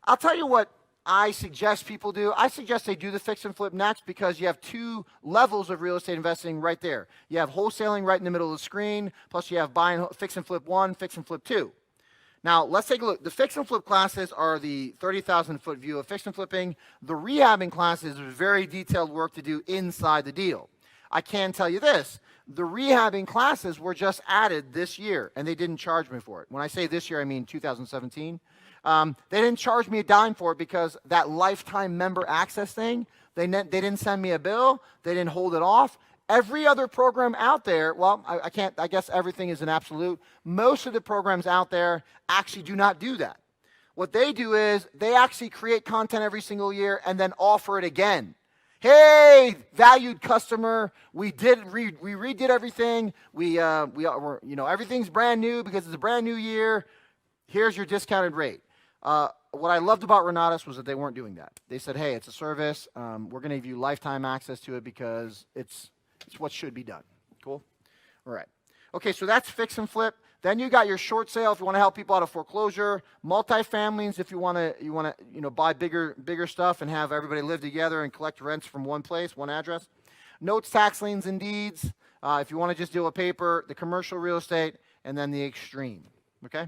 I'll tell you what I suggest people do. I suggest they do the fix and flip next because you have 2 levels of real estate investing right there. You have wholesaling right in the middle of the screen, plus you have buy and fix and flip 1, fix and flip 2. Now, let's take a look. The fix and flip classes are the 30,000-foot view of fix and flipping. The rehabbing classes is very detailed work to do inside the deal. I can tell you this. The rehabbing classes were just added this year, and they didn't charge me for it. When I say this year, I mean 2017. They didn't charge me a dime for it because that lifetime member access thing, they didn't send me a bill. They didn't hold it off. Every other program out there, well, I guess everything is an absolute. Most of the programs out there actually do not do that. What they do is they actually create content every single year and then offer it again. Hey, valued customer, we redid everything. Everything's brand new because it's a brand new year. Here's your discounted rate. What I loved about Renatus was that they weren't doing that. They said, hey, it's a service. We're going to give you lifetime access to it because it's what should be done. Cool? All right. Okay, so that's fix and flip. Then you got your short sale if you want to help people out of foreclosure, multifamilies if you want to buy bigger stuff and have everybody live together and collect rents from one place, one address. Notes, tax liens, and deeds if you want to just deal with paper, the commercial real estate, and then the extreme. Okay?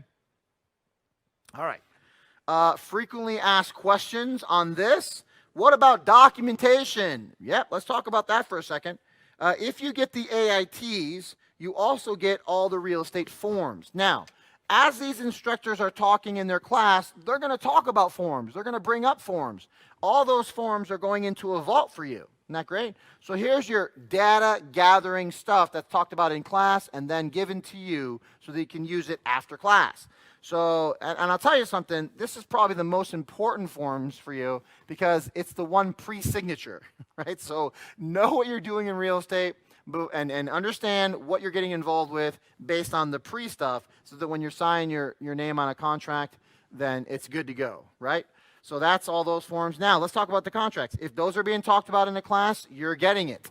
All right. Frequently asked questions on this. What about documentation? Yep, let's talk about that for a second. If you get the AITs, you also get all the real estate forms. Now, as these instructors are talking in their class, they're going to talk about forms. They're going to bring up forms. All those forms are going into a vault for you. Isn't that great? So here's your data gathering stuff that's talked about in class and then given to you so that you can use it after class. So, and I'll tell you something, this is probably the most important forms for you because it's the one pre-signature, right? So know what you're doing in real estate and understand what you're getting involved with based on the pre-stuff so that when you're signing your name on a contract, then it's good to go, right? So that's all those forms. Now, let's talk about the contracts. If those are being talked about in the class, you're getting it.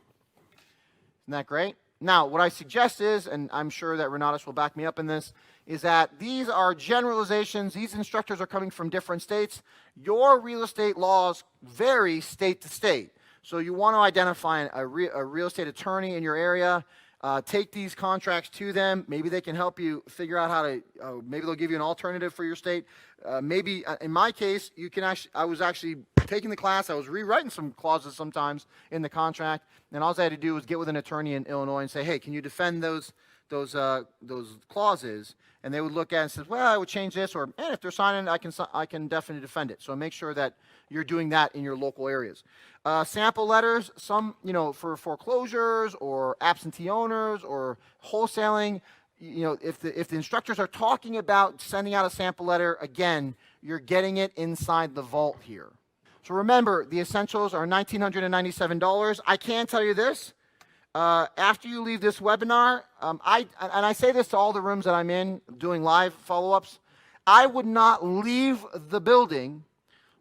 Isn't that great? Now, what I suggest is, and I'm sure that Renatus will back me up in this, is that these are generalizations. These instructors are coming from different states. Your real estate laws vary state to state. So you want to identify a real estate attorney in your area. Take these contracts to them. Maybe they can help you figure out how to, maybe they'll give you an alternative for your state. Maybe, in my case, you can actually, I was actually taking the class. I was rewriting some clauses sometimes in the contract. And all I had to do was get with an attorney in Illinois and say, hey, can you defend those clauses? And they would look at it and say, well, I would change this, or if they're signing, I can definitely defend it. So make sure that you're doing that in your local areas. Sample letters, some, for foreclosures or absentee owners or wholesaling, if the instructors are talking about sending out a sample letter, again, you're getting it inside the vault here. So remember, the essentials are $1,997. I can tell you this. After you leave this webinar, I say this to all the rooms that I'm in doing live follow-ups, I would not leave the building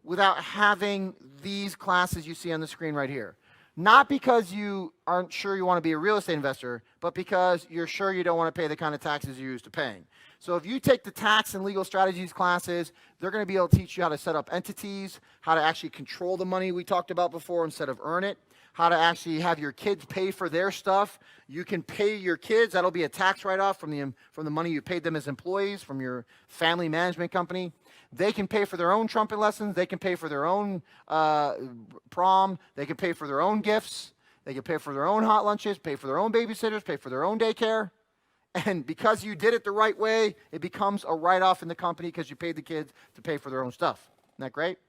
without having these classes you see on the screen right here. Not because you aren't sure you want to be a real estate investor, but because you're sure you don't want to pay the kind of taxes you're used to paying. So if you take the tax and legal strategies classes, they're going to be able to teach you how to set up entities, how to actually control the money we talked about before instead of earn it. how to actually have your kids pay for their stuff. You can pay your kids. That'll be a tax write-off from the money you paid them as employees from your family management company. They can pay for their own trumpet lessons. They can pay for their own prom. They can pay for their own gifts. They can pay for their own hot lunches, pay for their own babysitters, pay for their own daycare. And because you did it the right way, it becomes a write-off in the company because you paid the kids to pay for their own stuff. Isn't that great?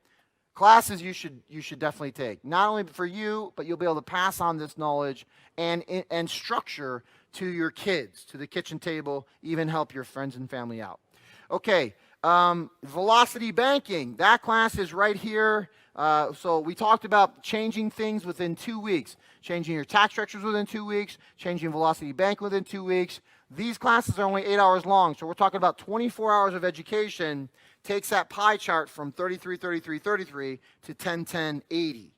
Classes you should definitely take. Not only for you, but you'll be able to pass on this knowledge and structure to your kids, to the kitchen table, even help your friends and family out. Okay, velocity banking. That class is right here. So we talked about changing things within 2 weeks, changing your tax structures within 2 weeks, changing velocity bank within 2 weeks. These classes are only 8 hours long, so we're talking about 24 hours of education. Takes that pie chart from 33, 33, 33 to 10, 10, 80,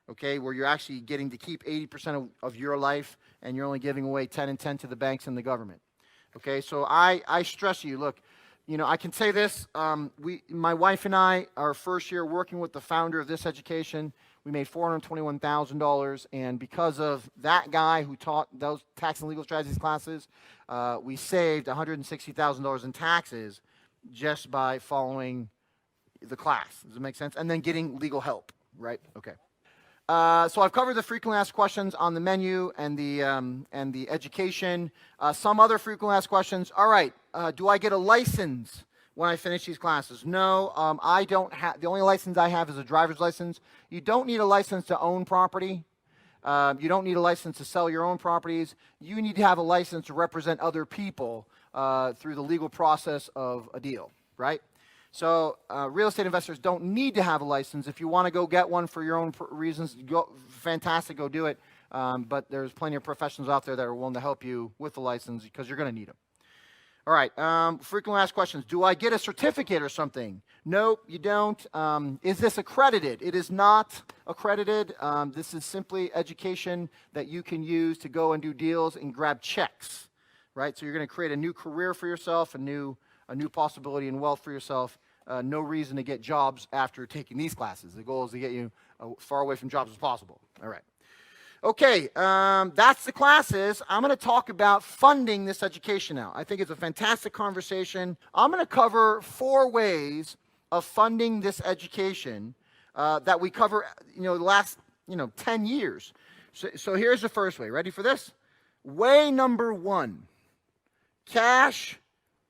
okay, where you're actually getting to keep 80% of your life, and you're only giving away 10 and 10 to the banks and the government. Okay, so I stress you, look, you know, I can say this, my wife and I, our first year working with the founder of this education, we made $421,000, and because of that guy who taught those tax and legal strategies classes, we saved $160,000 in taxes just by following the class. Does it make sense? And then getting legal help, right? Okay. So I've covered the frequently asked questions on the menu and the education. Some other frequently asked questions. All right, do I get a license when I finish these classes? No, I don't have. The only license I have is a driver's license. You don't need a license to own property. You don't need a license to sell your own properties. You need to have a license to represent other people through the legal process of a deal, right? So real estate investors don't need to have a license. If you want to go get one for your own reasons, go, fantastic, go do it. But there's plenty of professionals out there that are willing to help you with the license because you're going to need them. All right, frequently asked questions. Do I get a certificate or something? Nope, you don't. Is this accredited? It is not accredited. This is simply education that you can use to go and do deals and grab checks, right? So you're going to create a new career for yourself, a new possibility and wealth for yourself. No reason to get jobs after taking these classes. The goal is to get you far away from jobs as possible. All right. Okay, that's the classes. I'm going to talk about funding this education now. I think it's a fantastic conversation. I'm going to cover 4 ways of funding this education that we cover, the last, 10 years. So here's the first way. Ready for this? Way number 1, cash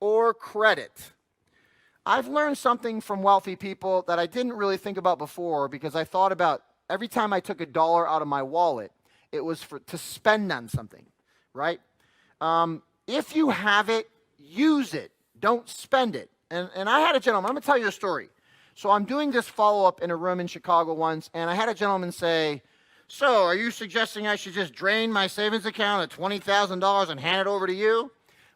or credit. I've learned something from wealthy people that I didn't really think about before because I thought about every time I took $1 out of my wallet, it was to spend on something, right? If you have it, use it. Don't spend it. And I had a gentleman, I'm going to tell you a story. So I'm doing this follow-up in a room in Chicago once, and I had a gentleman say, so are you suggesting I should just drain my savings account at $20,000 and hand it over to you?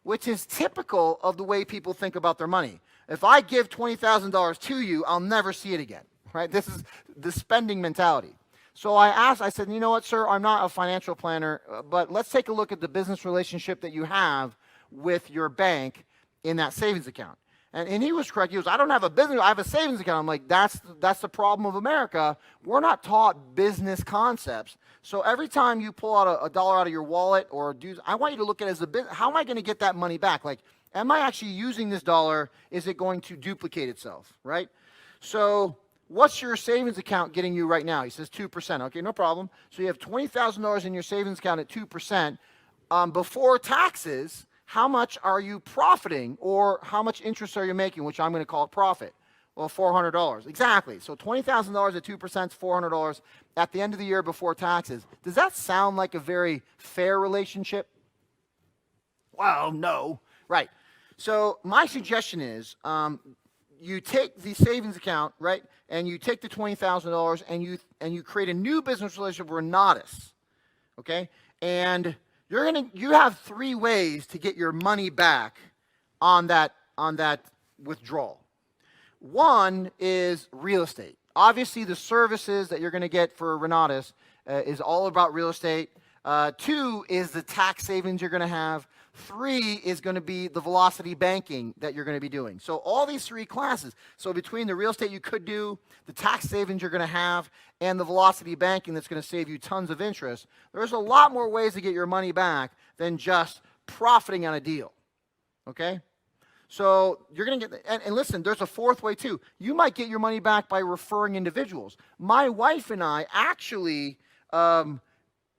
Which is typical of the way people think about their money. If I give $20,000 to you, I'll never see it again, right? This is the spending mentality. So I said, you know what, sir, I'm not a financial planner, but let's take a look at the business relationship that you have with your bank in that savings account. And he was correct. He goes, I don't have a business, I have a savings account. I'm like, that's the problem of America. We're not taught business concepts. So every time you pull out a dollar out of your wallet or do, I want you to look at it as a business. How am I going to get that money back? Like, am I actually using this dollar? Is it going to duplicate itself, right? So what's your savings account getting you right now? He says 2%. Okay, no problem. So you have $20,000 in your savings account at 2%. Before taxes, how much are you profiting, or how much interest are you making, which I'm going to call it profit? Well, $400. Exactly. So $20,000 at 2% is $400 at the end of the year before taxes. Does that sound like a very fair relationship? Well, no. Right. So my suggestion is you take the savings account, right, and you take the $20,000 and you create a new business relationship with Renatus, okay? And you have 3 ways to get your money back on that withdrawal. One is real estate. Obviously, the services that you're going to get for Renatus is all about real estate. 2 is the tax savings you're going to have. 3 is going to be the velocity banking that you're going to be doing. So all these 3 classes, so between the real estate you could do, the tax savings you're going to have, and the velocity banking that's going to save you tons of interest, there's a lot more ways to get your money back than just profiting on a deal, okay? So you're going to get, and listen, there's a 4th way too. You might get your money back by referring individuals. My wife and I actually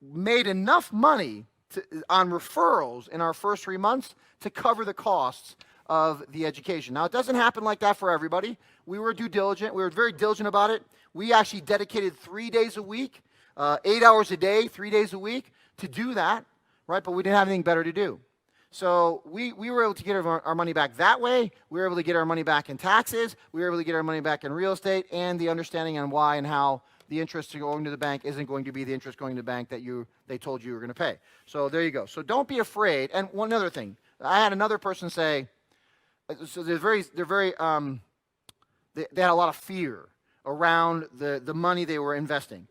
made enough money on referrals in our first 3 months to cover the costs of the education. Now, it doesn't happen like that for everybody. We were due diligent. We were very diligent about it. We actually dedicated 3 days a week, 8 hours a day, 3 days a week to do that, right? But we didn't have anything better to do. So we were able to get our money back that way. We were able to get our money back in taxes. We were able to get our money back in real estate, and the understanding on why and how the interest going to the bank isn't going to be the interest going to the bank that they told you were going to pay. So there you go. So don't be afraid. And one other thing, I had another person say, so they had a lot of fear around the money they were investing.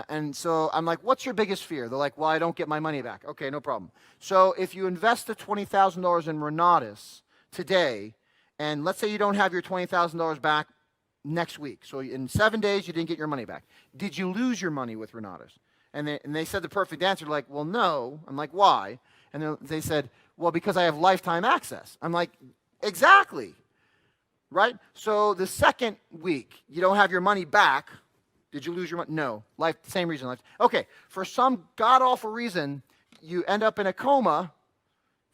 And so I'm like, what's your biggest fear? They're like, well, I don't get my money back. Okay, no problem. So if you invest the $20,000 in Renatus today, and let's say you don't have your $20,000 back next week. So in 7 days, you didn't get your money back. Did you lose your money with Renatus? And they said the perfect answer, like, well, no. I'm like, why? And they said, well, because I have lifetime access. I'm like, exactly, right? So the second week, you don't have your money back. Did you lose your money? No. Same reason. Okay, for some god-awful reason, you end up in a coma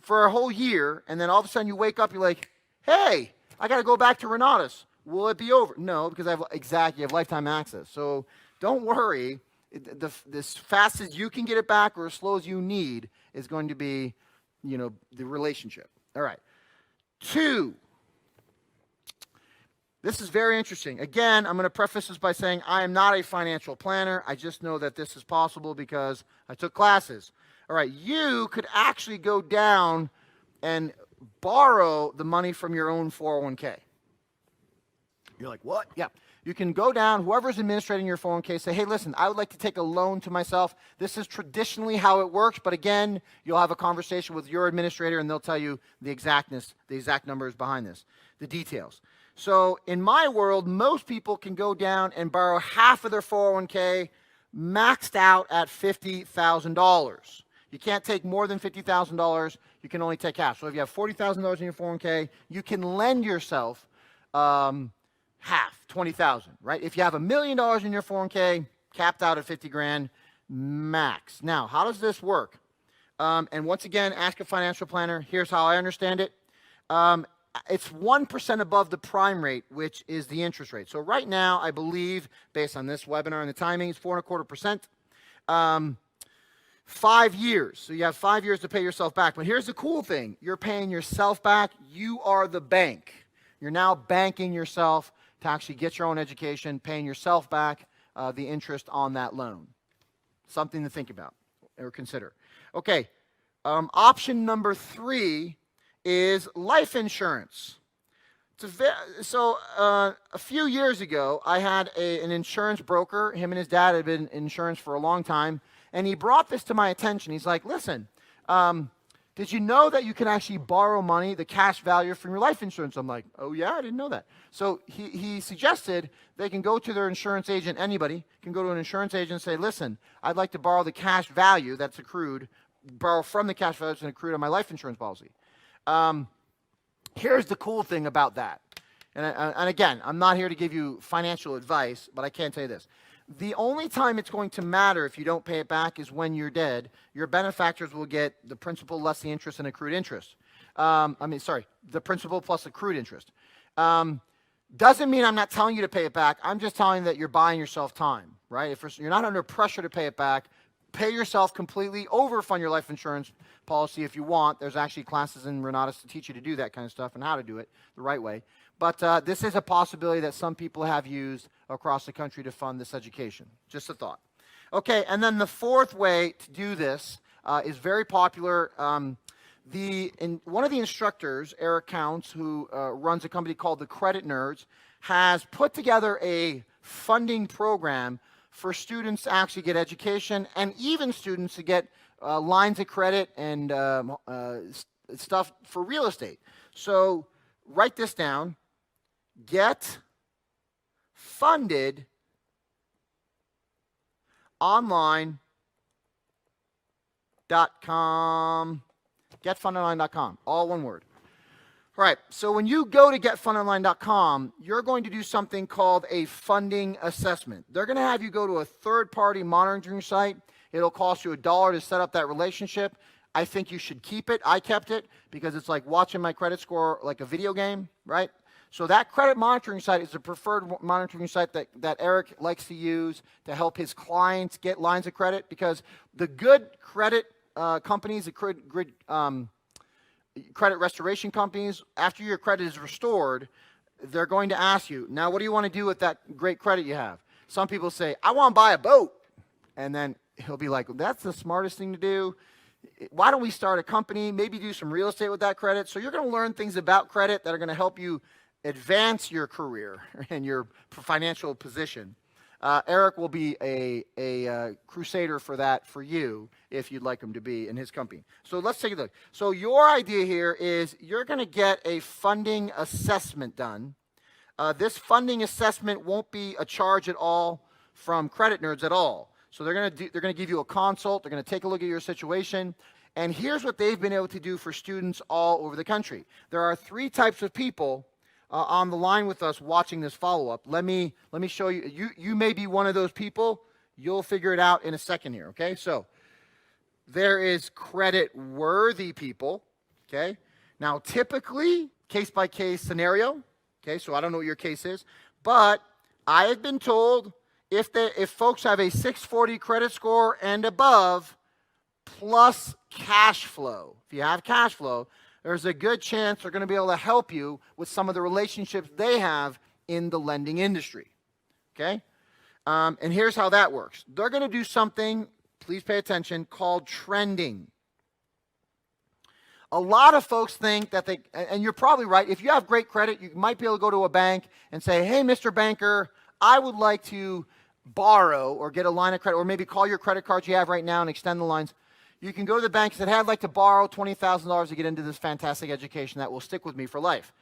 for a whole year, and then all of a sudden you wake up, you're like, hey, I got to go back to Renatus. Will it be over? No, because you have lifetime access. So don't worry. As fast as you can get it back or as slow as you need is going to be, the relationship. All right. 2. This is very interesting. Again, I'm going to preface this by saying I am not a financial planner. I just know that this is possible because I took classes. All right, you could actually go down and borrow the money from your own 401k. You're like, what? Yeah. You can go down, whoever's administrating your 401k, say, hey, listen, I would like to take a loan to myself. This is traditionally how it works, but again, you'll have a conversation with your administrator and they'll tell you the exact numbers behind this, the details. So in my world, most people can go down and borrow half of their 401k maxed out at $50,000. You can't take more than $50,000. You can only take half. So if you have $40,000 in your 401k, you can lend yourself half, $20,000, right? If you have $1 million in your 401k, capped out at 50 grand, max. Now, how does this work? And once again, ask a financial planner. Here's how I understand it. It's 1% above the prime rate, which is the interest rate. So right now, I believe, based on this webinar and the timing, it's 4.25%. 5 years. So you have 5 years to pay yourself back. But here's the cool thing. You're paying yourself back. You are the bank. You're now banking yourself to actually get your own education, paying yourself back the interest on that loan. Something to think about or consider. Okay, option number 3 is life insurance. A few years ago, I had an insurance broker. Him and his dad had been in insurance for a long time, and he brought this to my attention. He's like, listen, did you know that you can actually borrow money, the cash value from your life insurance? I'm like, oh yeah, I didn't know that. So he suggested they can go to their insurance agent, anybody can go to an insurance agent and say, listen, I'd like to borrow the cash value that's accrued, borrow from the cash value that's accrued on my life insurance policy. Here's the cool thing about that. And again, I'm not here to give you financial advice, but I can tell you this. The only time it's going to matter if you don't pay it back is when you're dead. Your benefactors will get the principal less the interest and accrued interest. The principal plus accrued interest. Doesn't mean I'm not telling you to pay it back. I'm just telling you that you're buying yourself time, right? If you're not under pressure to pay it back, pay yourself completely, overfund your life insurance policy if you want. There's actually classes in Renatus to teach you to do that kind of stuff and how to do it the right way. But this is a possibility that some people have used across the country to fund this education. Just a thought. Okay, and then the 4th way to do this is very popular. One of the instructors, Eric Counts, who runs a company called the Credit Nerds, has put together a funding program for students to actually get education and even students to get lines of credit and stuff for real estate. So write this down. Get funded online.com. Getfundedonline.com. All one word. All right, so when you go to getfundedonline.com, you're going to do something called a funding assessment. They're going to have you go to a third-party monitoring site. It'll cost you $1 to set up that relationship. I think you should keep it. I kept it because it's like watching my credit score like a video game, right? So that credit monitoring site is a preferred monitoring site that Eric likes to use to help his clients get lines of credit, because the good credit companies, the credit restoration companies, after your credit is restored, they're going to ask you, now what do you want to do with that great credit you have? Some people say, I want to buy a boat. And then he'll be like, that's the smartest thing to do. Why don't we start a company, maybe do some real estate with that credit? So you're going to learn things about credit that are going to help you advance your career and your financial position. Eric will be a crusader for that for you if you'd like him to be in his company. So let's take a look. So your idea here is you're going to get a funding assessment done. This funding assessment won't be a charge at all from Credit Nerds at all. So they're going to give you a consult. They're going to take a look at your situation. And here's what they've been able to do for students all over the country. There are 3 types of people on the line with us watching this follow-up. Let me show you. You may be one of those people. You'll figure it out in a second here, okay? So there is credit-worthy people, okay? Now, typically, case-by-case scenario, okay? So I don't know what your case is, but I have been told if folks have a 640 credit score and above, plus cash flow, if you have cash flow, there's a good chance they're going to be able to help you with some of the relationships they have in the lending industry, okay? And here's how that works. They're going to do something, please pay attention, called trending. A lot of folks think that and you're probably right, if you have great credit, you might be able to go to a bank and say, hey, Mr. Banker, I would like to borrow or get a line of credit, or maybe call your credit cards you have right now and extend the lines. You can go to the bank and say, hey, I'd like to borrow $20,000 to get into this fantastic education that will stick with me for life.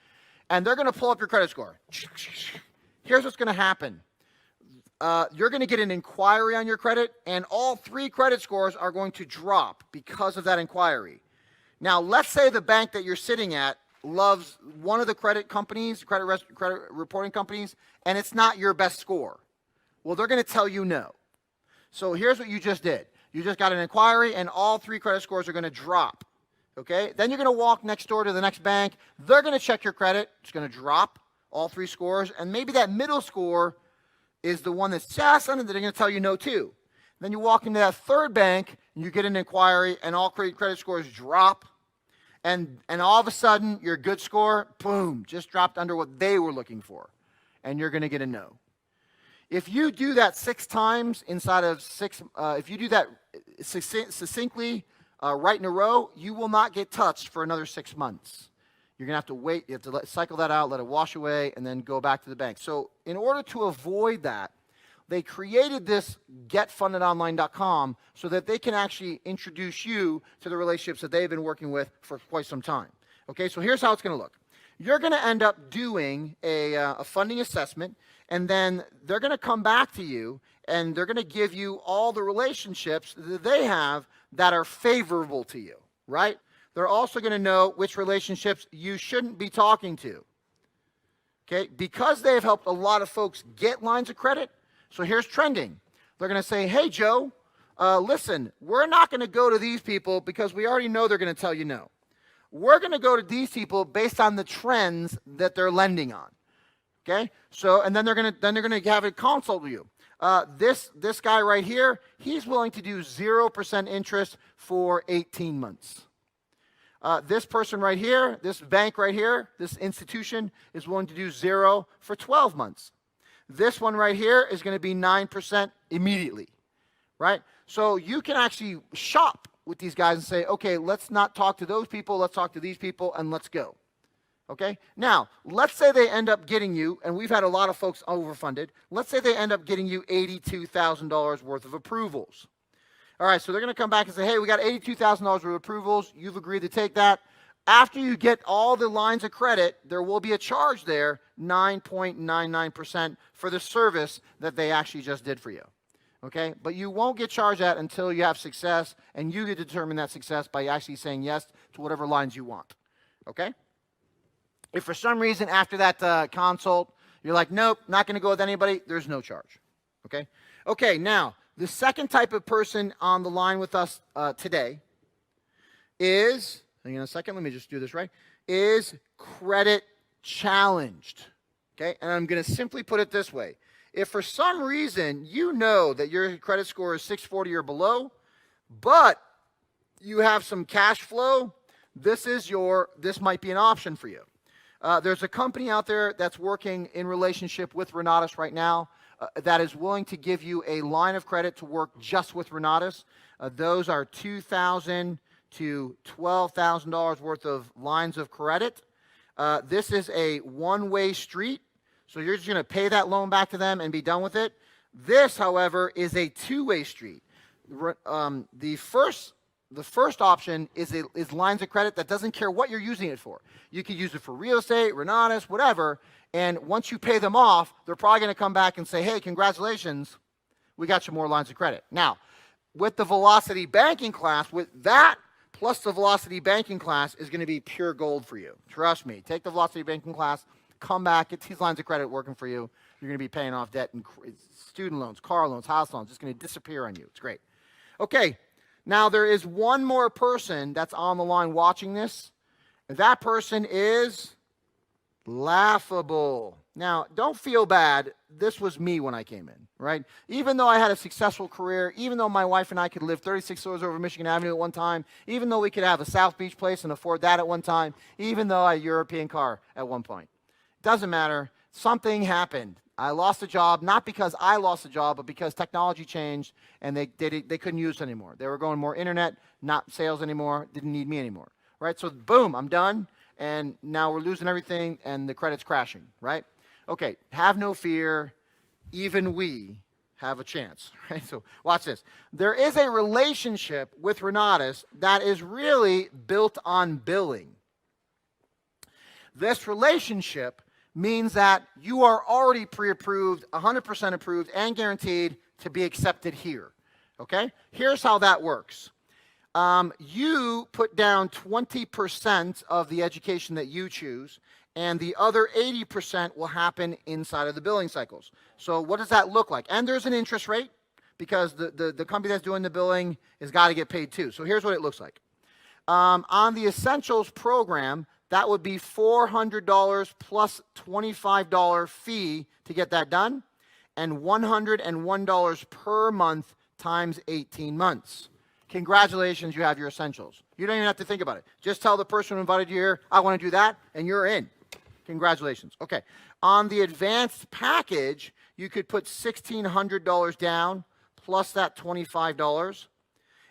And they're going to pull up your credit score. Here's what's going to happen. You're going to get an inquiry on your credit, and all 3 credit scores are going to drop because of that inquiry. Now, let's say the bank that you're sitting at loves one of the credit companies, credit reporting companies, and it's not your best score. Well, they're going to tell you no. So here's what you just did. You just got an inquiry, and all 3 credit scores are going to drop, okay? Then you're going to walk next door to the next bank. They're going to check your credit. It's going to drop all 3 scores, and maybe that middle score is the one that's just under, they're going to tell you no too. Then you walk into that third bank, and you get an inquiry, and all credit scores drop, and all of a sudden, your good score, boom, just dropped under what they were looking for, and you're going to get a no. If you do that 6 times inside of 6, if you do that succinctly right in a row, you will not get touched for another 6 months. You're going to have to wait. You have to cycle that out, let it wash away, and then go back to the bank. So in order to avoid that, they created this getfundedonline.com so that they can actually introduce you to the relationships that they've been working with for quite some time. Okay, so here's how it's going to look. You're going to end up doing a funding assessment, and then they're going to come back to you, and they're going to give you all the relationships that they have that are favorable to you, right? They're also going to know which relationships you shouldn't be talking to, okay? Because they've helped a lot of folks get lines of credit, so here's trending. They're going to say, hey, Joe, listen, we're not going to go to these people because we already know they're going to tell you no. We're going to go to these people based on the trends that they're lending on. Okay? So, and then they're going to have a consult with you. This guy right here, he's willing to do 0% interest for 18 months. This person right here, this bank right here, this institution is willing to do 0 for 12 months. This one right here is going to be 9% immediately, right? So you can actually shop with these guys and say, okay, let's not talk to those people, let's talk to these people, and let's go. Okay? Now, let's say they end up getting you, and we've had a lot of folks overfunded, let's say they end up getting you $82,000 worth of approvals. All right, so they're going to come back and say, hey, we got $82,000 worth of approvals. You've agreed to take that. After you get all the lines of credit, there will be a charge there, 9.99% for the service that they actually just did for you. Okay, but you won't get charged that until you have success, and you get to determine that success by actually saying yes to whatever lines you want. Okay? If for some reason after that consult, you're like, nope, not going to go with anybody, there's no charge. Okay? Okay, now, the second type of person on the line with us today is, hang on a second, let me just do this right, is credit challenged. Okay, and I'm going to simply put it this way. If for some reason you know that your credit score is 640 or below, but you have some cash flow, this might be an option for you. There's a company out there that's working in relationship with Renatus right now that is willing to give you a line of credit to work just with Renatus. Those are $2,000 to $12,000 worth of lines of credit. This is a one-way street. So you're just going to pay that loan back to them and be done with it. This, however, is a two-way street. The first option is lines of credit that doesn't care what you're using it for. You could use it for real estate, Renatus, whatever. And once you pay them off, they're probably going to come back and say, hey, congratulations, we got you more lines of credit. Now, with the Velocity Banking class, with that plus the Velocity Banking class is going to be pure gold for you. Trust me. Take the Velocity Banking class. Come back, get these lines of credit working for you. You're going to be paying off debt and student loans, car loans, house loans. It's going to disappear on you. It's great. Okay, now there is one more person that's on the line watching this. And that person is Laughable. Now, don't feel bad. This was me when I came in, right? Even though I had a successful career, even though my wife and I could live 36 doors over Michigan Avenue at one time, even though we could have a South Beach place and afford that at one time, even though I had a European car at one point. Doesn't matter. Something happened. I lost a job, not because I lost a job, but because technology changed and they couldn't use it anymore. They were going more internet, not sales anymore, didn't need me anymore, right? So boom, I'm done, and now we're losing everything and the credit's crashing, right? Okay, have no fear. Even we have a chance, right? So watch this. There is a relationship with Renatus that is really built on billing. This relationship means that you are already pre-approved, 100% approved, and guaranteed to be accepted here, okay? Here's how that works. You put down 20% of the education that you choose, and the other 80% will happen inside of the billing cycles. So what does that look like? And there's an interest rate, because the company that's doing the billing has got to get paid too. So here's what it looks like. On the Essentials program, that would be $400 plus $25 fee to get that done, and $101 per month times 18 months. Congratulations, you have your Essentials. You don't even have to think about it. Just tell the person who invited you here, I want to do that, and you're in. Congratulations. Okay. On the Advanced package, you could put $1,600 down plus that $25.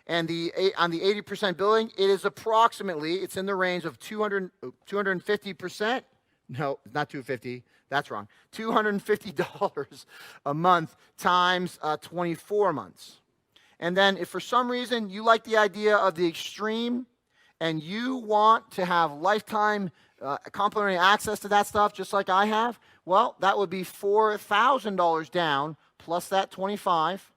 And on the 80% billing, it is approximately, it's in the range of 250%. No, not 250. That's wrong. $250 a month times 24 months. And then if for some reason you like the idea of the extreme and you want to have lifetime complimentary access to that stuff just like I have, well, that would be $4,000 down plus that 25.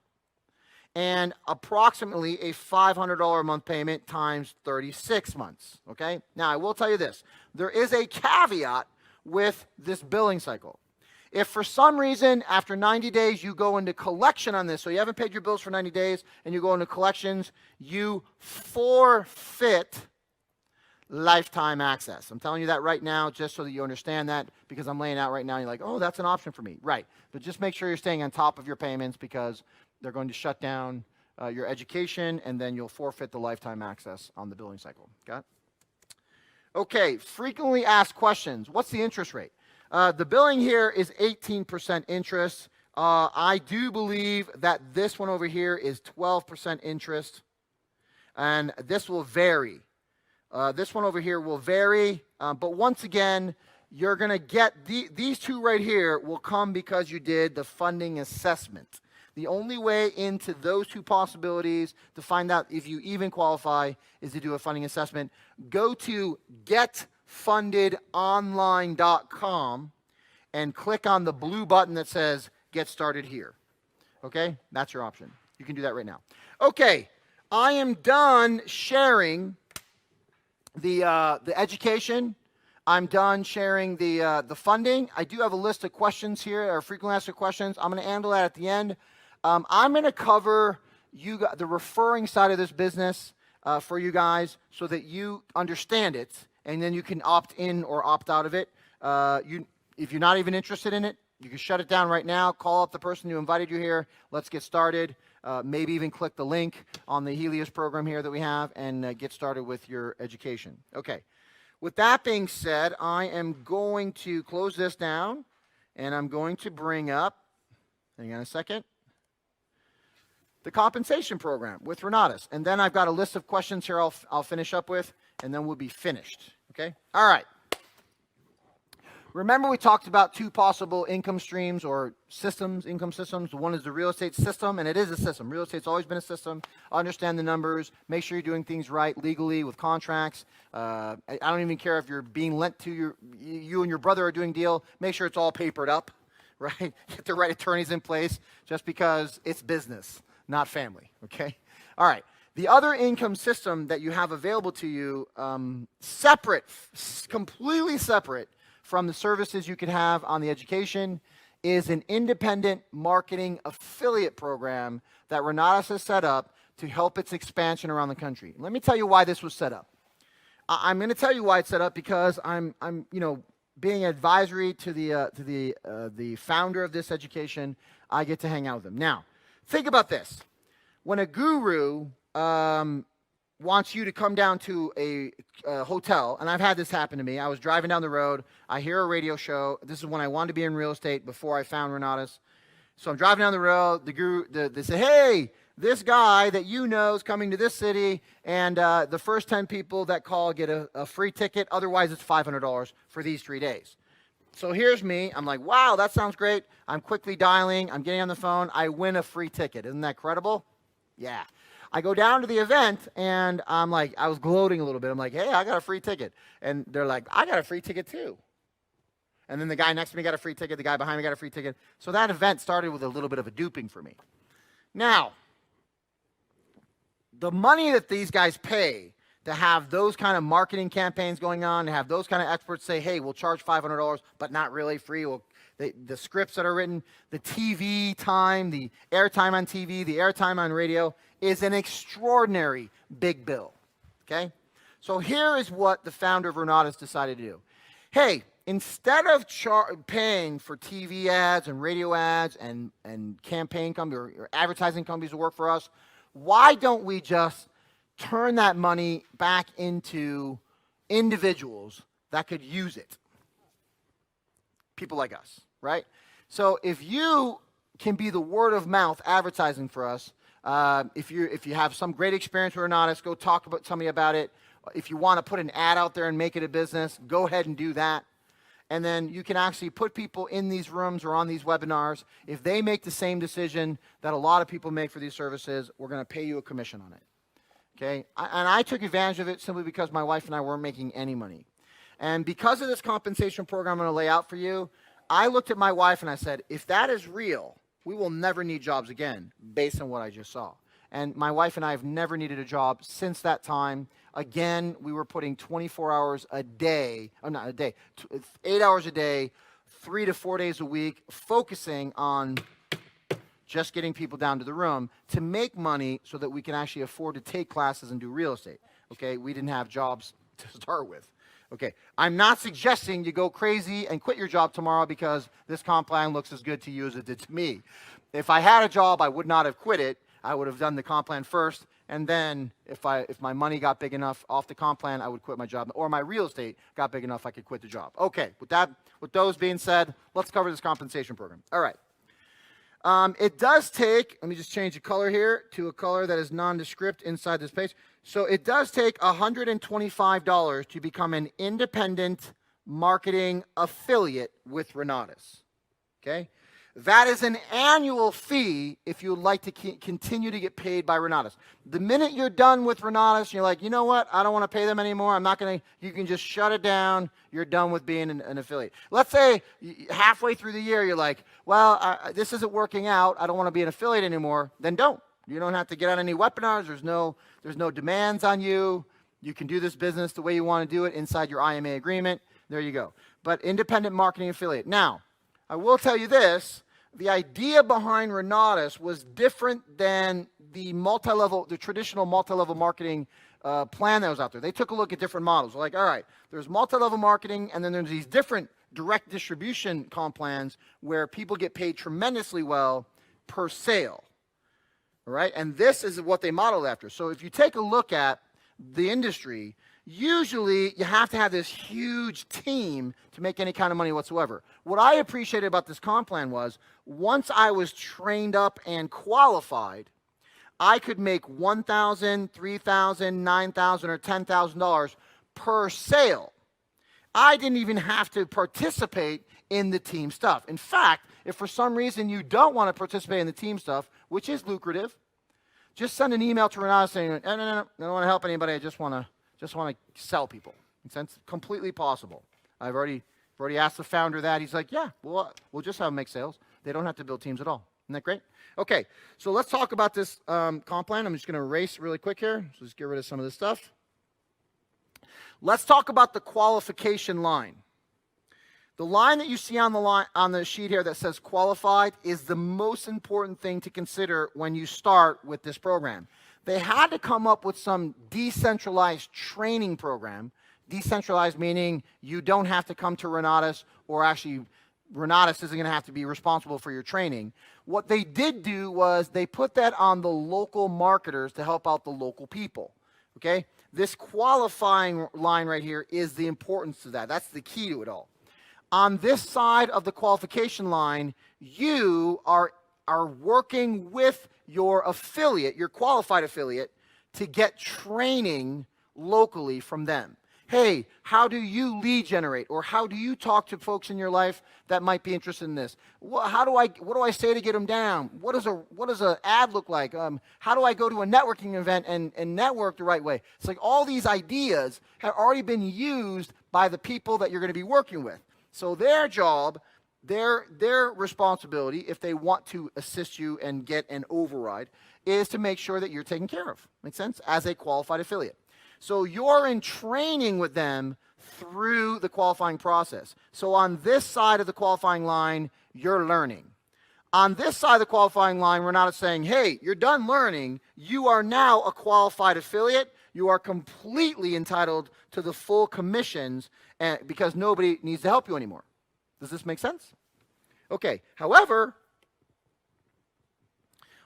And approximately a $500 a month payment times 36 months, okay? Now, I will tell you this. There is a caveat with this billing cycle. If for some reason, after 90 days, you go into collection on this, so you haven't paid your bills for 90 days, and you go into collections, you forfeit lifetime access. I'm telling you that right now just so that you understand that, because I'm laying out right now, and you're like, oh, that's an option for me. Right, but just make sure you're staying on top of your payments, because they're going to shut down your education, and then you'll forfeit the lifetime access on the billing cycle. Got it? Okay, frequently asked questions. What's the interest rate? The billing here is 18% interest. I do believe that this one over here is 12% interest, and this will vary. This one over here will vary, but once again, you're going to get these two right here will come because you did the funding assessment. The only way into those two possibilities to find out if you even qualify is to do a funding assessment. Go to getfundedonline.com and click on the blue button that says Get Started Here. Okay? That's your option. You can do that right now. Okay, I am done sharing the education. I'm done sharing the funding. I do have a list of questions here, or frequently asked questions. I'm going to handle that at the end. I'm going to cover the referring side of this business for you guys so that you understand it, and then you can opt in or opt out of it. If you're not even interested in it, you can shut it down right now. Call up the person who invited you here. Let's get started. Maybe even click the link on the Helios program here that we have and get started with your education. Okay. With that being said, I am going to close this down, and I'm going to bring up, hang on a second, the compensation program with Renatus. And then I've got a list of questions here I'll finish up with, and then we'll be finished. Okay? All right. Remember we talked about two possible income streams or systems, income systems. One is the real estate system, and it is a system. Real estate's always been a system. Understand the numbers. Make sure you're doing things right legally with contracts. I don't even care if you're being lent to you and your brother are doing deal. Make sure it's all papered up, right? Get the right attorneys in place just because it's business, not family, okay? All right. The other income system that you have available to you, separate, completely separate from the services you could have on the education, is an independent marketing affiliate program that Renatus has set up to help its expansion around the country. Let me tell you why this was set up. I'm going to tell you why it's set up because I'm being advisory to the founder of this education. I get to hang out with him. Now, think about this: when a guru wants you to come down to a hotel, and I've had this happen to me. I was driving down the road. I hear a radio show. This is when I wanted to be in real estate before I found Renatus. So I'm driving down the road. The guru, they say, hey, this guy that you know is coming to this city, and the first 10 people that call get a free ticket. Otherwise, it's $500 for these 3 days. So here's me. I'm like, wow, that sounds great. I'm quickly dialing. I'm getting on the phone. I win a free ticket. Isn't that credible? Yeah. I go down to the event, and I'm like, I was gloating a little bit. I'm like, hey, I got a free ticket. And they're like, I got a free ticket too. And then the guy next to me got a free ticket. The guy behind me got a free ticket. So that event started with a little bit of a duping for me. Now, the money that these guys pay to have those kind of marketing campaigns going on, to have those kind of experts say, hey, we'll charge $500, but not really free. The scripts that are written, the TV time, the airtime on TV, the airtime on radio is an extraordinary big bill, okay? So here is what the founder of Renatus decided to do. Hey, instead of paying for TV ads and radio ads and campaign companies or advertising companies to work for us, why don't we just turn that money back into individuals that could use it? People like us, right? So if you can be the word of mouth advertising for us, if you have some great experience with Renatus, go talk about somebody about it. If you want to put an ad out there and make it a business, go ahead and do that. And then you can actually put people in these rooms or on these webinars. If they make the same decision that a lot of people make for these services, we're going to pay you a commission on it. Okay? And I took advantage of it simply because my wife and I weren't making any money. And because of this compensation program I'm going to lay out for you, I looked at my wife and I said, if that is real, we will never need jobs again based on what I just saw. And my wife and I have never needed a job since that time. Again, we were putting 24 hours a day, or not a day, 8 hours a day, 3 to 4 days a week, focusing on just getting people down to the room to make money so that we can actually afford to take classes and do real estate. Okay, we didn't have jobs to start with. Okay, I'm not suggesting you go crazy and quit your job tomorrow because this comp plan looks as good to you as it did to me. If I had a job, I would not have quit it. I would have done the comp plan first, and then if my money got big enough off the comp plan, I would quit my job, or my real estate got big enough I could quit the job. Okay, with those being said, let's cover this compensation program. All right. It does take, let me just change the color here to a color that is nondescript inside this page. So it does take $125 to become an independent marketing affiliate with Renatus. Okay? That is an annual fee if you would like to continue to get paid by Renatus. The minute you're done with Renatus, you're like, you know what? I don't want to pay them anymore. I'm not going to. You can just shut it down. You're done with being an affiliate. Let's say halfway through the year, you're like, well, this isn't working out. I don't want to be an affiliate anymore. Then don't. You don't have to get on any webinars. There's no demands on you. You can do this business the way you want to do it inside your IMA agreement. There you go. But independent marketing affiliate. Now, I will tell you this, the idea behind Renatus was different than the traditional multi-level marketing plan that was out there. They took a look at different models. They're like, all right, there's multi-level marketing, and then there's these different direct distribution comp plans where people get paid tremendously well per sale. All right, and this is what they modeled after. So if you take a look at the industry, usually you have to have this huge team to make any kind of money whatsoever. What I appreciated about this comp plan was once I was trained up and qualified, I could make $1,000, $3,000, $9,000, or $10,000 per sale. I didn't even have to participate in the team stuff. In fact, if for some reason you don't want to participate in the team stuff, which is lucrative, just send an email to Renatus saying, no, I don't want to help anybody. I just want to sell people. It's completely possible. I've already asked the founder that. He's like, yeah, we'll just have them make sales. They don't have to build teams at all. Isn't that great? Okay, so let's talk about this comp plan. I'm just going to erase really quick here. So just get rid of some of this stuff. Let's talk about the qualification line. The line that you see on the sheet here that says qualified is the most important thing to consider when you start with this program. They had to come up with some decentralized training program. Decentralized meaning you don't have to come to Renatus, or actually Renatus isn't going to have to be responsible for your training. What they did do was they put that on the local marketers to help out the local people. Okay? This qualifying line right here is the importance of that. That's the key to it all. On this side of the qualification line, you are working with your affiliate, your qualified affiliate, to get training locally from them. Hey, how do you lead generate? Or how do you talk to folks in your life that might be interested in this? What do I say to get them down? What does an ad look like? How do I go to a networking event and network the right way? It's like all these ideas have already been used by the people that you're going to be working with. So their job, their responsibility, if they want to assist you and get an override, is to make sure that you're taken care of. Make sense? As a qualified affiliate. So you're in training with them through the qualifying process. So on this side of the qualifying line, you're learning. On this side of the qualifying line, we're not saying, hey, you're done learning. You are now a qualified affiliate. You are completely entitled to the full commissions because nobody needs to help you anymore. Does this make sense? Okay. However,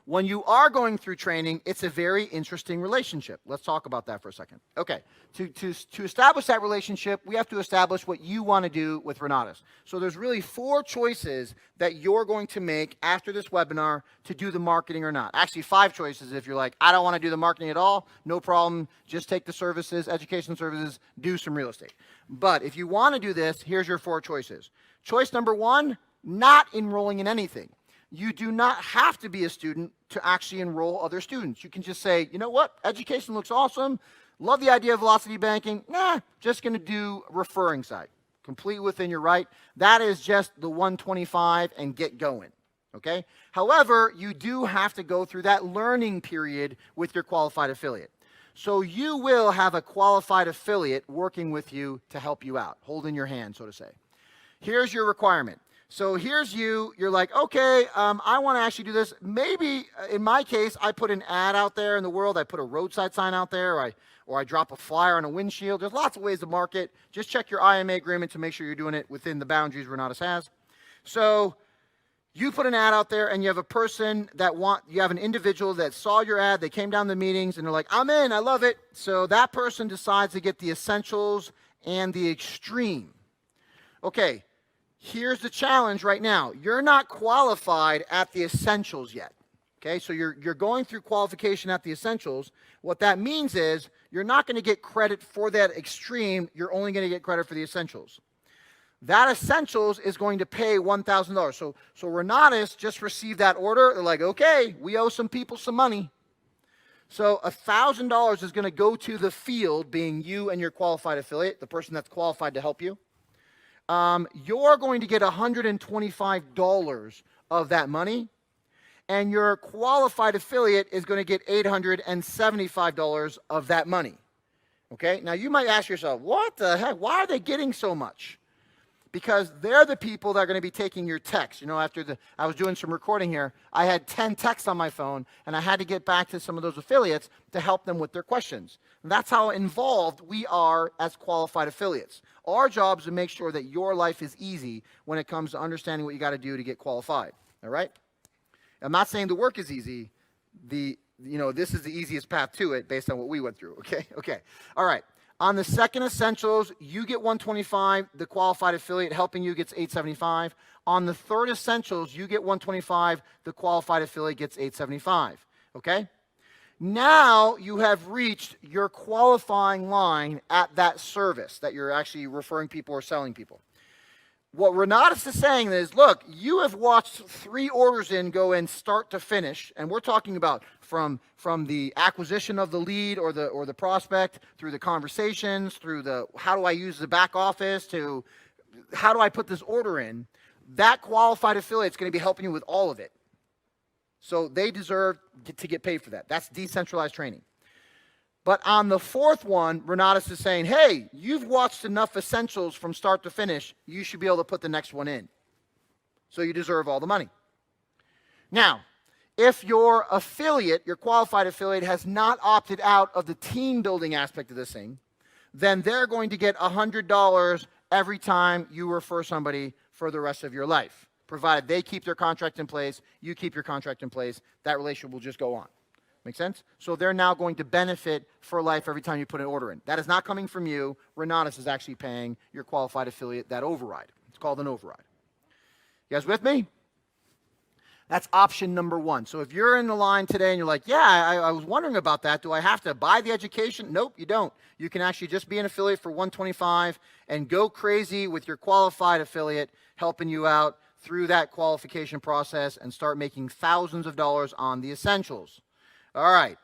when you are going through training, it's a very interesting relationship. Let's talk about that for a second. Okay, to establish that relationship, we have to establish what you want to do with Renatus. So there's really 4 choices that you're going to make after this webinar to do the marketing or not. Actually, 5 choices if you're like, I don't want to do the marketing at all, no problem, just take the services, education services, do some real estate. But if you want to do this, here's your 4 choices. Choice number 1, not enrolling in anything. You do not have to be a student to actually enroll other students. You can just say, you know what, education looks awesome. Love the idea of velocity banking. Nah, just going to do referring side. Completely within your right. That is just the 125 and get going. Okay? However, you do have to go through that learning period with your qualified affiliate. So you will have a qualified affiliate working with you to help you out, holding your hand, so to say. Here's your requirement. So here's you're like, okay, I want to actually do this. Maybe in my case, I put an ad out there in the world. I put a roadside sign out there, or I drop a flyer on a windshield. There's lots of ways to market. Just check your IMA agreement to make sure you're doing it within the boundaries Renatus has. So you put an ad out there, and you have a person you have an individual that saw your ad. They came down to the meetings, and they're like, I'm in, I love it. So that person decides to get the essentials and the extreme. Okay. Here's the challenge right now. You're not qualified at the essentials yet. Okay, so you're going through qualification at the essentials. What that means is you're not going to get credit for that extreme. You're only going to get credit for the essentials. that Essentials is going to pay $1,000. So Renatus just received that order. They're like, okay, we owe some people some money. So $1,000 is going to go to the field, being you and your qualified affiliate, the person that's qualified to help you. You're going to get $125 of that money, and your qualified affiliate is going to get $875 of that money. Okay? Now you might ask yourself, what the heck? Why are they getting so much? Because they're the people that are going to be taking your texts. You know, after I was doing some recording here, I had 10 texts on my phone, and I had to get back to some of those affiliates to help them with their questions. And that's how involved we are as qualified affiliates. Our job is to make sure that your life is easy when it comes to understanding what you got to do to get qualified. All right? I'm not saying the work is easy. This is the easiest path to it based on what we went through. Okay. All right. On the second Essentials, you get $125. The qualified affiliate helping you gets $875. On the third Essentials, you get $125. The qualified affiliate gets $875. Okay? Now you have reached your qualifying line at that service that you're actually referring people or selling people. What Renatus is saying is, look, you have watched 3 orders go in start to finish, and we're talking about from the acquisition of the lead or the prospect, through the conversations, through the how do I use the back office, to how do I put this order in. That qualified affiliate is going to be helping you with all of it. So they deserve to get paid for that. That's decentralized training. But on the fourth one, Renatus is saying, hey, you've watched enough Essentials from start to finish. You should be able to put the next one in. So you deserve all the money. Now, if your affiliate, your qualified affiliate, has not opted out of the team building aspect of this thing, then they're going to get $100 every time you refer somebody for the rest of your life. Provided they keep their contract in place, you keep your contract in place, that relationship will just go on. Make sense? So they're now going to benefit for life every time you put an order in. That is not coming from you. Renatus is actually paying your qualified affiliate that override. It's called an override. You guys with me? That's option number 1. So if you're in the line today and you're like, yeah, I was wondering about that. Do I have to buy the education? Nope, you don't. You can actually just be an affiliate for $125 and go crazy with your qualified affiliate helping you out through that qualification process and start making thousands of dollars on the Essentials. All right,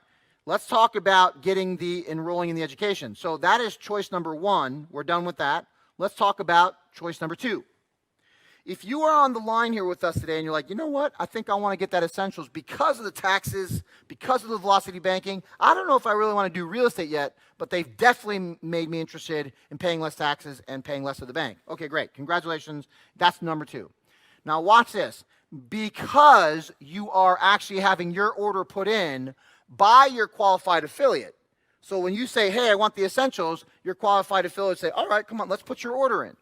let's talk about enrolling in the education. So that is choice number 1. We're done with that. Let's talk about choice number 2. If you are on the line here with us today and you're like, you know what, I think I want to get that Essentials because of the taxes, because of the velocity banking. I don't know if I really want to do real estate yet, but they've definitely made me interested in paying less taxes and paying less to the bank. Okay, great. Congratulations. That's number 2. Now watch this. Because you are actually having your order put in by your qualified affiliate. So when you say, hey, I want the Essentials, your qualified affiliate say, all right, come on, let's put your order in.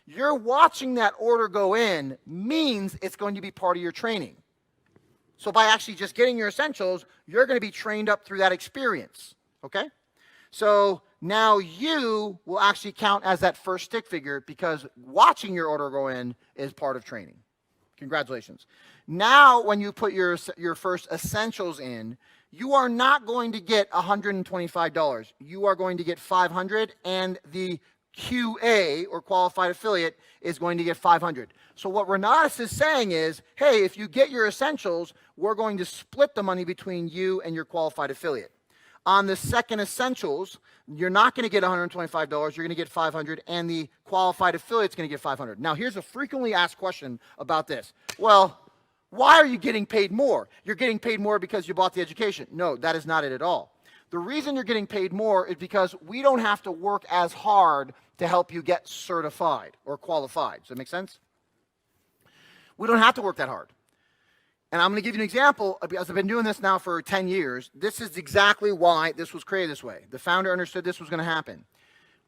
You're watching that order go in means it's going to be part of your training. So by actually just getting your Essentials, you're going to be trained up through that experience. Okay? So now you will actually count as that first stick figure because watching your order go in is part of training. Congratulations. Now, when you put your first Essentials in, you are not going to get $125. You are going to get $500, and the QA, or qualified affiliate, is going to get $500. So what Renatus is saying is, hey, if you get your Essentials, we're going to split the money between you and your qualified affiliate. On the second Essentials, you're not going to get $125. You're going to get $500, and the qualified affiliate's going to get $500. Now, here's a frequently asked question about this. Well, why are you getting paid more? You're getting paid more because you bought the education. No, that is not it at all. The reason you're getting paid more is because we don't have to work as hard to help you get certified or qualified. Does that make sense? We don't have to work that hard. And I'm going to give you an example, because I've been doing this now for 10 years. This is exactly why this was created this way. The founder understood this was going to happen.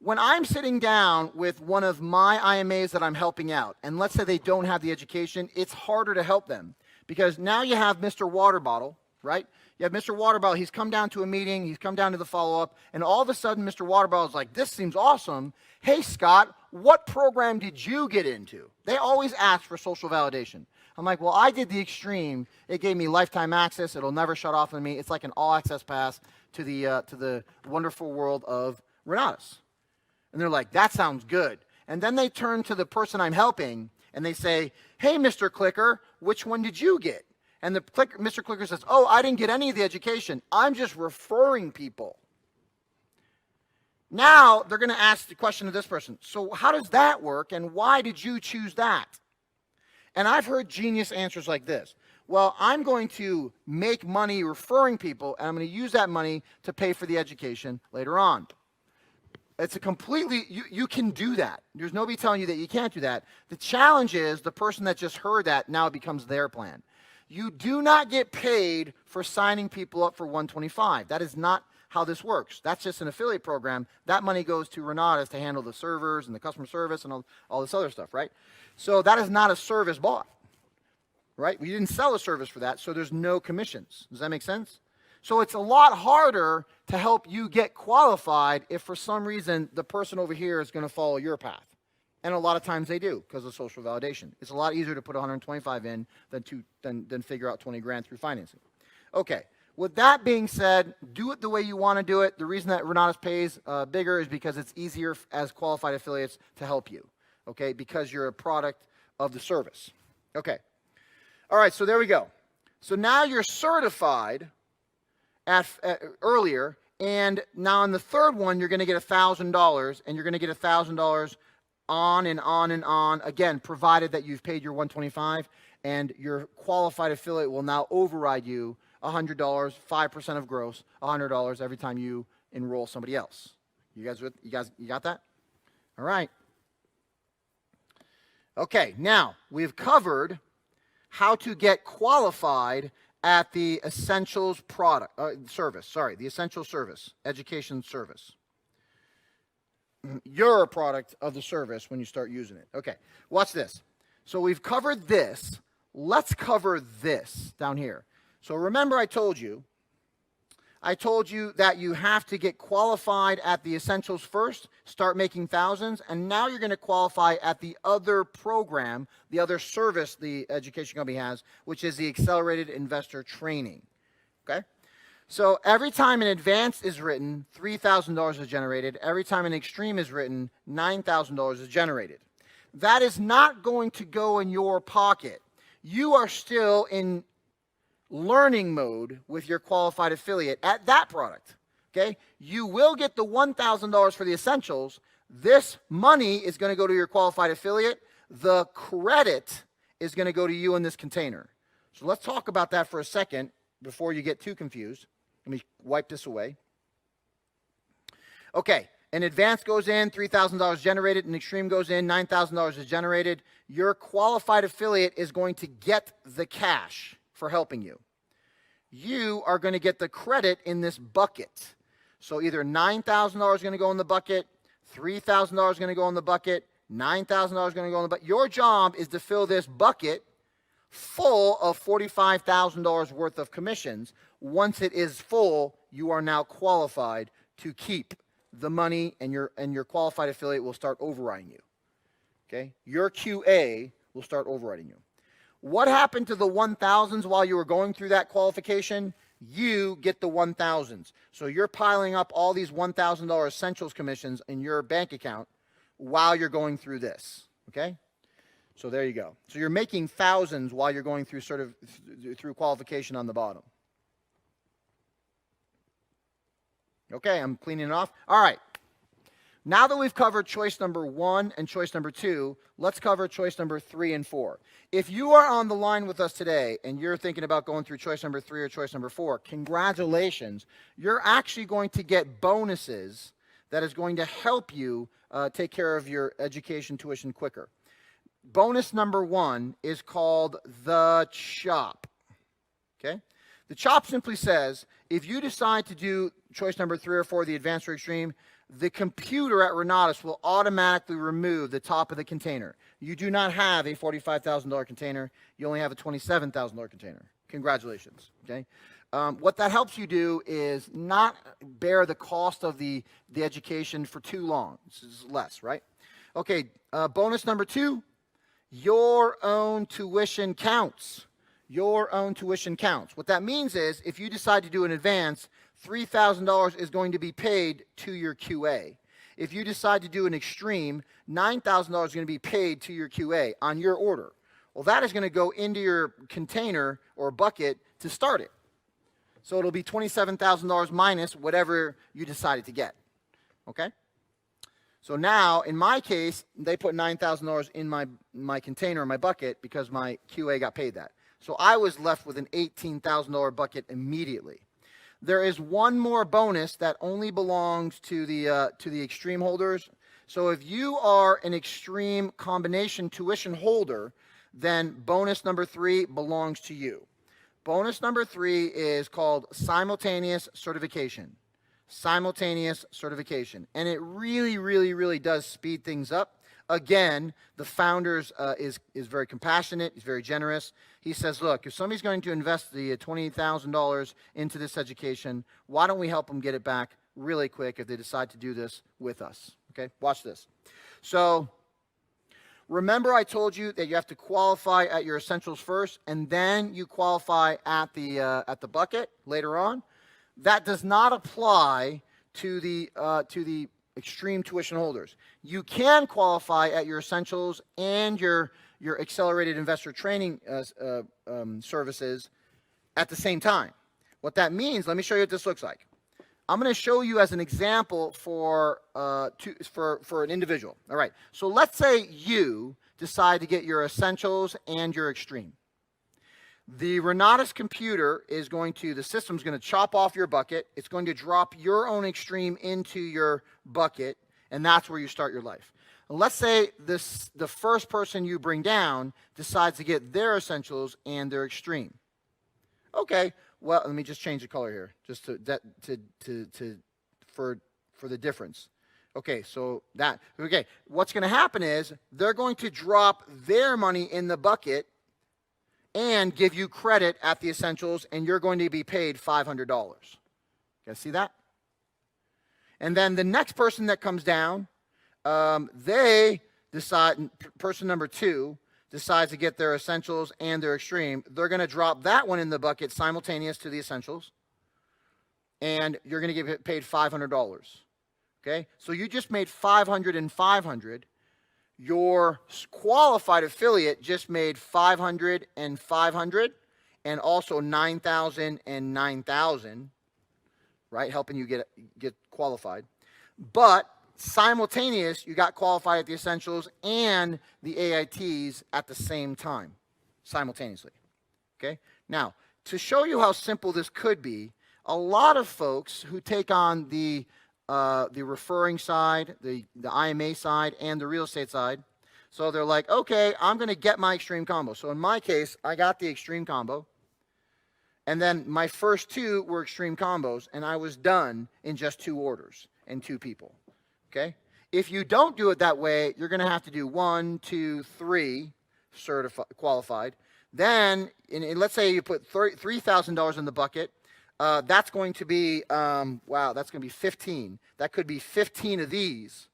When I'm sitting down with one of my IMAs that I'm helping out, and let's say they don't have the education, it's harder to help them. Because now you have Mr. Water Bottle, right? You have Mr. Water Bottle, he's come down to a meeting, he's come down to the follow-up, and all of a sudden Mr. Water Bottle is like, this seems awesome. Hey, Scott, what program did you get into? They always ask for social validation. I'm like, well, I did the extreme. It gave me lifetime access. It'll never shut off on me. It's like an all-access pass to the wonderful world of Renatus. And they're like, that sounds good. And then they turn to the person I'm helping and they say, hey, Mr. Clicker, which one did you get? And Mr. Clicker says, oh, I didn't get any of the education. I'm just referring people. Now they're going to ask the question to this person. So how does that work and why did you choose that? And I've heard genius answers like this. Well, I'm going to make money referring people and I'm going to use that money to pay for the education later on. It's a completely, you can do that. There's nobody telling you that you can't do that. The challenge is the person that just heard that, now it becomes their plan. You do not get paid for signing people up for 125. That is not how this works. That's just an affiliate program. That money goes to Renatus to handle the servers and the customer service and all this other stuff, right? So that is not a service bought, right? We didn't sell a service for that, so there's no commissions. Does that make sense? So it's a lot harder to help you get qualified if for some reason the person over here is going to follow your path. And a lot of times they do because of social validation. It's a lot easier to put 125 in than figure out 20 grand through financing. Okay, with that being said, do it the way you want to do it. The reason that Renatus pays bigger is because it's easier as qualified affiliates to help you, okay, because you're a product of the service. Okay, all right, so there we go. So now you're certified earlier, and now on the third one, you're going to get $1,000, and you're going to get $1,000 on and on and on, again, provided that you've paid your 125, and your qualified affiliate will now override you $100, 5% of gross, $100 every time you enroll somebody else. You got that? All right. Okay, now we've covered how to get qualified at the essentials the essential service, education service. You're a product of the service when you start using it. Okay, watch this. So we've covered this. Let's cover this down here. So remember I told you that you have to get qualified at the essentials first, start making thousands, and now you're going to qualify at the other program, the other service the education company has, which is the Accelerated Investor Training. Okay? So every time an advance is written, $3,000 is generated. Every time an extreme is written, $9,000 is generated. That is not going to go in your pocket. You are still in learning mode with your qualified affiliate at that product. Okay? You will get the $1,000 for the essentials. This money is going to go to your qualified affiliate. The credit is going to go to you in this container. So let's talk about that for a second before you get too confused. Let me wipe this away. Okay, an advance goes in, $3,000 generated. An extreme goes in, $9,000 is generated. Your qualified affiliate is going to get the cash for helping you. You are going to get the credit in this bucket. So either $9,000 is going to go in the bucket, $3,000 is going to go in the bucket, $9,000 is going to go in the bucket. Your job is to fill this bucket full of $45,000 worth of commissions. Once it is full, you are now qualified to keep the money, and your qualified affiliate will start overriding you. Okay? Your QA will start overriding you. What happened to the 1,000s while you were going through that qualification? You get the 1,000s. So you're piling up all these $1,000 essentials commissions in your bank account while you're going through this. Okay? So there you go. So you're making thousands while you're going through through qualification on the bottom. Okay, I'm cleaning it off. All right. Now that we've covered choice number 1 and choice number 2, let's cover choice number 3 and 4. If you are on the line with us today and you're thinking about going through choice number 3 or choice number 4, congratulations. You're actually going to get bonuses that is going to help you take care of your education tuition quicker. Bonus number 1 is called the CHOP. Okay? The CHOP simply says, if you decide to do choice number 3 or 4, the advanced or extreme, the computer at Renatus will automatically remove the top of the container. You do not have a $45,000 container. You only have a $27,000 container. Congratulations. Okay? What that helps you do is not bear the cost of the education for too long. This is less, right? Okay, bonus number 2, your own tuition counts. Your own tuition counts. What that means is if you decide to do an advance, $3,000 is going to be paid to your QA. If you decide to do an extreme, $9,000 is going to be paid to your QA on your order. Well, that is going to go into your container or bucket to start it. So it'll be $27,000 minus whatever you decided to get. Okay? So now, in my case, they put $9,000 in my container, my bucket, because my QA got paid that. So I was left with an $18,000 bucket immediately. There is one more bonus that only belongs to the extreme holders. So if you are an extreme combination tuition holder, then bonus number 3 belongs to you. Bonus number 3 is called simultaneous certification. Simultaneous certification. And it really, really, really does speed things up. Again, the founder is very compassionate. He's very generous. He says, look, if somebody's going to invest the $20,000 into this education, why don't we help them get it back really quick if they decide to do this with us? Okay, watch this. So remember I told you that you have to qualify at your essentials first, and then you qualify at the bucket later on? That does not apply to the extreme tuition holders. You can qualify at your essentials and your accelerated investor training services at the same time. What that means, let me show you what this looks like. I'm going to show you as an example for an individual. All right. So let's say you decide to get your essentials and your extreme. The Renatus computer is the system's going to chop off your bucket. It's going to drop your own extreme into your bucket, and that's where you start your life. Let's say the first person you bring down decides to get their essentials and their extreme. Okay, well, let me just change the color here, just for the difference. Okay, what's going to happen is they're going to drop their money in the bucket and give you credit at the essentials, and you're going to be paid $500. You guys see that? And then the next person that comes down, they decide, person number 2 decides to get their essentials and their extreme. They're going to drop that one in the bucket simultaneous to the essentials, and you're going to get paid $500. Okay? So you just made $500 and $500. Your qualified affiliate just made $500 and $500, and also $9,000 and $9,000, right? Helping you get qualified. But simultaneous, you got qualified at the essentials and the AITs at the same time, simultaneously. Okay? Now, to show you how simple this could be, a lot of folks who take on the referring side, the IMA side, and the real estate side. So they're like, okay, I'm going to get my extreme combo. So in my case, I got the extreme combo. And then my first 2 were extreme combos, and I was done in just 2 orders and 2 people. Okay? If you don't do it that way, you're going to have to do 1, 2, 3 qualified. Then, let's say you put $3,000 in the bucket. That's going to be, that's going to be 15. That could be 15 of these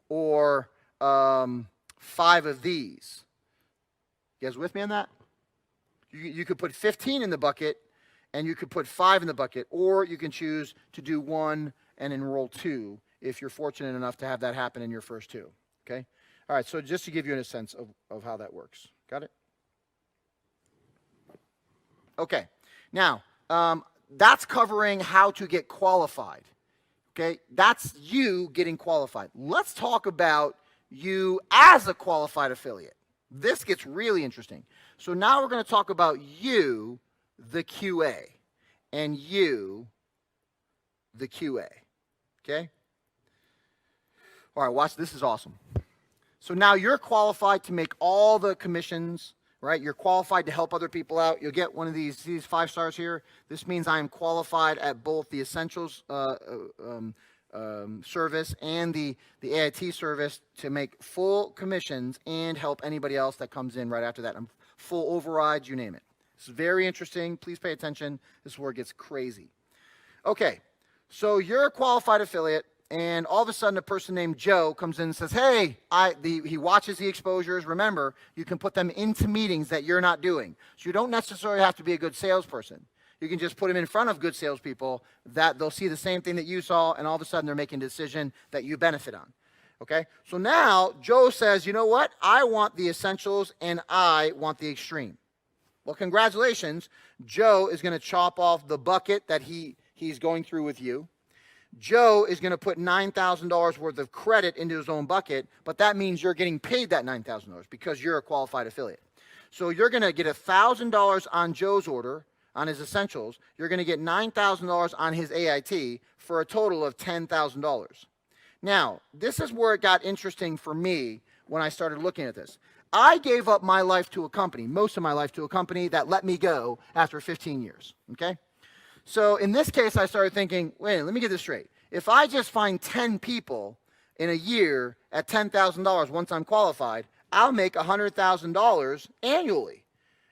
or 5 of these. You guys with me on that? You could put 15 in the bucket, and you could put 5 in the bucket, or you can choose to do 1 and enroll 2 if you're fortunate enough to have that happen in your first 2. Okay? All right, so just to give you a sense of how that works. Got it? Okay. Now, that's covering how to get qualified. Okay, that's you getting qualified. Let's talk about you as a qualified affiliate. This gets really interesting. So now we're going to talk about you, the QA, and you, the QA. Okay? All right, watch. This is awesome. So now you're qualified to make all the commissions, right? You're qualified to help other people out. You'll get one of these 5 stars here. This means I am qualified at both the Essentials service and the AIT service to make full commissions and help anybody else that comes in right after that. I'm full overrides, you name it. This is very interesting. Please pay attention. This is where it gets crazy. Okay, so you're a qualified affiliate, and all of a sudden a person named Joe comes in and says, hey, he watches the exposures. Remember, you can put them into meetings that you're not doing. So you don't necessarily have to be a good salesperson. You can just put them in front of good salespeople that they'll see the same thing that you saw, and all of a sudden they're making a decision that you benefit on. Okay? So now Joe says, you know what? I want the essentials and I want the extreme. Well, congratulations. Joe is going to chop off the bucket that he's going through with you. Joe is going to put $9,000 worth of credit into his own bucket, but that means you're getting paid that $9,000 because you're a qualified affiliate. So you're going to get $1,000 on Joe's order, on his essentials. You're going to get $9,000 on his AIT for a total of $10,000. Now, this is where it got interesting for me when I started looking at this. I gave up my life to a company, most of my life to a company that let me go after 15 years, okay? So in this case, I started thinking, wait, let me get this straight. If I just find 10 people in a year at $10,000 once I'm qualified, I'll make $100,000 annually.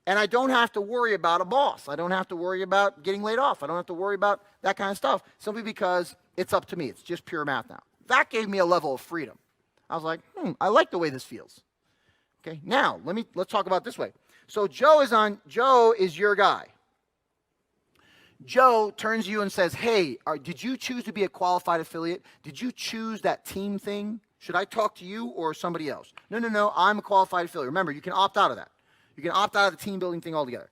And I don't have to worry about a boss. I don't have to worry about getting laid off. I don't have to worry about that kind of stuff, simply because it's up to me. It's just pure math now. That gave me a level of freedom. I was like, I like the way this feels. Okay, now let's talk about it this way. So Joe is your guy. Joe turns to you and says, hey, did you choose to be a qualified affiliate? Did you choose that team thing? Should I talk to you or somebody else? No, I'm a qualified affiliate. Remember, you can opt out of that. You can opt out of the team building thing altogether.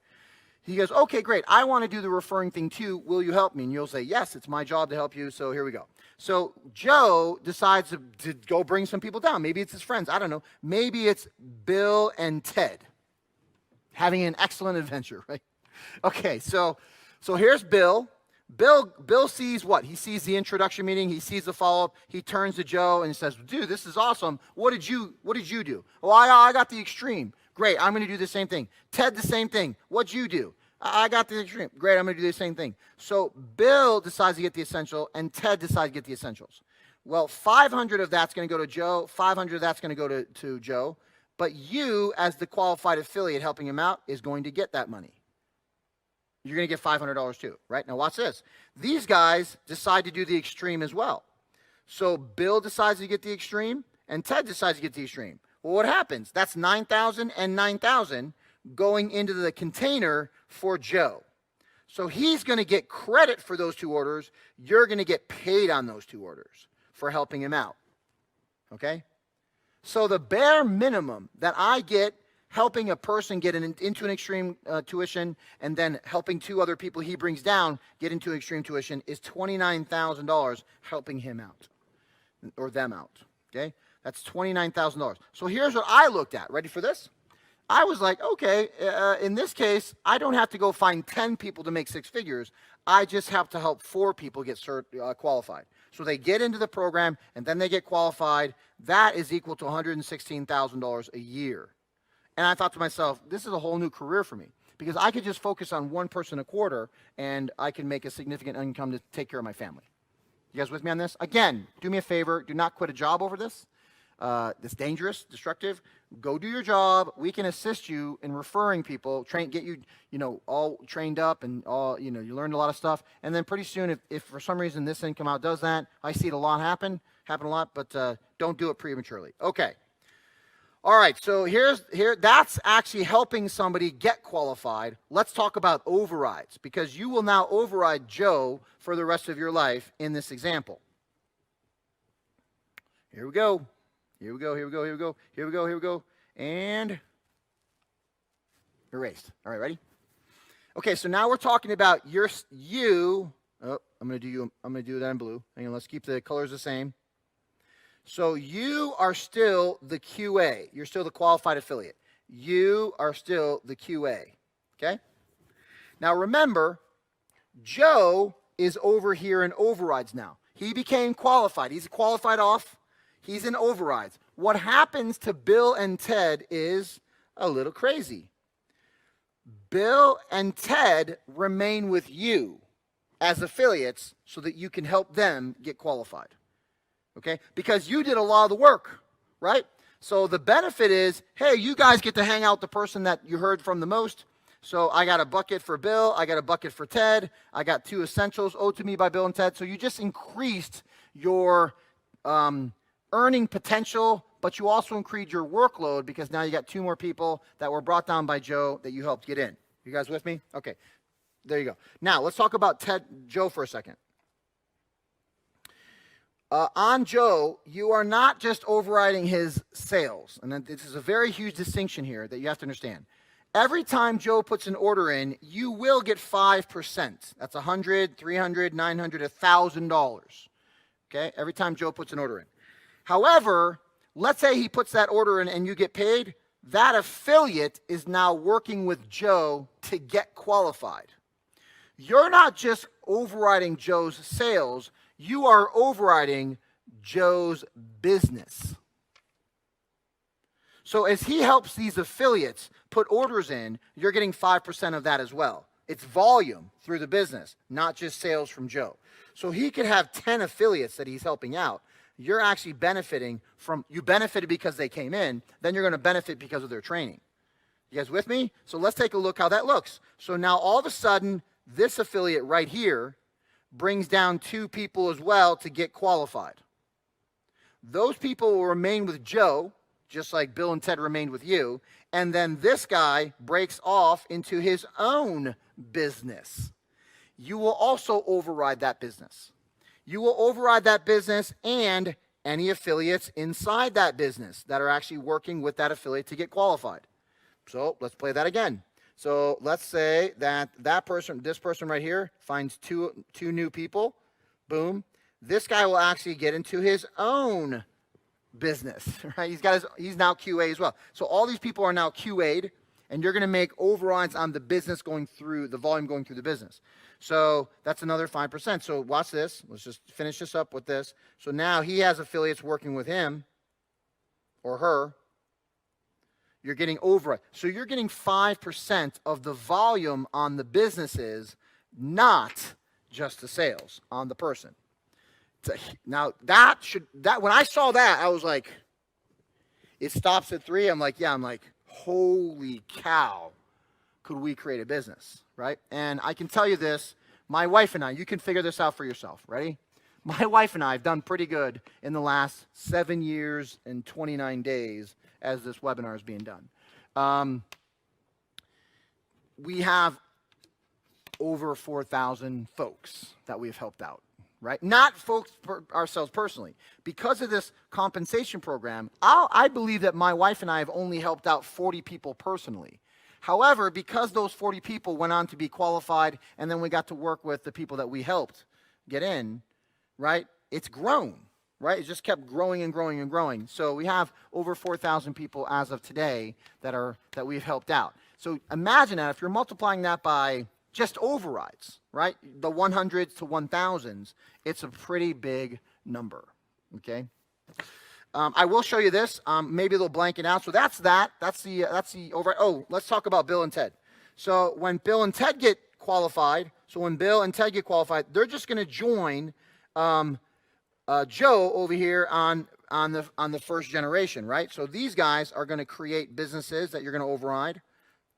He goes, okay, great. I want to do the referring thing too. Will you help me? And you'll say, yes, it's my job to help you. So here we go. So Joe decides to go bring some people down. Maybe it's his friends. I don't know. Maybe it's Bill and Ted having an excellent adventure, right? Okay, so here's Bill. Bill sees what? He sees the introduction meeting. He sees the follow-up. He turns to Joe and he says, dude, this is awesome. What did you do? Oh, I got the extreme. Great, I'm going to do the same thing. Ted, the same thing. What'd you do? I got the extreme. Great, I'm going to do the same thing. So Bill decides to get the essential, and Ted decides to get the essentials. Well, 500 of that's going to go to Joe. 500 of that's going to go to Joe. But you, as the qualified affiliate helping him out, is going to get that money. You're going to get $500 too, right? Now watch this. These guys decide to do the extreme as well. So Bill decides to get the extreme, and Ted decides to get the extreme. Well, what happens? That's 9,000 and 9,000 going into the container for Joe. So he's going to get credit for those two orders. You're going to get paid on those two orders for helping him out. Okay? So the bare minimum that I get helping a person get into an extreme tuition, and then helping two other people he brings down get into extreme tuition, is $29,000 helping him out or them out. Okay? That's $29,000. So here's what I looked at. Ready for this? I was like, okay, in this case, I don't have to go find 10 people to make six figures. I just have to help 4 people get qualified. So they get into the program, and then they get qualified. That is equal to $116,000 a year. And I thought to myself, this is a whole new career for me, because I could just focus on one person a quarter, and I can make a significant income to take care of my family. You guys with me on this? Again, do me a favor. Do not quit a job over this. It's dangerous, destructive. Go do your job. We can assist you in referring people, get you, all trained up, and all, you learned a lot of stuff. And then pretty soon, if for some reason this income out does that, I see it a lot happen a lot, but don't do it prematurely. Okay. All right, so that's actually helping somebody get qualified. Let's talk about overrides, because you will now override Joe for the rest of your life in this example. Here we go. And erased. All right, ready? Okay, so now we're talking about you. Oh, I'm going to do that in blue. Hang on, let's keep the colors the same. So you are still the QA. You're still the qualified affiliate. You are still the QA. Okay? Now remember, Joe is over here in overrides now. He became qualified. He's qualified off. He's in overrides. What happens to Bill and Ted is a little crazy. Bill and Ted remain with you as affiliates so that you can help them get qualified. Okay? Because you did a lot of the work, right? So the benefit is, hey, you guys get to hang out with the person that you heard from the most. So I got a bucket for Bill. I got a bucket for Ted. I got 2 essentials owed to me by Bill and Ted. So you just increased your earning potential, but you also increased your workload, because now you got 2 more people that were brought down by Joe that you helped get in. You guys with me? Okay. There you go. Now, let's talk about Joe for a second. On Joe, you are not just overriding his sales. And this is a very huge distinction here that you have to understand. Every time Joe puts an order in, you will get 5%. That's $100, $300, $900, $1,000. Okay? Every time Joe puts an order in. However, let's say he puts that order in and you get paid. That affiliate is now working with Joe to get qualified. You're not just overriding Joe's sales, you are overriding Joe's business. So as he helps these affiliates put orders in, you're getting 5% of that as well. It's volume through the business, not just sales from Joe. So he could have 10 affiliates that he's helping out. You're actually benefiting from, you benefited because they came in, then you're going to benefit because of their training. You guys with me? So let's take a look how that looks. So now all of a sudden, this affiliate right here brings down 2 people as well to get qualified. Those people will remain with Joe, just like Bill and Ted remained with you, and then this guy breaks off into his own business. You will also override that business. You will override that business and any affiliates inside that business that are actually working with that affiliate to get qualified. So let's play that again. So let's say that this person right here finds two new people. Boom. This guy will actually get into his own business, right? He's now QA as well. So all these people are now QA'd, and you're going to make overrides on the business going through, the volume going through the business. So that's another 5%. So watch this. Let's just finish this up with this. So now he has affiliates working with him or her. You're getting override. So you're getting 5% of the volume on the businesses, not just the sales on the person. Now when I saw that, I was like, it stops at 3. I'm like, holy cow, could we create a business, right? And I can tell you this, my wife and I, you can figure this out for yourself. Ready? My wife and I have done pretty good in the last 7 years and 29 days as this webinar is being done. We have over 4,000 folks that we've helped out, right? Not folks ourselves personally. Because of this compensation program, I believe that my wife and I have only helped out 40 people personally. However, because those 40 people went on to be qualified, and then we got to work with the people that we helped get in, right? It's grown, right? It just kept growing and growing and growing. So we have over 4,000 people as of today that we've helped out. So imagine that if you're multiplying that by just overrides, right? The 100s to 1,000s, it's a pretty big number, okay? I will show you this. Maybe they'll blank it out. So that's the override. Oh, let's talk about Bill and Ted. So when Bill and Ted get qualified, they're just going to join Joe over here on the first generation, right? So these guys are going to create businesses that you're going to override,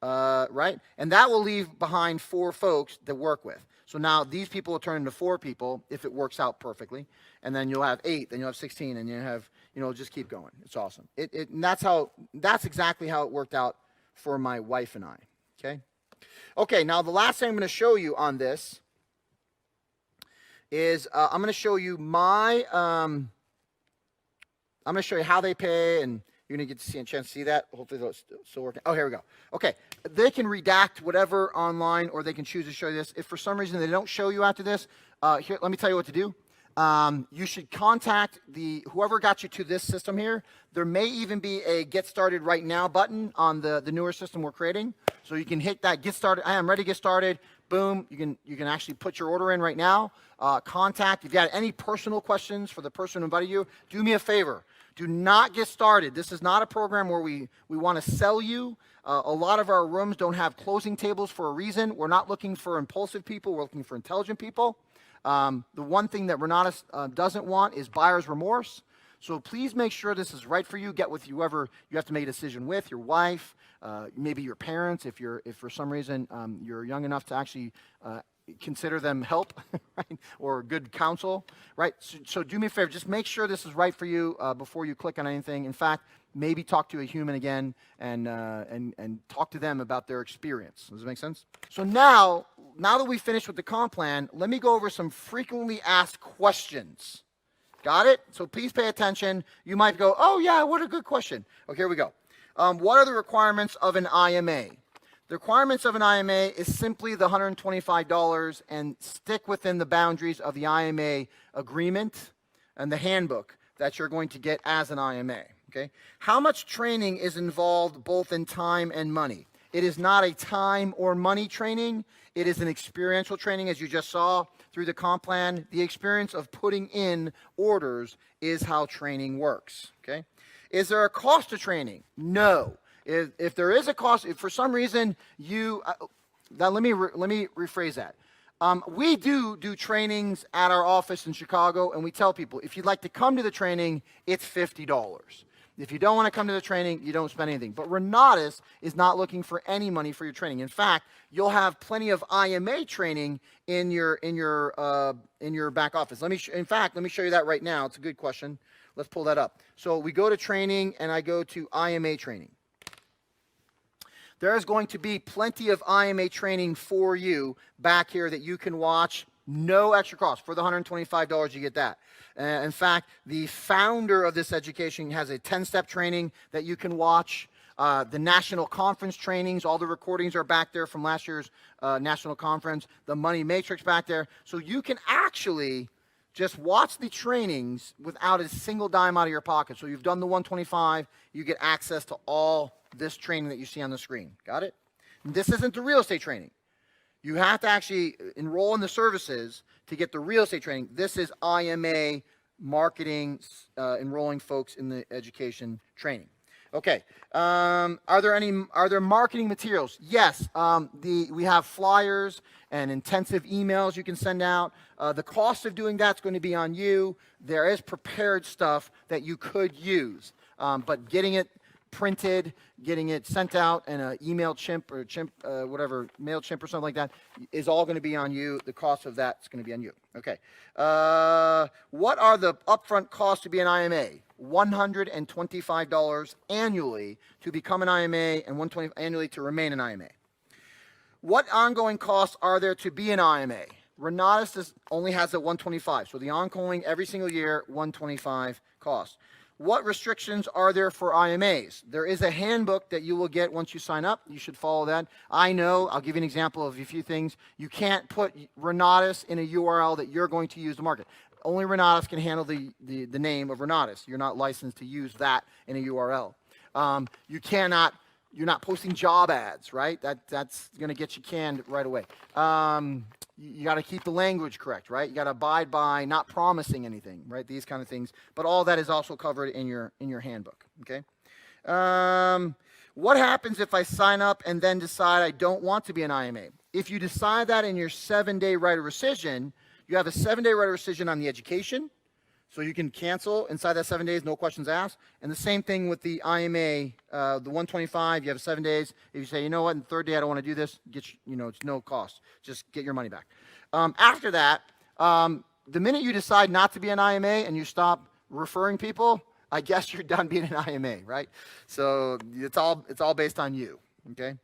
right? And that will leave behind 4 folks to work with. So now these people will turn into 4 people if it works out perfectly, and then you'll have 8, then you'll have 16, and you have, just keep going. It's awesome. And that's exactly how it worked out for my wife and I. Okay. Now the last thing I'm going to show you on this is I'm going to show you I'm going to show you how they pay, and you're going to get to see a chance to see that. Hopefully it's still working. Oh, here we go. Okay. They can redact whatever online, or they can choose to show you this. If for some reason they don't show you after this, here, let me tell you what to do. You should contact whoever got you to this system here. There may even be a get started right now button on the newer system we're creating. So you can hit that get started. I am ready to get started. Boom. You can actually put your order in right now. Contact. If you got any personal questions for the person who invited you, do me a favor. Do not get started. This is not a program where we want to sell you. A lot of our rooms don't have closing tables for a reason. We're not looking for impulsive people. We're looking for intelligent people. The one thing that Renatus doesn't want is buyer's remorse. So please make sure this is right for you. Get with whoever you have to make a decision with, your wife, maybe your parents, if for some reason you're young enough to actually consider them help, right? Or good counsel, right? So do me a favor, just make sure this is right for you before you click on anything. In fact, maybe talk to a human again and talk to them about their experience. Does it make sense? So now now that we finished with the comp plan, let me go over some frequently asked questions. Got it? So please pay attention. You might go, oh yeah, what a good question. Okay, here we go. What are the requirements of an IMA? The requirements of an IMA is simply the $125 and stick within the boundaries of the IMA agreement and the handbook that you're going to get as an IMA. Okay? How much training is involved both in time and money? It is not a time or money training. It is an experiential training, as you just saw through the comp plan. The experience of putting in orders is how training works. Okay? Is there a cost to training? No. If there is a cost, if for some reason you, let me rephrase that. We do trainings at our office in Chicago, and we tell people, if you'd like to come to the training, it's $50. If you don't want to come to the training, you don't spend anything. But Renatus is not looking for any money for your training. In fact, you'll have plenty of IMA training in your back office. Let me show you that right now. It's a good question. Let's pull that up. So we go to training, and I go to IMA training. There's going to be plenty of IMA training for you back here that you can watch. No extra cost. For the $125, you get that. In fact, the founder of this education has a 10-step training that you can watch. The national conference trainings, all the recordings are back there from last year's national conference. The money matrix back there. So you can actually just watch the trainings without a single dime out of your pocket. So you've done the 125, you get access to all this training that you see on the screen. Got it? And this isn't the real estate training. You have to actually enroll in the services to get the real estate training. This is IMA marketing, enrolling folks in the education training. Okay. Are there marketing materials? Yes. We have flyers and intensive emails you can send out. The cost of doing that's going to be on you. There is prepared stuff that you could use, but getting it printed, getting it sent out in an email chimp or whatever, MailChimp or something like that is all going to be on you. The cost of that is going to be on you. Okay. What are the upfront costs to be an IMA? $125 annually to become an IMA and $120 annually to remain an IMA. What ongoing costs are there to be an IMA? Renatus only has a $125, so the ongoing every single year $125 cost. What restrictions are there for IMAs? There is a handbook that you will get once you sign up. You should follow that. I know, I'll give you an example of a few things. You can't put Renatus in a URL that you're going to use to market. Only Renatus can handle the name of Renatus. You're not licensed to use that in a URL. You're not posting job ads, right? That's going to get you canned right away. You got to keep the language correct, right? You got to abide by not promising anything, right? These kind of things. But all that is also covered in your handbook, okay? What happens if I sign up and then decide I don't want to be an IMA? If you decide that in your 7-day right of rescission, you have a 7-day right of rescission on the education, so you can cancel inside that 7 days, no questions asked. And the same thing with the IMA, the 125, you have 7 days. If you say, you know what, in the 3rd day I don't want to do this, it's no cost. Just get your money back. After that, the minute you decide not to be an IMA and you stop referring people, I guess you're done being an IMA, right? So it's all based on you, okay?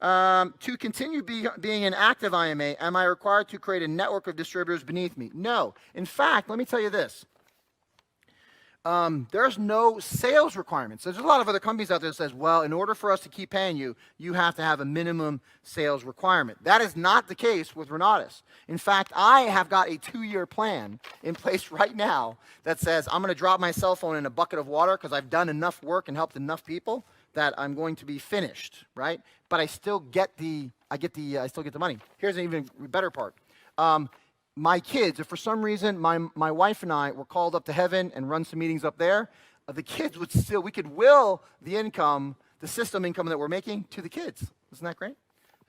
To continue being an active IMA, am I required to create a network of distributors beneath me? No. In fact, let me tell you this. There's no sales requirements. There's a lot of other companies out there that says, well, in order for us to keep paying you, you have to have a minimum sales requirement. That is not the case with Renatus. In fact, I have got a 2-year plan in place right now that says I'm going to drop my cell phone in a bucket of water because I've done enough work and helped enough people that I'm going to be finished, right? But I still get the money. Here's an even better part. My kids, if for some reason my wife and I were called up to heaven and run some meetings up there, the kids we could will the income, the system income that we're making to the kids. Isn't that great?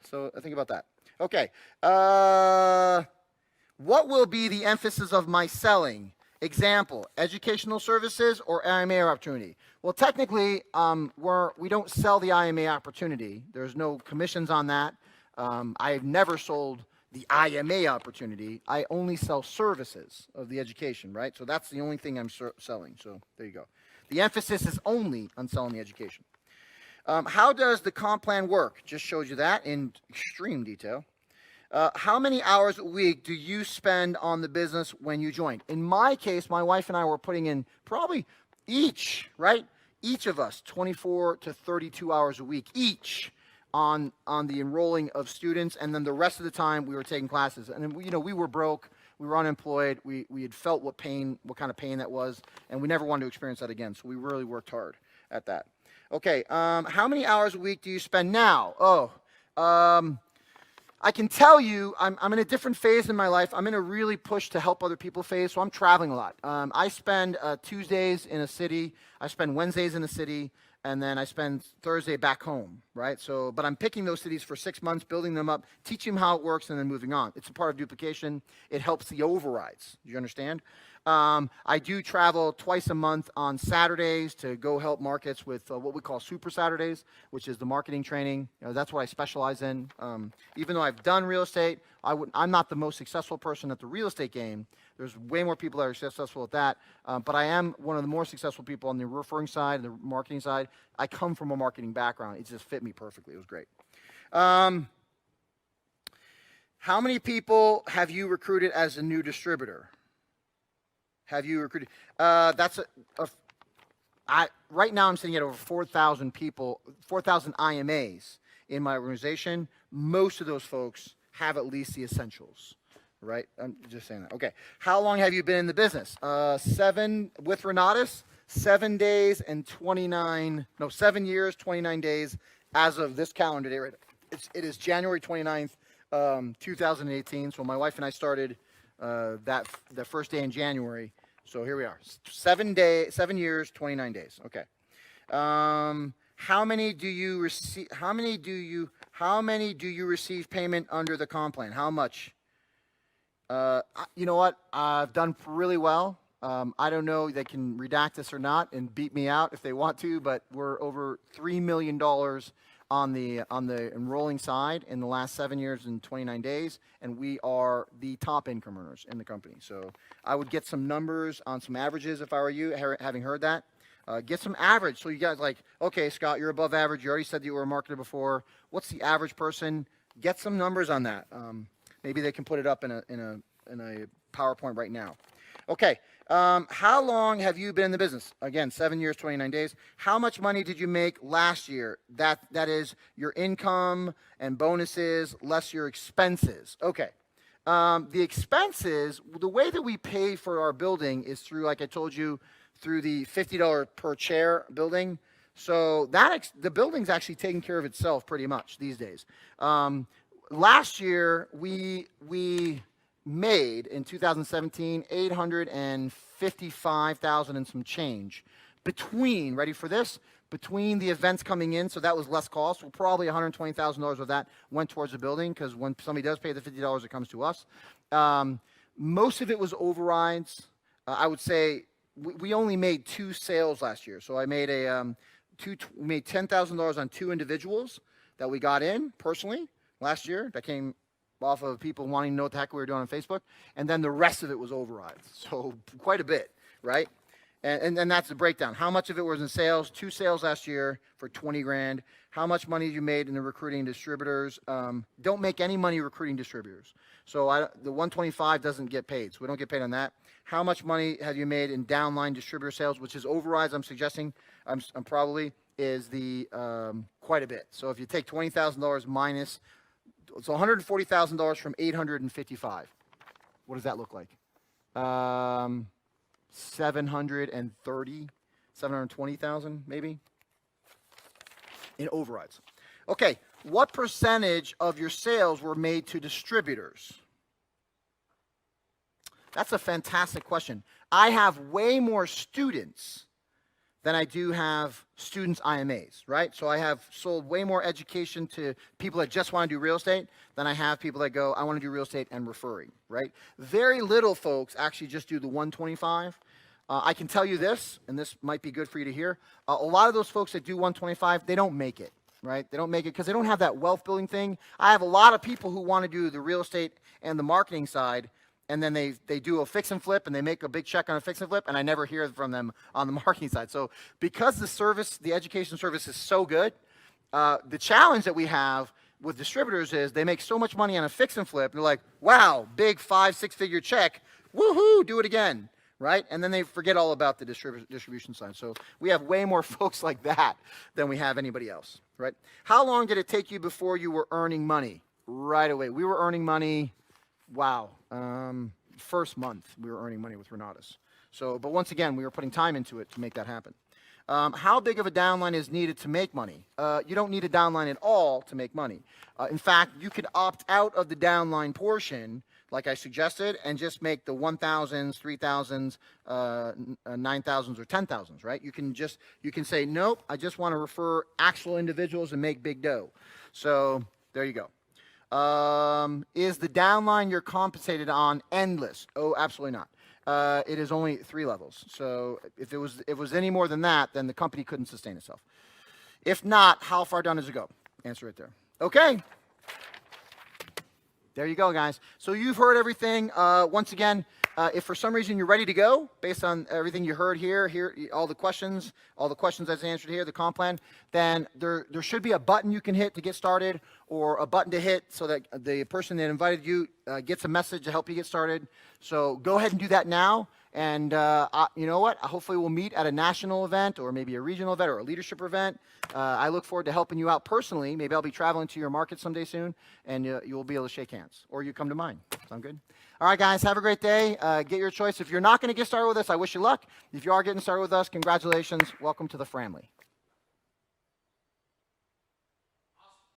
So think about that. Okay. What will be the emphasis of my selling? Example, educational services or IMA opportunity? Well, technically, we don't sell the IMA opportunity. There's no commissions on that. I've never sold the IMA opportunity. I only sell services of the education, right? So that's the only thing I'm selling. So there you go. The emphasis is only on selling the education. How does the comp plan work? Just shows you that in extreme detail. How many hours a week do you spend on the business when you joined? In my case, my wife and I were putting in probably each, right? Each of us 24 to 32 hours a week each on the enrolling of students, and then the rest of the time we were taking classes. And then, we were broke, we were unemployed, we had felt what kind of pain that was, and we never wanted to experience that again. So we really worked hard at that. Okay, how many hours a week do you spend now? I can tell you, I'm in a different phase in my life. I'm in a really push to help other people phase, so I'm traveling a lot. I spend Tuesdays in a city, I spend Wednesdays in a city, and then I spend Thursday back home, right? So, but I'm picking those cities for 6 months, building them up, teaching them how it works, and then moving on. It's a part of duplication. It helps the overrides. Do you understand? I do travel twice a month on Saturdays to go help markets with what we call Super Saturdays, which is the marketing training. That's what I specialize in. Even though I've done real estate, I'm not the most successful person at the real estate game. There's way more people that are successful at that, but I am one of the more successful people on the referring side and the marketing side. I come from a marketing background. It just fit me perfectly. It was great. How many people have you recruited as a new distributor? Have you recruited? Right now I'm sitting at over 4,000 people, 4,000 IMAs in my organization. Most of those folks have at least the essentials, right? I'm just saying that. Okay. How long have you been in the business? 7 with Renatus, 7 days and 7 years, 29 days as of this calendar day. Right? It is January 29th, 2018. So my wife and I started the first day in January. So here we are. 7 years, 29 days. Okay. How many do you receive? How many do you receive payment under the comp plan? How much? You know what? I've done really well. I don't know. They can redact this or not and beat me out if they want to, but we're over $3 million on the enrolling side in the last 7 years and 29 days, and we are the top income earners in the company. So I would get some numbers on some averages if I were you, having heard that. Get some average. So you guys okay, Scott, you're above average. You already said that you were a marketer before. What's the average person? Get some numbers on that. Maybe they can put it up in a PowerPoint right now. Okay. How long have you been in the business? Again, 7 years, 29 days. How much money did you make last year? That is your income and bonuses less your expenses. Okay. The expenses, the way that we pay for our building is through, like I told you, through the $50 per chair building. So the building's actually taking care of itself pretty much these days. Last year, we made in 2017 $855,000 and some change between, ready for this, between the events coming in, so that was less cost. Well, probably $120,000 of that went towards the building, because when somebody does pay the $50, it comes to us. Most of it was overrides. I would say we only made 2 sales last year. So I made we made $10,000 on 2 individuals that we got in personally last year. That came off of people wanting to know what the heck we were doing on Facebook. And then the rest of it was overrides. So quite a bit, right? And that's the breakdown. How much of it was in sales? 2 sales last year for 20 grand. How much money you made in the recruiting distributors? Don't make any money recruiting distributors. So the 125 doesn't get paid. So we don't get paid on that. How much money have you made in downline distributor sales, which is overrides? I'm suggesting, I'm probably is the quite a bit. So if you take $20,000 minus, so $140,000 from 855. What does that look like? 720,000 maybe in overrides. Okay, what percentage of your sales were made to distributors? That's a fantastic question. I have way more students than I do have students IMAs, right? So I have sold way more education to people that just want to do real estate than I have people that go, I want to do real estate and referring, right? Very little folks actually just do the 125. I can tell you this, and this might be good for you to hear. A lot of those folks that do 125, they don't make it, right? They don't make it because they don't have that wealth building thing. I have a lot of people who want to do the real estate and the marketing side, and then they do a fix and flip, and they make a big check on a fix and flip, and I never hear from them on the marketing side. So because the service, the education service is so good, the challenge that we have, with distributors is they make so much money on a fix and flip. They're like, wow, big 5-6-figure check. Woohoo, do it again, right? And then they forget all about the distribution side. So we have way more folks like that than we have anybody else, right? How long did it take you before you were earning money? Right away. We were earning money, wow, first month we were earning money with Renatus. So, but once again, we were putting time into it to make that happen. How big of a downline is needed to make money? You don't need a downline at all to make money. In fact, you could opt out of the downline portion, like I suggested, and just make the 1,000s, 3,000s, 9,000s, or 10,000s, right? You can say, nope, I just want to refer actual individuals and make big dough. So there you go. Is the downline you're compensated on endless? Oh, absolutely not. It is only 3 levels. So if it was any more than that, then the company couldn't sustain itself. If not, how far down does it go? Answer right there. Okay. There you go, guys. So you've heard everything. Once again, if for some reason you're ready to go, based on everything you heard here, all the questions that's answered here, the comp plan, then there should be a button you can hit to get started, or a button to hit so that the person that invited you gets a message to help you get started. So go ahead and do that now. And you know what? Hopefully we'll meet at a national event, or maybe a regional event, or a leadership event. I look forward to helping you out personally. Maybe I'll be traveling to your market someday soon, and you'll be able to shake hands, or you come to mine. Sound good? All right, guys, have a great day. Get your choice. If you're not going to get started with us, I wish you luck. If you are getting started with us, congratulations. Welcome to the family.